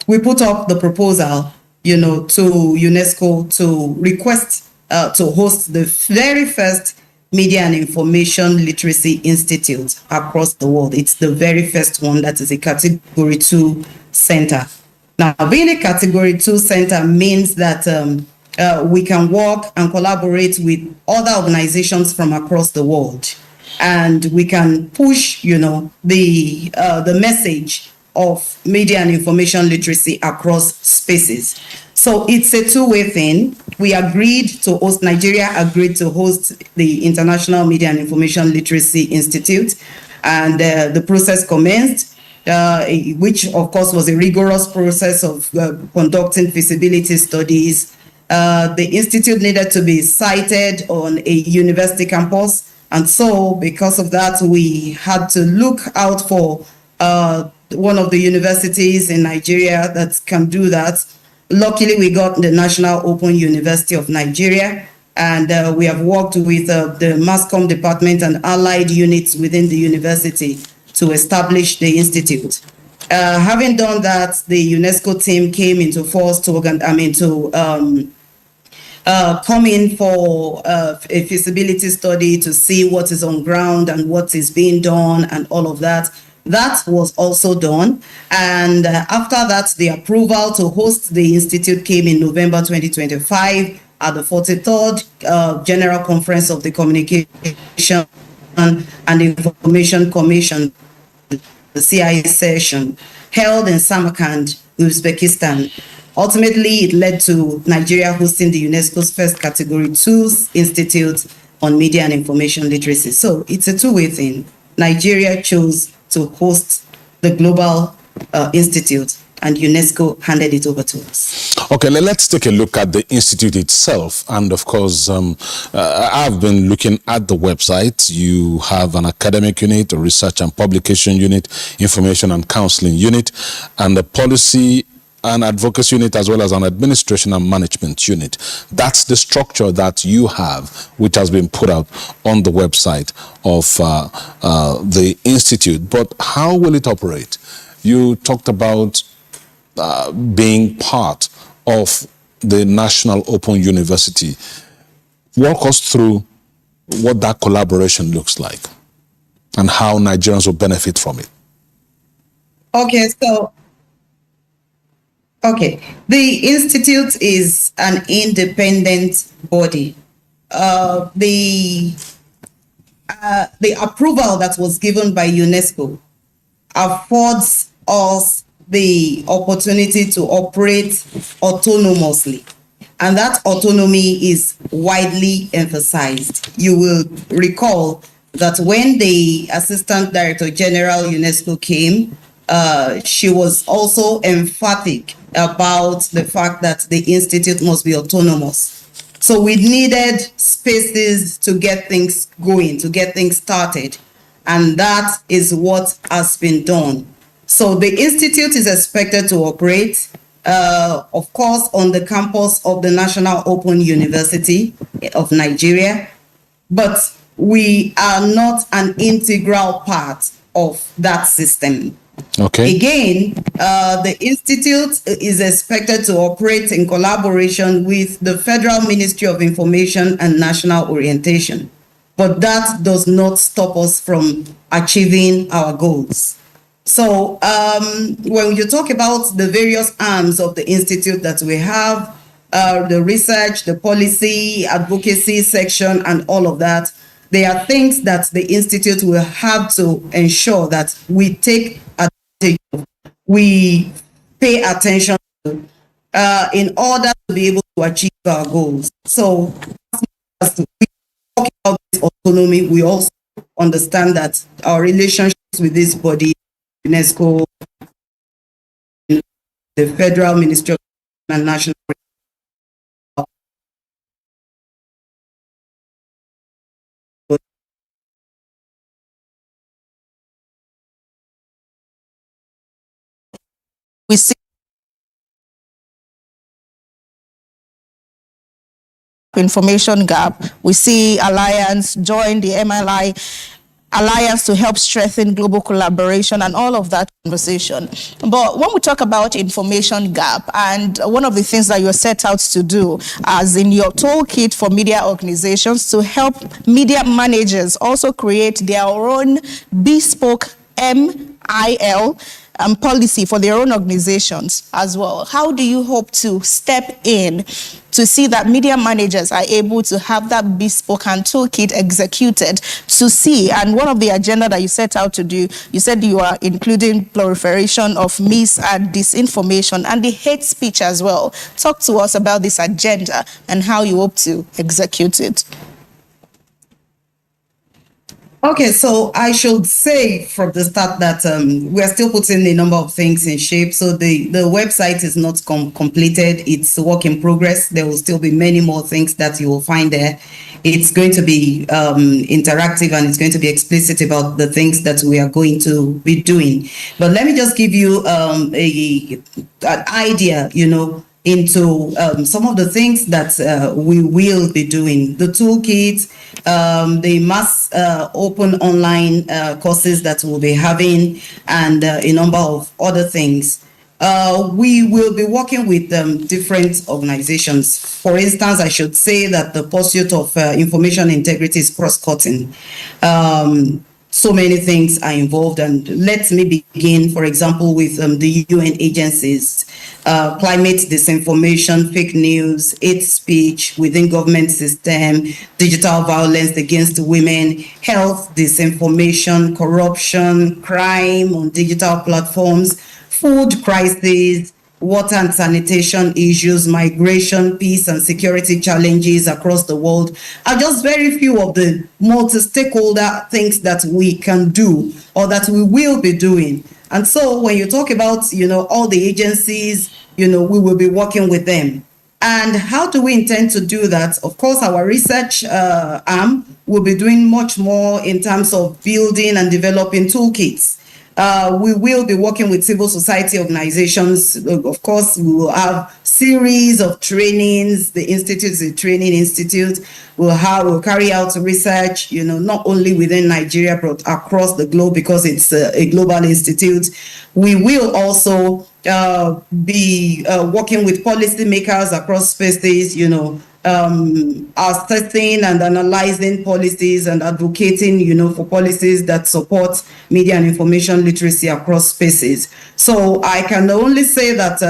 we put up the proposal, to UNESCO to request to host the very first Media and Information Literacy Institute across the world. It's the very first one that is a Category 2 center. Now, being a Category 2 center means that we can work and collaborate with other organizations from across the world, and we can push, the message of media and information literacy across spaces. So it's a two-way thing. We agreed to host, Nigeria agreed to host the International Media and Information Literacy Institute, and the process commenced, which of course was a rigorous process of conducting feasibility studies. The institute needed to be sited on a university campus, and so because of that, we had to look out for one of the universities in Nigeria that can do that. Luckily, we got the National Open University of Nigeria, and we have worked with the Mass Comm department and allied units within the university to establish the institute. Having done that, the UNESCO team came into force to come in for a feasibility study to see what is on ground and what is being done and all of that. That was also done. And after that, the approval to host the institute came in November 2025 at the 43rd General Conference of the Communication and Information Commission, the CIE session, held in Samarkand, Uzbekistan. Ultimately, it led to Nigeria hosting the UNESCO's first Category 2 Institute on Media and Information Literacy. So it's a two-way thing. Nigeria chose to host the Global Institute, and UNESCO handed it over to us. Okay, let's take a look at the institute itself. And of course, I've been looking at the website. You have an academic unit, a research and publication unit, information and counseling unit, and a policy and advocacy unit, as well as an administration and management unit. That's the structure that you have, which has been put out on the website of the institute. But how will it operate? You talked about being part of the National Open University. Walk us through what that collaboration looks like and how Nigerians will benefit from it. The institute is an independent body. The approval that was given by UNESCO affords us the opportunity to operate autonomously, and that autonomy is widely emphasized. You will recall that when the Assistant Director General UNESCO came, she was also emphatic about the fact that the institute must be autonomous. So we needed spaces to get things going, to get things started, and that is what has been done. So the institute is expected to operate, of course, on the campus of the National Open University of Nigeria, but we are not an integral part of that system. Okay. Again, the institute is expected to operate in collaboration with the Federal Ministry of Information and National Orientation, but that does not stop us from achieving our goals. So when you talk about the various arms of the institute that we have, the research, the policy, advocacy section, and all of that, there are things that the institute will have to ensure that we take advantage of. We pay attention to in order to be able to achieve our goals. So, as we talk about this autonomy, we also understand that our relationships with this body, UNESCO, the Federal Ministry of and National we see information gap. We see Alliance join the MLI Alliance to help strengthen global collaboration and all of that conversation. But when we talk about information gap, and one of the things that you're set out to do, as in your toolkit for media organizations, to help media managers also create their own bespoke MIL policy for their own organizations as well. How do you hope to step in to see that media managers are able to have that bespoke and toolkit executed to see? And one of the agenda that you set out to do, you said you are including proliferation of mis and disinformation and the hate speech as well. Talk to us about this agenda and how you hope to execute it. Okay, so I should say from the start that we're still putting a number of things in shape. So the website is not completed. It's a work in progress. There will still be many more things that you will find there. It's going to be interactive and it's going to be explicit about the things that we are going to be doing. But let me just give you an idea, into some of the things that we will be doing. The toolkit, the mass open online courses that we'll be having, and a number of other things. We will be working with different organizations. For instance, I should say that the pursuit of information integrity is cross-cutting. So many things are involved, and let me begin, for example, with the UN agencies, climate disinformation, fake news, hate speech within government system, digital violence against women, health disinformation, corruption, crime on digital platforms, food crisis, water and sanitation issues, migration, peace and security challenges across the world are just very few of the multi-stakeholder things that we can do or that we will be doing. And so when you talk about, all the agencies, we will be working with them. And how do we intend to do that? Of course, our research arm will be doing much more in terms of building and developing toolkits. We will be working with civil society organizations. Of course, we will have series of trainings. The institute is a training institute. We'll carry out research, not only within Nigeria, but across the globe because it's a global institute. We will also be working with policymakers across spaces, assessing and analyzing policies and advocating, for policies that support media and information literacy across spaces. So I can only say that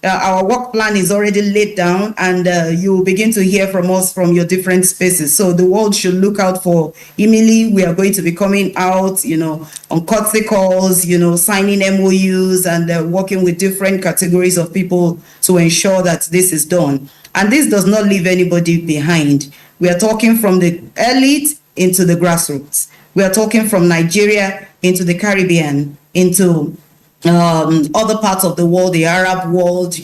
our work plan is already laid down, and you will begin to hear from us from your different spaces. So the world should look out for Emily. We are going to be coming out, on courtesy calls, signing MOUs and working with different categories of people to ensure that this is done. And this does not leave anybody behind. We are talking from the elite into the grassroots. We are talking from Nigeria into the Caribbean, into other parts of the world, the Arab world.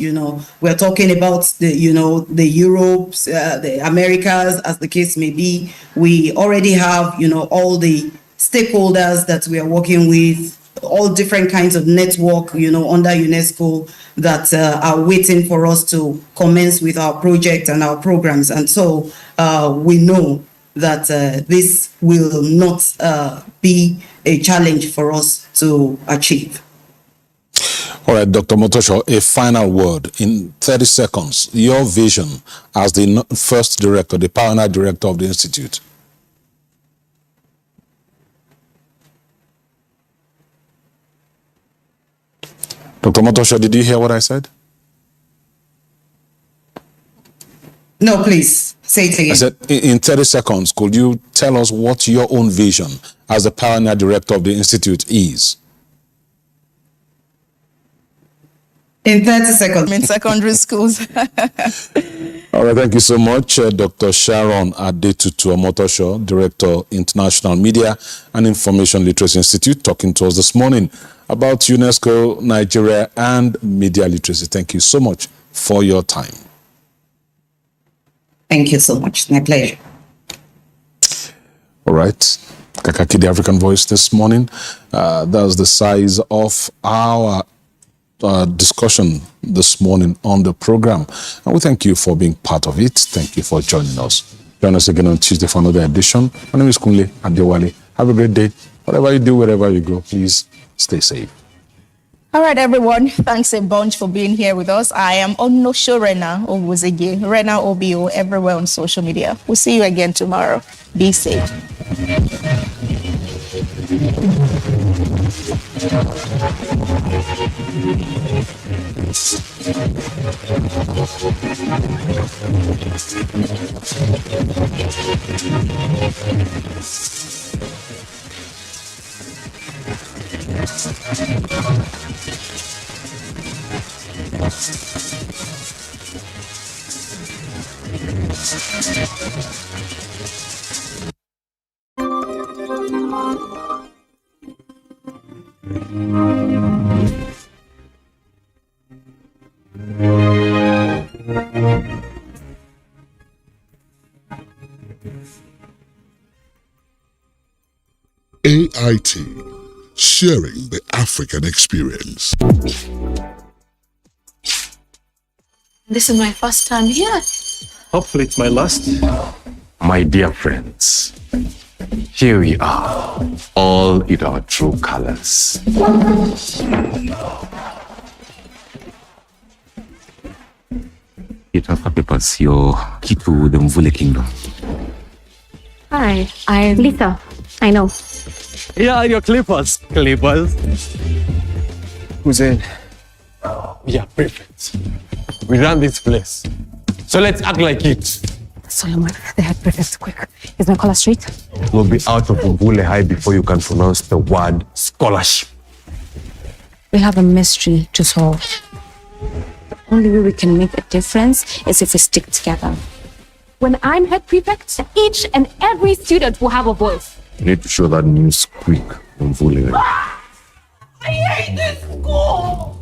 We're talking about the Europes, the Americas, as the case may be. We already have, all the stakeholders that we are working with, all different kinds of network, under UNESCO that are waiting for us to commence with our project and our programs. And so we know that this will not be a challenge for us to achieve. All right, Dr. Motosho, a final word in 30 seconds. Your vision as the first director, the pioneer director of the Institute. Dr. Motosho, did you hear what I said? No, please, say it again. I said, in 30 seconds, could you tell us what your own vision as the pioneer director of the Institute is? In 30 seconds. In secondary schools. All right, thank you so much, Dr. Sharon Adetutu Omotosho, Director, International Media and Information Literacy Institute, talking to us this morning about UNESCO, Nigeria, and media literacy. Thank you so much for your time. Thank you so much. My pleasure. All right. Kakaaki, the African Voice this morning. That's the size of our discussion this morning on the program. And we thank you for being part of it. Thank you for joining us. Join us again on Tuesday for another edition. My name is Kunle Adewale. Have a great day. Whatever you do, wherever you go, please stay safe. All right, everyone. Thanks a bunch for being here with us. I am Onosho Rena Owuzege, Rena OBO, everywhere on social media. We'll see you again tomorrow. Be safe. AIT, sharing the African experience. This is my first time here. Hopefully it's my last. My dear friends, here we are, all in our true colors. Your transfer papers, your key to the Mvule Kingdom. Hi, I'm Lisa. I know. Yeah, your clippers. Clippers. Who's in? Yeah, perfect. We run this place. So let's act like it. Solomon, the head prefect, quick. Is my collar straight? We'll be out of Mvule High before you can pronounce the word scholarship. We have a mystery to solve. The only way we can make a difference is if we stick together. When I'm head prefect, each and every student will have a voice. You need to show that news quick on Mvule. I hate this school!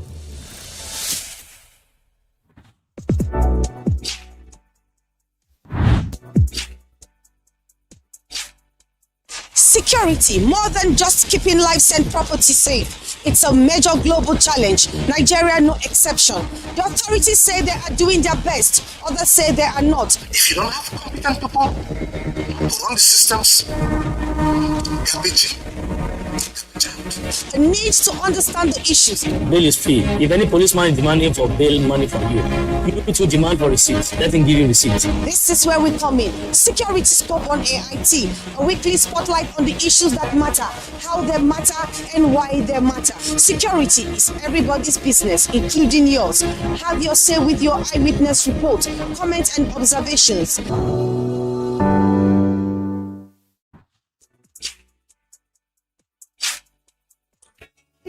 Security, more than just keeping lives and property safe. It's a major global challenge. Nigeria, no exception. The authorities say they are doing their best. Others say they are not. If you don't have competent people to run the systems, you're busy. The need to understand the issues. Bail is free. If any policeman is demanding for bail money from you, you need to demand for receipts. Let him give you receipts. This is where we come in. Security Scope on AIT, a weekly spotlight on the issues that matter, how they matter, and why they matter. Security is everybody's business, including yours. Have your say with your eyewitness report, comments, and observations.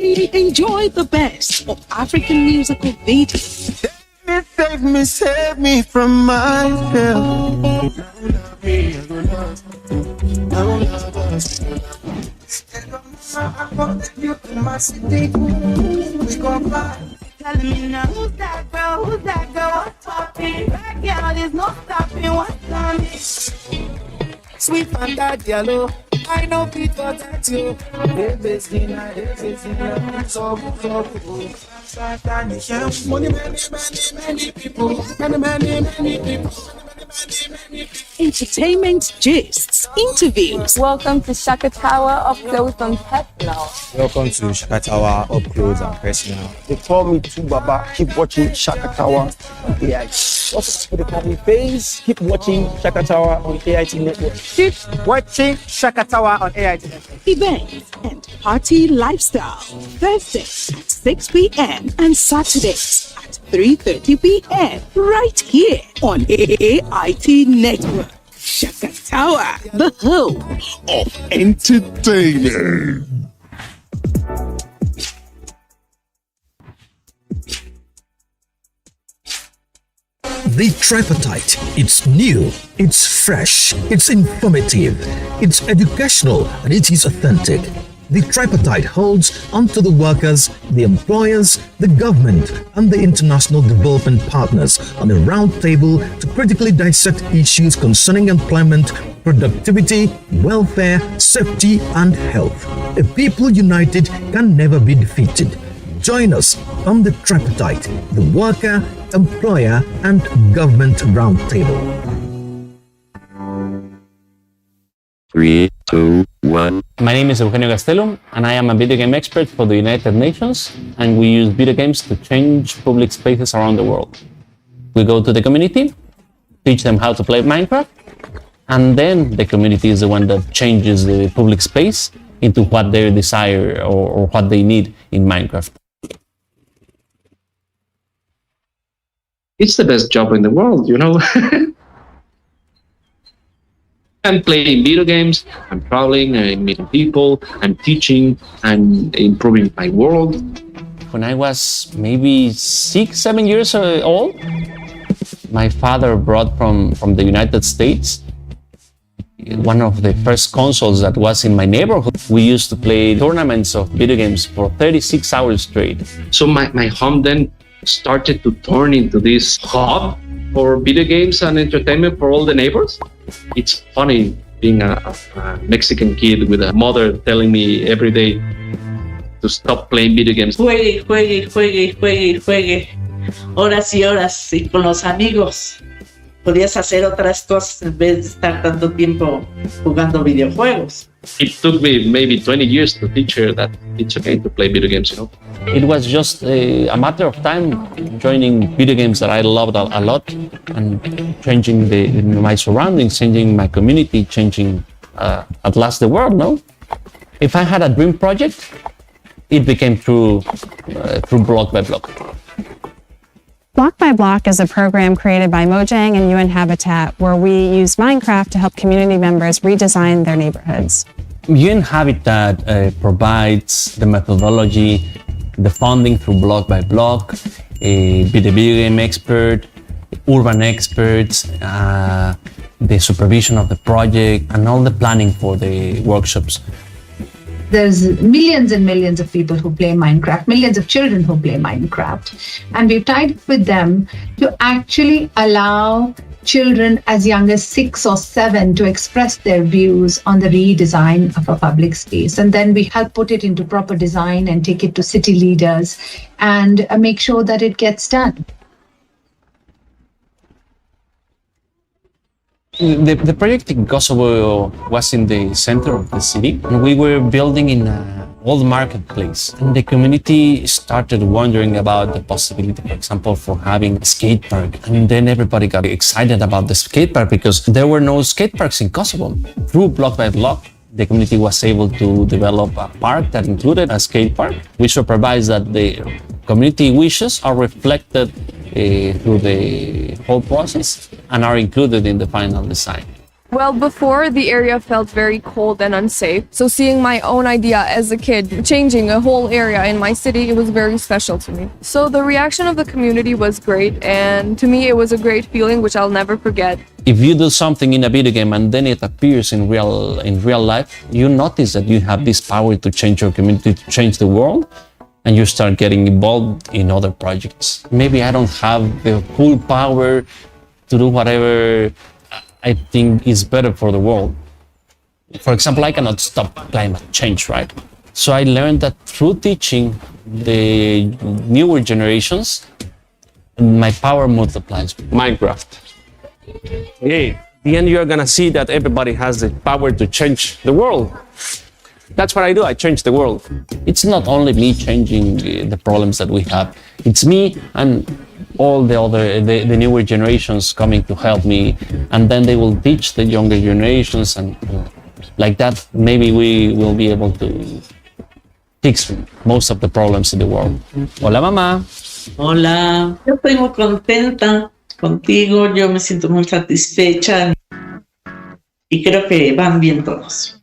Enjoy the best of African musical videos. Save me from myself. Tell me now, who's that girl? Who's that girl? What's poppin'? That girl is not stopping. What's on it? Sweet Fanta Diallo, I know people that you. Many people, many people. Entertainment gists, interviews. Welcome to Shaka Tower up close and personal. Welcome to Shaka Tower up close and personal. They call me Tu Baba. Keep watching Shaka Tower on AIT. Also, they call me Face. Keep watching Shaka Tower on AIT Network. Keep watching Shaka Tower on AIT Network. Events and party lifestyle. Thursdays at 6 p.m. and Saturdays at 3:30 p.m. right here on AIT Network. Shaka Tower, the home of entertainment. The tripartite. It's new, it's fresh, it's informative, it's educational, and it is authentic. The tripartite holds onto the workers, the employers, the government, and the international development partners on a round table to critically dissect issues concerning employment, productivity, welfare, safety, and health. A people united can never be defeated. Join us on the tripartite, the worker, employer, and government roundtable. 3, 2, 1. My name is Eugenio Gastelum, and I am a video game expert for the United Nations, and we use video games to change public spaces around the world. We go to the community, teach them how to play Minecraft, and then the community is the one that changes the public space into what they desire or what they need in Minecraft. It's the best job in the world, you know. I'm playing video games, I'm traveling, I'm meeting people, I'm teaching, I'm improving my world. When I was maybe 6, 7 years old, my father brought from the United States one of the first consoles that was in my neighborhood. We used to play tournaments of video games for 36 hours straight. So my home then started to turn into this hub for video games and entertainment for all the neighbors. It's funny being a Mexican kid with a mother telling me every day to stop playing video games. Juegue, juegue, juegue, juegue, juegue. Horas y horas y con los amigos. Podías hacer otras cosas en vez de estar tanto tiempo jugando videojuegos. It took me maybe 20 years to teach her that it's okay to play video games, you know. It was just a matter of time joining video games that I loved a lot and changing my surroundings, changing my community, changing at last the world, no? If I had a dream project, it became through Block by Block. Block by Block is a program created by Mojang and UN Habitat where we use Minecraft to help community members redesign their neighborhoods. UN Habitat provides the methodology, the funding through Block by Block, be the video game expert, urban experts, the supervision of the project, and all the planning for the workshops. There's millions and millions of people who play Minecraft, millions of children who play Minecraft. And we've tied up with them to actually allow children as young as 6 or 7 to express their views on the redesign of a public space. And then we help put it into proper design and take it to city leaders and make sure that it gets done. The project in Kosovo was in the center of the city, and we were building in an old marketplace. And the community started wondering about the possibility, for example, for having a skate park. And then everybody got excited about the skate park because there were no skate parks in Kosovo. Through Block by Block, the community was able to develop a park that included a skate park. We supervise that the community wishes are reflected through the whole process and are included in the final design. Well, before, the area felt very cold and unsafe. So seeing my own idea as a kid, changing a whole area in my city, it was very special to me. So the reaction of the community was great, and to me it was a great feeling which I'll never forget. If you do something in a video game and then it appears in real life, you notice that you have this power to change your community, to change the world, and you start getting involved in other projects. Maybe I don't have the full power to do whatever I think is better for the world. For example, I cannot stop climate change, right? So I learned that through teaching the newer generations, my power multiplies. Minecraft. Hey, in the end you're gonna see that everybody has the power to change the world. That's what I do, I change the world. It's not only me changing the problems that we have, it's me and all the newer generations coming to help me, and then they will teach the younger generations, and like that maybe we will be able to fix most of the problems in the world. Hola, mamá. Hola, yo estoy muy contenta contigo, yo me siento muy satisfecha y creo que van bien todos.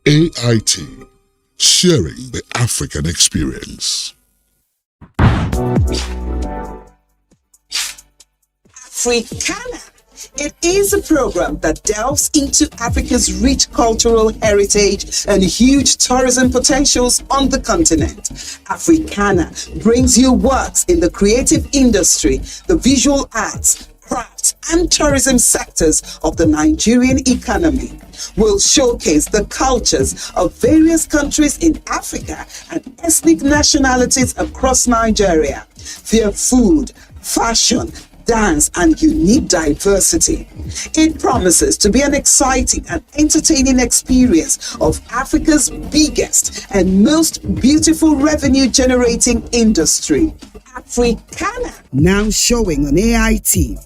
AIT, sharing the African experience. Africana. It is a program that delves into Africa's rich cultural heritage and huge tourism potentials on the continent. Africana brings you works in the creative industry, the visual arts, crafts, and tourism sectors of the Nigerian economy. We'll showcase the cultures of various countries in Africa and ethnic nationalities across Nigeria, their food, fashion, dance, and unique diversity. It promises to be an exciting and entertaining experience of Africa's biggest and most beautiful revenue-generating industry, Africana. Now showing on AIT.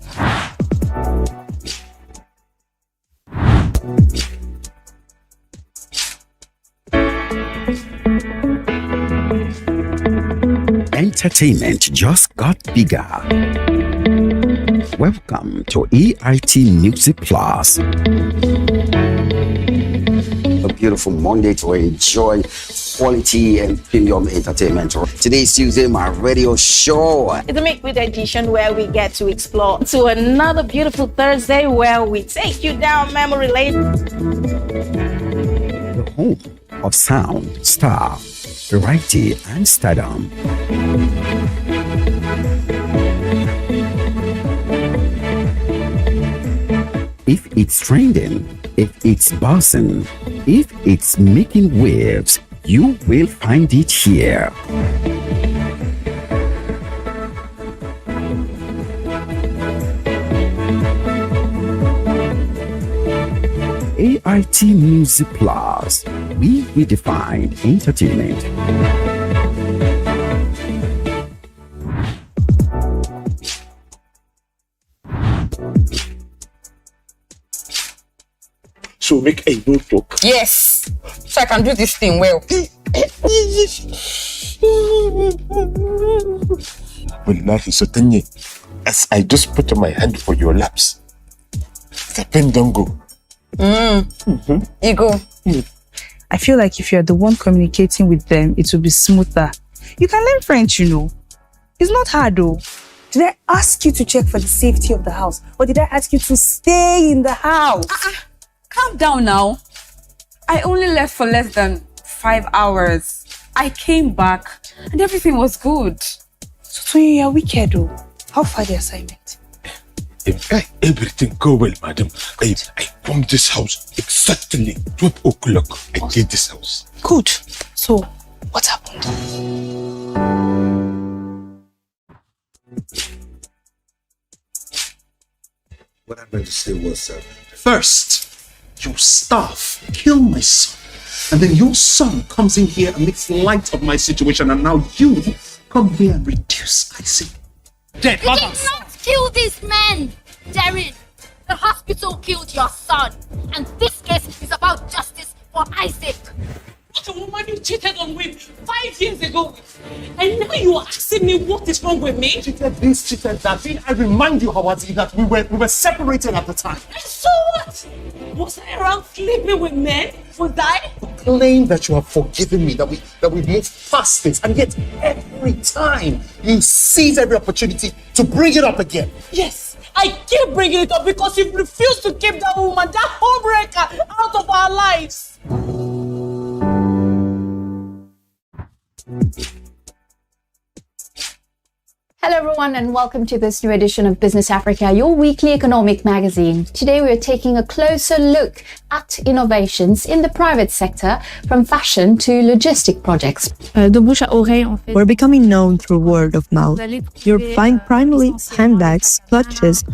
Entertainment just got bigger. Welcome to AIT Music Plus. A beautiful Monday to enjoy quality and premium entertainment. Today is Tuesday, my radio show. It's a midweek edition where we get to explore to another beautiful Thursday where we take you down memory lane. The home of sound, star, variety, and stardom. If it's trending, if it's buzzing, if it's making waves, you will find it here. AIT Music Plus. We redefine entertainment. So make a notebook. Yes, so I can do this thing well. Wallahi, so Tanya, as I just put my hand for your laps, the pen don't go. You go. I feel like if you're the one communicating with them, it will be smoother. You can learn French, you know. It's not hard though. Did I ask you to check for the safety of the house? Or did I ask you to stay in the house? Calm down now. I only left for less than 5 hours. I came back and everything was good. So you're wicked though. How far the assignment? Everything go well, madam. I come this house exactly 12 o'clock. I get this house. Good. So, what happened? What I'm going to say was, first, your staff kill my son, and then your son comes in here and makes light of my situation, and now you come here and reduce Isaac. Dead. You did not kill this man, Darren. The hospital killed your son, and this case is about justice for Isaac. What a woman you cheated on with 5 years ago, and now you are asking me what is wrong with me? Cheated this, cheated that. Did I remind you, Hawati, that we were separated at the time? And so what? Was I around sleeping with men? Was I? You claim that you have forgiven me, that we moved past this, and yet every time you seize every opportunity to bring it up again. Yes, I keep bringing it up because you refuse to keep that woman, that homebreaker, out of our lives. Hello everyone and welcome to this new edition of Business Africa, your weekly economic magazine. Today we are taking a closer look at innovations in the private sector, from fashion to logistic projects. We're becoming known through word of mouth. You're buying primarily handbags, clutches,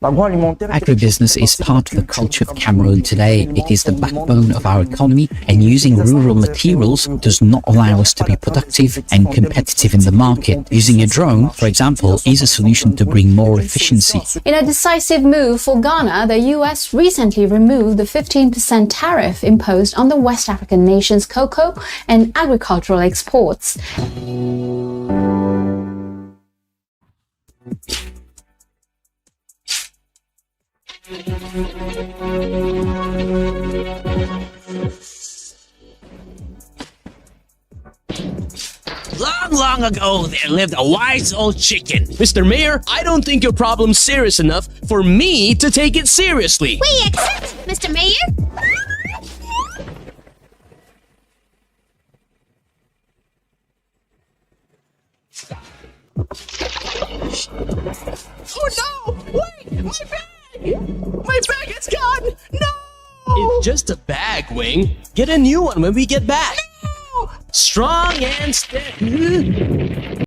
Agribusiness is part of the culture of Cameroon today. It is the backbone of our economy, and using rural materials does not allow us to be productive and competitive in the market. Using a drone, for example, is a solution to bring more efficiency. In a decisive move for Ghana, the US recently removed the 15% tariff imposed on the West African nation's cocoa and agricultural exports. Long ago, there lived a wise old chicken. Mr. Mayor, I don't think your problem's serious enough for me to take it seriously. We accept, Mr. Mayor. Oh no! Wait! My bag! My bag is gone! No! It's just a bag, Wing. Get a new one when we get back. No! Strong and steady.